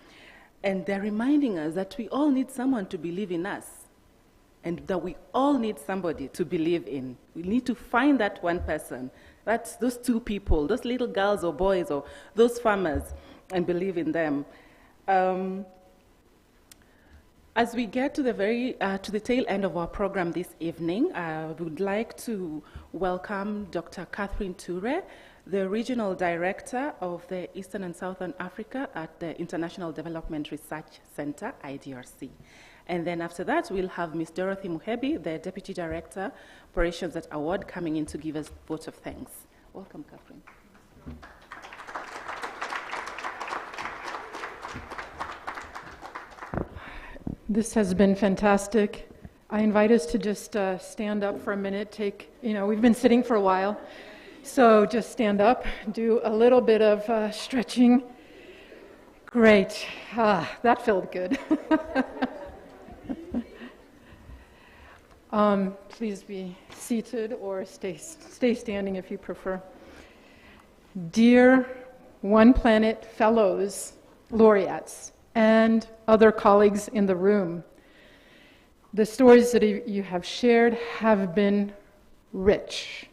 And they're reminding us that we all need someone to believe in us, and that we all need somebody to believe in. We need to find that one person, that's those two people, those little girls or boys or those farmers, and believe in them. As we get to the tail end of our program this evening, I would like to welcome Dr. Catherine Toure, the Regional Director of the Eastern and Southern Africa at the International Development Research Center, IDRC. And then after that, we'll have Ms. Dorothy Muhebi, the Deputy Director, Operations at Award, coming in to give us vote of thanks. Welcome, Catherine. This has been fantastic. I invite us to just stand up for a minute, we've been sitting for a while, so just stand up, do a little bit of stretching. Great, that felt good. Please be seated or stay standing if you prefer. Dear One Planet Fellows, laureates, and other colleagues in the room, the stories that you have shared have been rich.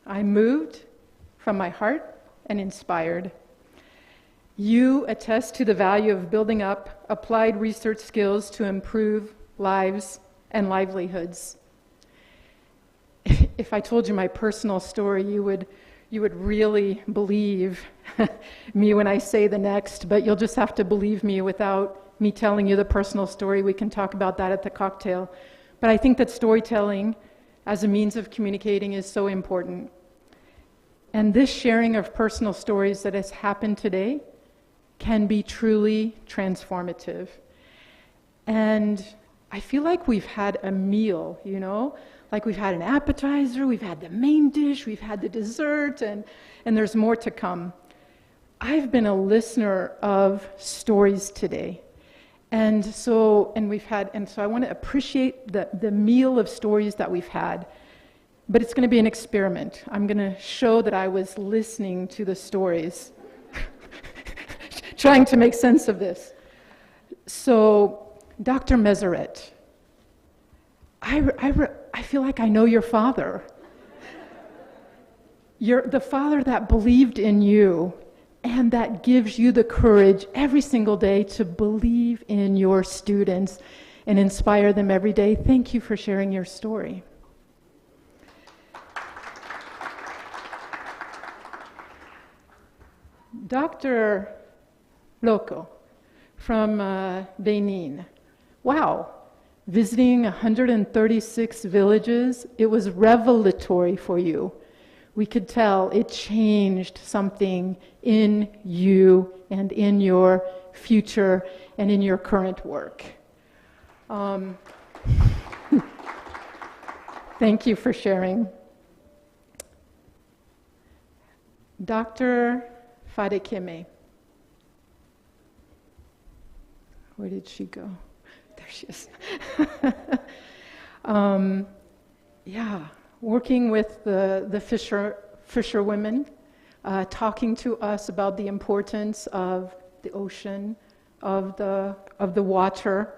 I'm moved from my heart and inspired. You attest to the value of building up applied research skills to improve lives and livelihoods. If I told you my personal story, you would really believe me when I say the next, but you'll just have to believe me without me telling you the personal story. We can talk about that at the cocktail. But I think that storytelling as a means of communicating is so important. And this sharing of personal stories that has happened today can be truly transformative. And I feel like we've had a meal, like we've had an appetizer, we've had the main dish, we've had the dessert, and there's more to come. I've been a listener of stories today. And so I want to appreciate the meal of stories that we've had. But it's going to be an experiment. I'm going to show that I was listening to the stories, trying to make sense of this. So, Dr. Meseret, I feel like I know your father. You're the father that believed in you and that gives you the courage every single day to believe in your students and inspire them every day. Thank you for sharing your story. Dr. Loko from Benin. Wow, visiting 136 villages, it was revelatory for you. We could tell it changed something in you and in your future and in your current work. Thank you for sharing. Dr. Fadekeme. Where did she go? There she is. Working with the fisherwomen, talking to us about the importance of the ocean, of the water.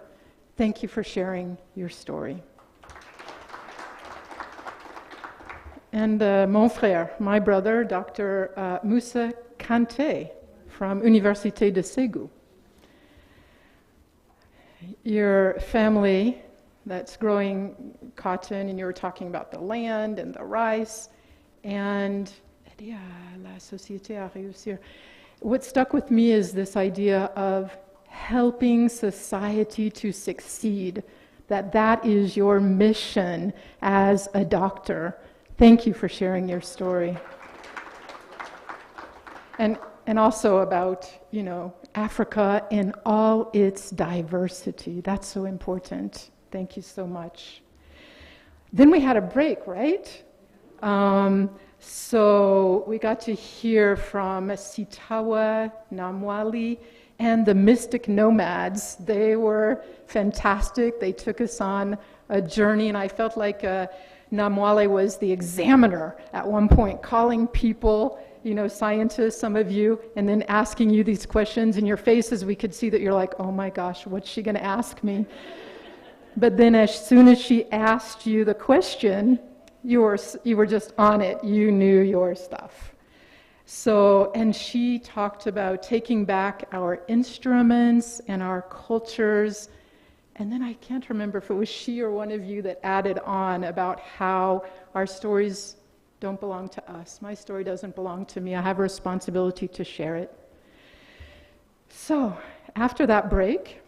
Thank you for sharing your story. And mon frère, my brother, Dr. Moussa Kante from Université de Ségou. Your family that's growing cotton, and you were talking about the land and the rice, and la société à réussir. What stuck with me is this idea of helping society to succeed, that is your mission as a doctor. Thank you for sharing your story. And also about, Africa in all its diversity. That's so important. Thank you so much. Then we had a break, right? So we got to hear from Sitawa Namwali and the Mystic Nomads. They were fantastic. They took us on a journey, and I felt like Namwale was the examiner at one point, calling people, you know, scientists, some of you, and then asking you these questions. In your faces, we could see that you're like, oh my gosh, what's she going to ask me? But then as soon as she asked you the question, you were just on it. You knew your stuff. So, and she talked about taking back our instruments and our cultures. And then I can't remember if it was she or one of you that added on about how our stories don't belong to us. My story doesn't belong to me. I have a responsibility to share it. So, after that break,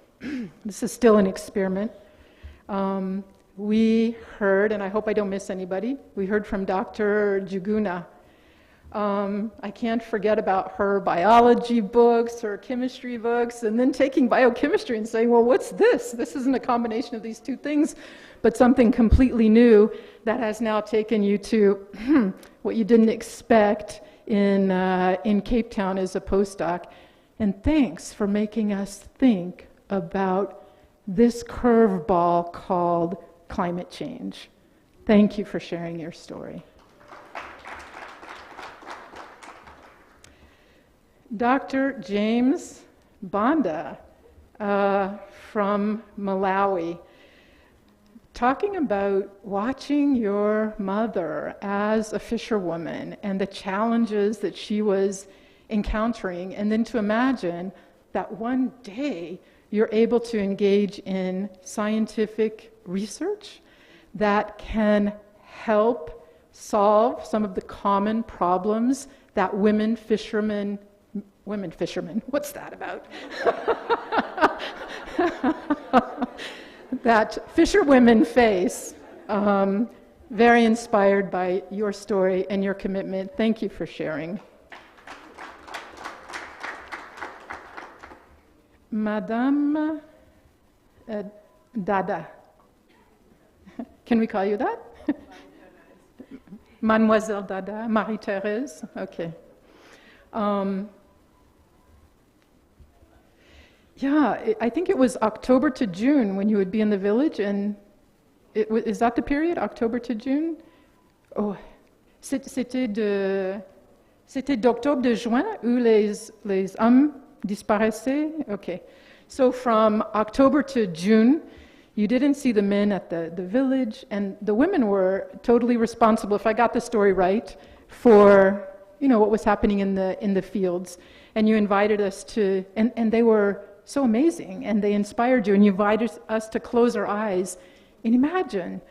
this is still an experiment. We heard, and I hope I don't miss anybody, we heard from Dr. Juguna. I can't forget about her biology books, her chemistry books, and then taking biochemistry and saying, well, what's this? This isn't a combination of these two things, but something completely new that has now taken you to what you didn't expect in Cape Town as a postdoc. And thanks for making us think about this curveball called climate change. Thank you for sharing your story. Dr. James Banda from Malawi, talking about watching your mother as a fisherwoman and the challenges that she was encountering, and then to imagine that one day you're able to engage in scientific research that can help solve some of the common problems that women fishermen, what's that about? That fisherwomen face. Very inspired by your story and your commitment. Thank you for sharing. Madame Dada. Can we call you that? Mademoiselle Dada, Marie-Thérèse? Okay. Yeah, I think it was October to June when you would be in the village, and is that the period, October to June? Oh, c'était d'octobre de juin où les hommes disparaissaient? Okay. So from October to June, you didn't see the men at the village, and the women were totally responsible, if I got the story right, for, you know, what was happening in the fields. And you invited us to, and they were so amazing, and they inspired you, and you invited us to close our eyes and imagine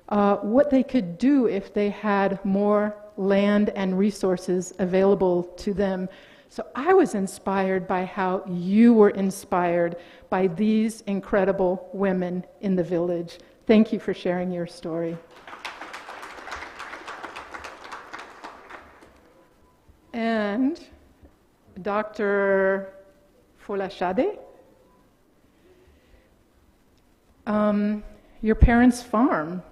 what they could do if they had more land and resources available to them. So I was inspired by how you were inspired by these incredible women in the village. Thank you for sharing your story. And Dr. Folashade, your parents' farm,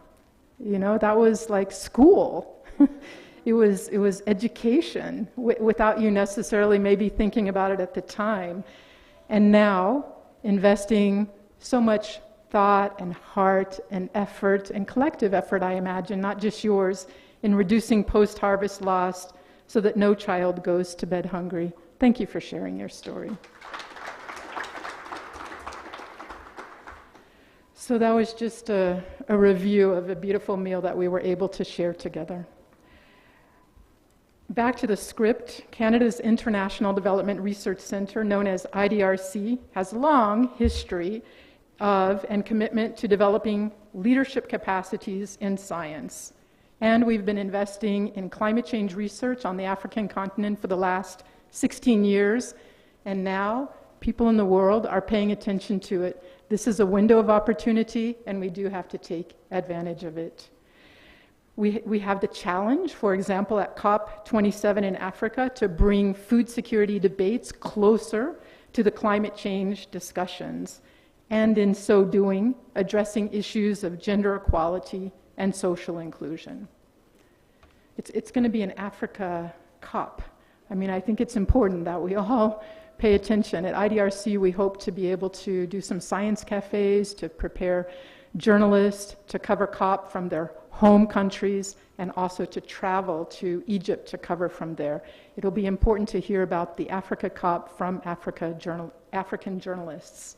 you know, that was like school. It was education without you necessarily maybe thinking about it at the time. And now, investing so much thought and heart and effort and collective effort, I imagine, not just yours, in reducing post-harvest loss so that no child goes to bed hungry. Thank you for sharing your story. So that was just a review of a beautiful meal that we were able to share together. Back to the script, Canada's International Development Research Centre, known as IDRC, has a long history of and commitment to developing leadership capacities in science. And we've been investing in climate change research on the African continent for the last 16 years, and now people in the world are paying attention to it. This is a window of opportunity, and we do have to take advantage of it. We have the challenge, for example, at COP27 in Africa, to bring food security debates closer to the climate change discussions, and in so doing, addressing issues of gender equality and social inclusion. It's going to be an Africa COP. I mean, I think it's important that we all pay attention. At IDRC, we hope to be able to do some science cafes to prepare journalists to cover COP from their home countries and also to travel to Egypt to cover from there. It'll be important to hear about the Africa COP from African journalists.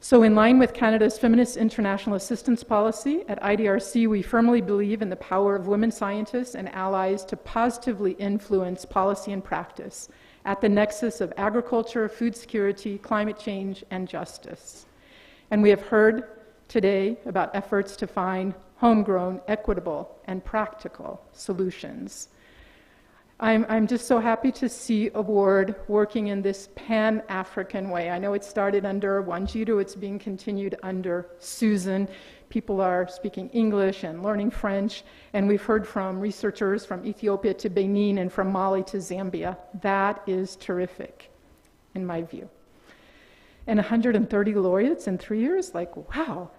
So in line with Canada's Feminist International Assistance Policy, at IDRC we firmly believe in the power of women scientists and allies to positively influence policy and practice at the nexus of agriculture, food security, climate change, and justice. And we have heard today about efforts to find homegrown, equitable, and practical solutions. I'm just so happy to see Award working in this Pan-African way. I know it started under Wangishi, it's being continued under Susan. People are speaking English and learning French, and we've heard from researchers from Ethiopia to Benin and from Mali to Zambia. That is terrific, in my view. And 130 laureates in 3 years? Like, wow.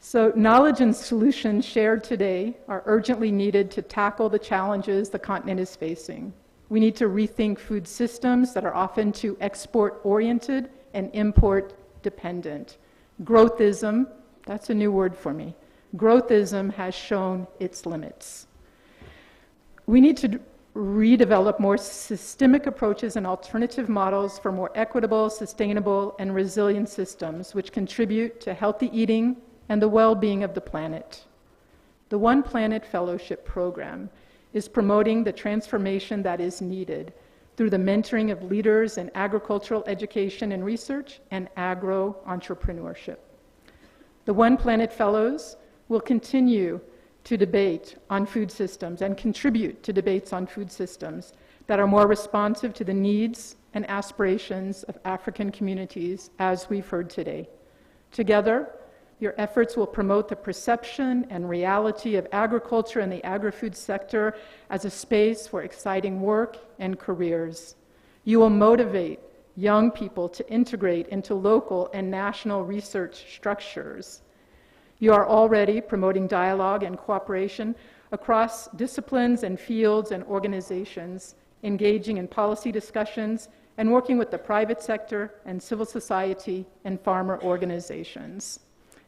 So knowledge and solutions shared today are urgently needed to tackle the challenges the continent is facing. We need to rethink food systems that are often too export-oriented and import-dependent. Growthism, that's a new word for me. Growthism has shown its limits. We need to redevelop more systemic approaches and alternative models for more equitable, sustainable, and resilient systems which contribute to healthy eating and the well-being of the planet. The One Planet Fellowship Program is promoting the transformation that is needed through the mentoring of leaders in agricultural education and research and agro-entrepreneurship. The One Planet Fellows will continue to debate on food systems and contribute to debates on food systems that are more responsive to the needs and aspirations of African communities, as we've heard today. Together, your efforts will promote the perception and reality of agriculture and the agri-food sector as a space for exciting work and careers. You will motivate young people to integrate into local and national research structures. You are already promoting dialogue and cooperation across disciplines and fields and organizations, engaging in policy discussions and working with the private sector and civil society and farmer organizations.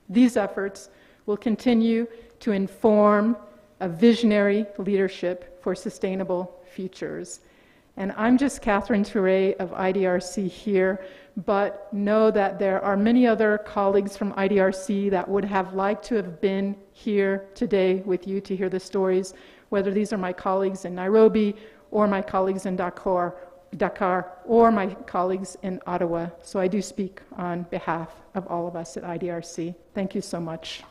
These efforts will continue to inform a visionary leadership for sustainable futures. And I'm just Catherine Touré of IDRC here, but know that there are many other colleagues from IDRC that would have liked to have been here today with you to hear the stories, whether these are my colleagues in Nairobi or my colleagues in Dakar, or my colleagues in Ottawa. So I do speak on behalf of all of us at IDRC. Thank you so much.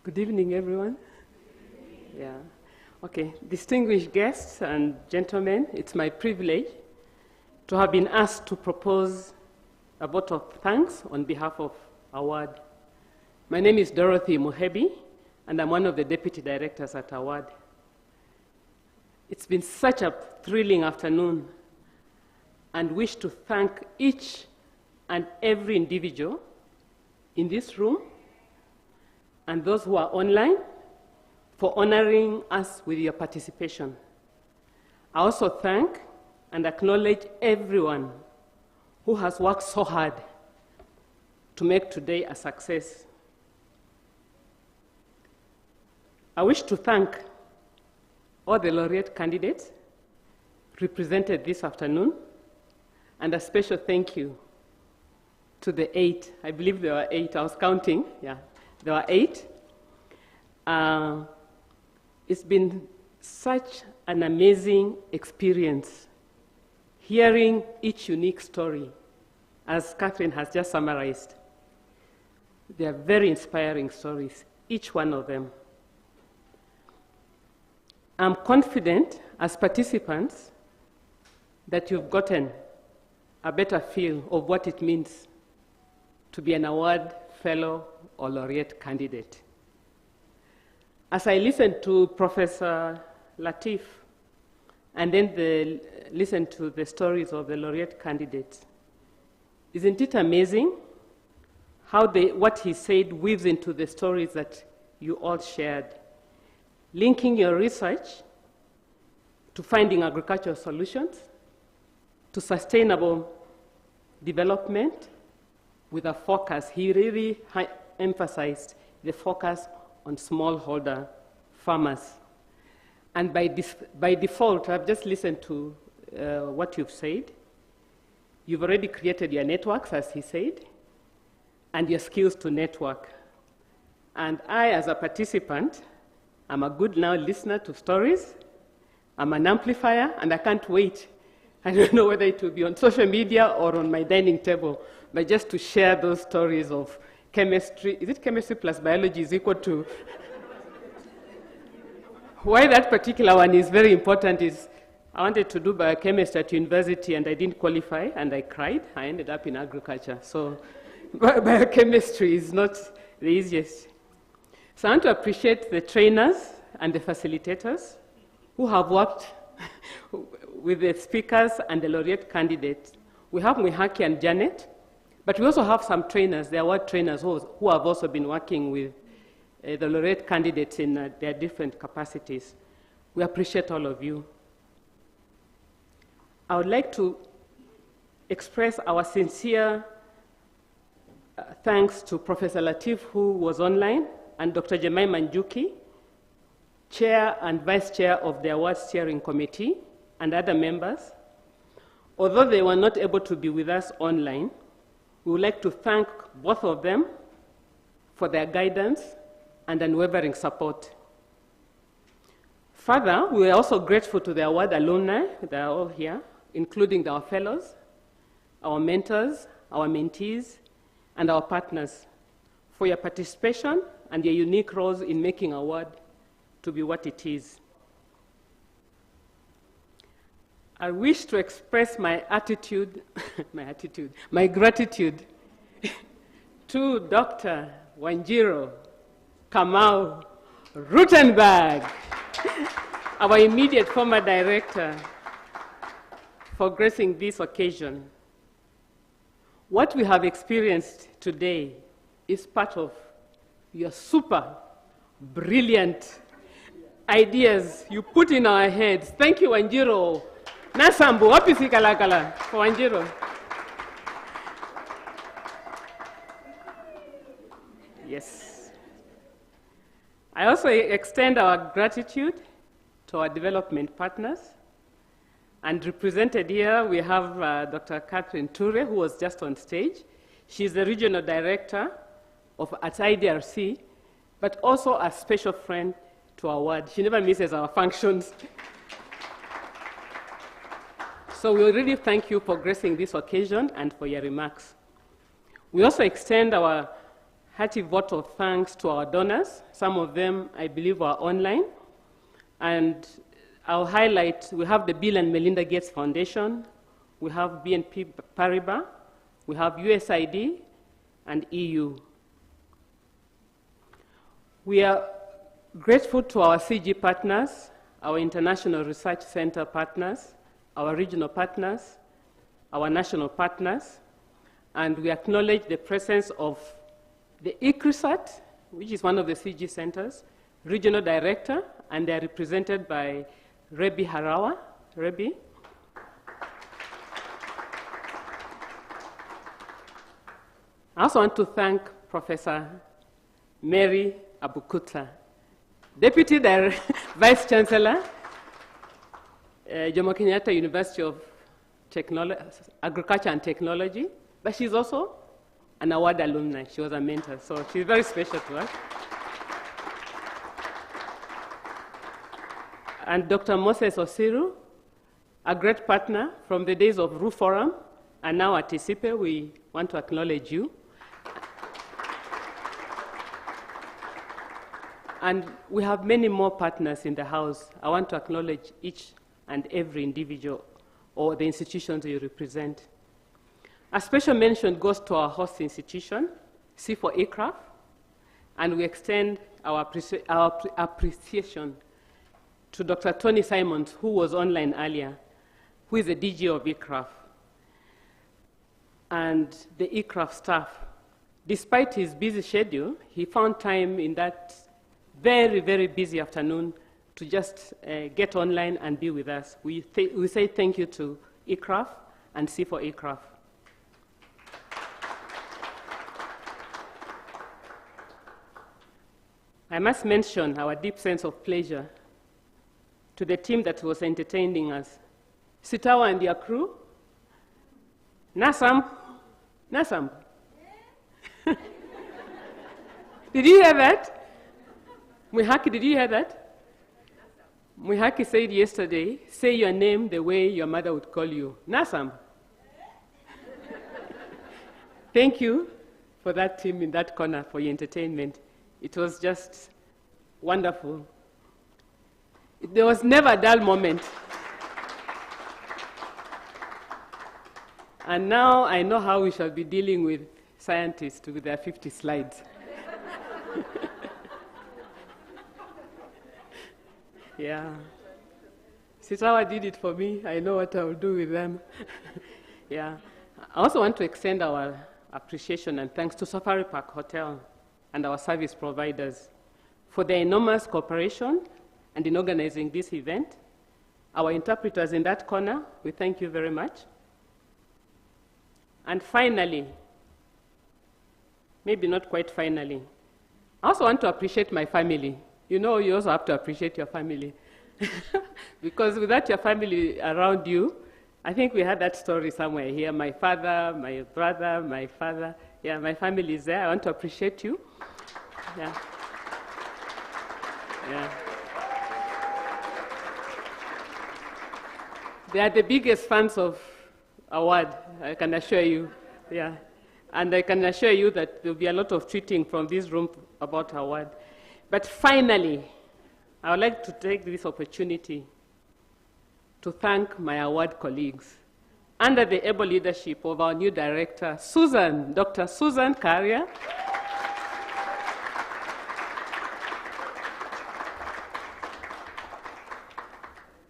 Good evening, everyone. Yeah. Okay, distinguished guests and gentlemen, it's my privilege to have been asked to propose a vote of thanks on behalf of Award. My name is Dorothy Muhebi, and I'm one of the deputy directors at Award. It's been such a thrilling afternoon, and wish to thank each and every individual in this room and those who are online for honoring us with your participation. I also thank and acknowledge everyone who has worked so hard to make today a success. I wish to thank all the laureate candidates represented this afternoon, and a special thank you to the 8. I believe there were 8. I was counting. Yeah, there were 8. It's been such an amazing experience hearing each unique story, as Catherine has just summarized. They are very inspiring stories, each one of them. I'm confident, as participants, that you've gotten a better feel of what it means to be an award fellow or laureate candidate. As I listened to Professor Latif and then listen to the stories of the laureate candidates. Isn't it amazing how what he said weaves into the stories that you all shared, linking your research to finding agricultural solutions, to sustainable development with a focus. He really emphasized the focus on smallholder farmers. And by default, I've just listened to what you've said. You've already created your networks, as he said, and your skills to network. And I, as a participant, I'm a good now listener to stories. I'm an amplifier, and I can't wait. I don't know whether it will be on social media or on my dining table, but just to share those stories of chemistry. Is it chemistry plus biology is equal to? Why that particular one is very important is I wanted to do biochemistry at university, and I didn't qualify, and I cried. I ended up in agriculture. So biochemistry is not the easiest. So I want to appreciate the trainers and the facilitators who have worked with the speakers and the laureate candidates. We have Mwihaki and Janet, but we also have some trainers, the award trainers who have also been working with the laureate candidates in their different capacities. We appreciate all of you. I would like to express our sincere thanks to Professor Latif, who was online, and Dr. Jemai Manjuki, Chair and Vice Chair of the Award Steering Committee, and other members. Although they were not able to be with us online, we would like to thank both of them for their guidance and unwavering support. Further, we are also grateful to the award alumni, they are all here, including our fellows, our mentors, our mentees, and our partners for your participation and your unique roles in making our award to be what it is. I wish to express my my gratitude to Dr. Wanjiro Kamau Rutenberg, our immediate former director, for gracing this occasion. What we have experienced today is part of your super brilliant ideas you put in our heads. Thank you, Wanjiro. Nasambu, wapi si kalakala for Wanjiro. Yes. I also extend our gratitude to our development partners. And represented here, we have Dr. Catherine Ture, who was just on stage. She's the regional director at IDRC, but also a special friend to our ward. She never misses our functions. So we really thank you for gracing this occasion and for your remarks. We also extend our hearty vote of thanks to our donors. Some of them, I believe, are online. And I'll highlight, we have the Bill and Melinda Gates Foundation, we have BNP Paribas, we have USAID, and EU. We are grateful to our CG partners, our International Research Center partners, our regional partners, our national partners, and we acknowledge the presence of the ICRISAT, which is one of the CG centers, regional director, and they're represented by Rebi Harawa. Rebi. I also want to thank Professor Mary Abukuta, Deputy Vice Chancellor, Jomo Kenyatta University of Agriculture and Technology, but she's also an award alumni. She was a mentor, so she's very special to us. And Dr. Moses Osiru, a great partner from the days of RU Forum, and now at ISIPE, we want to acknowledge you. And we have many more partners in the house. I want to acknowledge each and every individual or the institutions you represent. A special mention goes to our host institution, C4ACRAF, and we extend our appreciation to Dr. Tony Simons, who was online earlier, who is the DG of ICRAF, and the ICRAF staff. Despite his busy schedule, he found time in that very, very busy afternoon to just get online and be with us. We say thank you to ICRAF and C for ICRAF. I must mention our deep sense of pleasure to the team that was entertaining us. Sitawa and your crew. Nasam. Nasam. Did you hear that? Muihaki, did you hear that? Muihaki said yesterday, say your name the way your mother would call you. Nasam. Thank you for that team in that corner for your entertainment. It was just wonderful. There was never a dull moment. And now I know how we shall be dealing with scientists with their 50 slides. Yeah. Sitawa did it for me. I know what I will do with them. Yeah. I also want to extend our appreciation and thanks to Safari Park Hotel and our service providers for their enormous cooperation and in organizing this event. Our interpreters in that corner, we thank you very much. And finally, maybe not quite finally, I also want to appreciate my family. You know, you also have to appreciate your family. Because without your family around you, I think we had that story somewhere here. My father, my brother, my father. Yeah, my family is there. I want to appreciate you. Yeah. Yeah. They are the biggest fans of award, I can assure you. Yeah. And I can assure you that there will be a lot of tweeting from this room about award. But finally, I would like to take this opportunity to thank my award colleagues under the able leadership of our new director, Dr. Susan Carrier.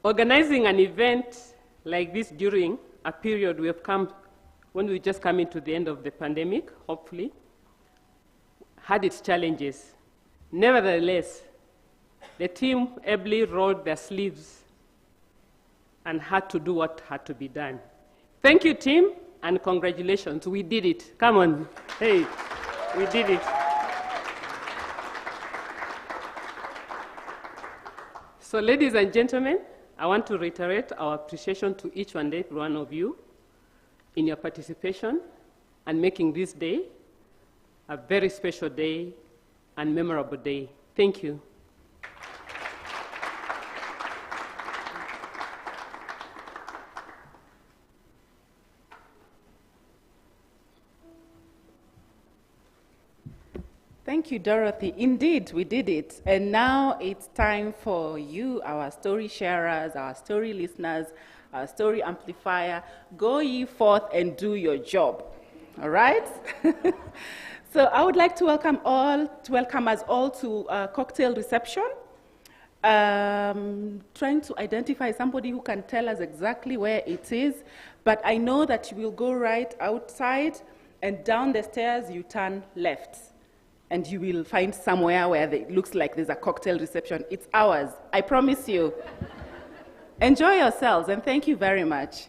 Organizing an event like this during a period we have come, when we just come into the end of the pandemic, hopefully, had its challenges. Nevertheless, the team ably rolled their sleeves and had to do what had to be done. Thank you, team, and congratulations. We did it. Come on. Hey, we did it. So, ladies and gentlemen, I want to reiterate our appreciation to each and every one of you in your participation and making this day a very special day and memorable day. Thank you. Thank you, Dorothy. Indeed, we did it. And now it's time for you, our story sharers, our story listeners, our story amplifier. Go ye forth and do your job. All right? So I would like to welcome us all to a cocktail reception. Trying to identify somebody who can tell us exactly where it is, but I know that you will go right outside and down the stairs you turn left. And you will find somewhere where it looks like there's a cocktail reception. It's ours, I promise you. Enjoy yourselves, and thank you very much.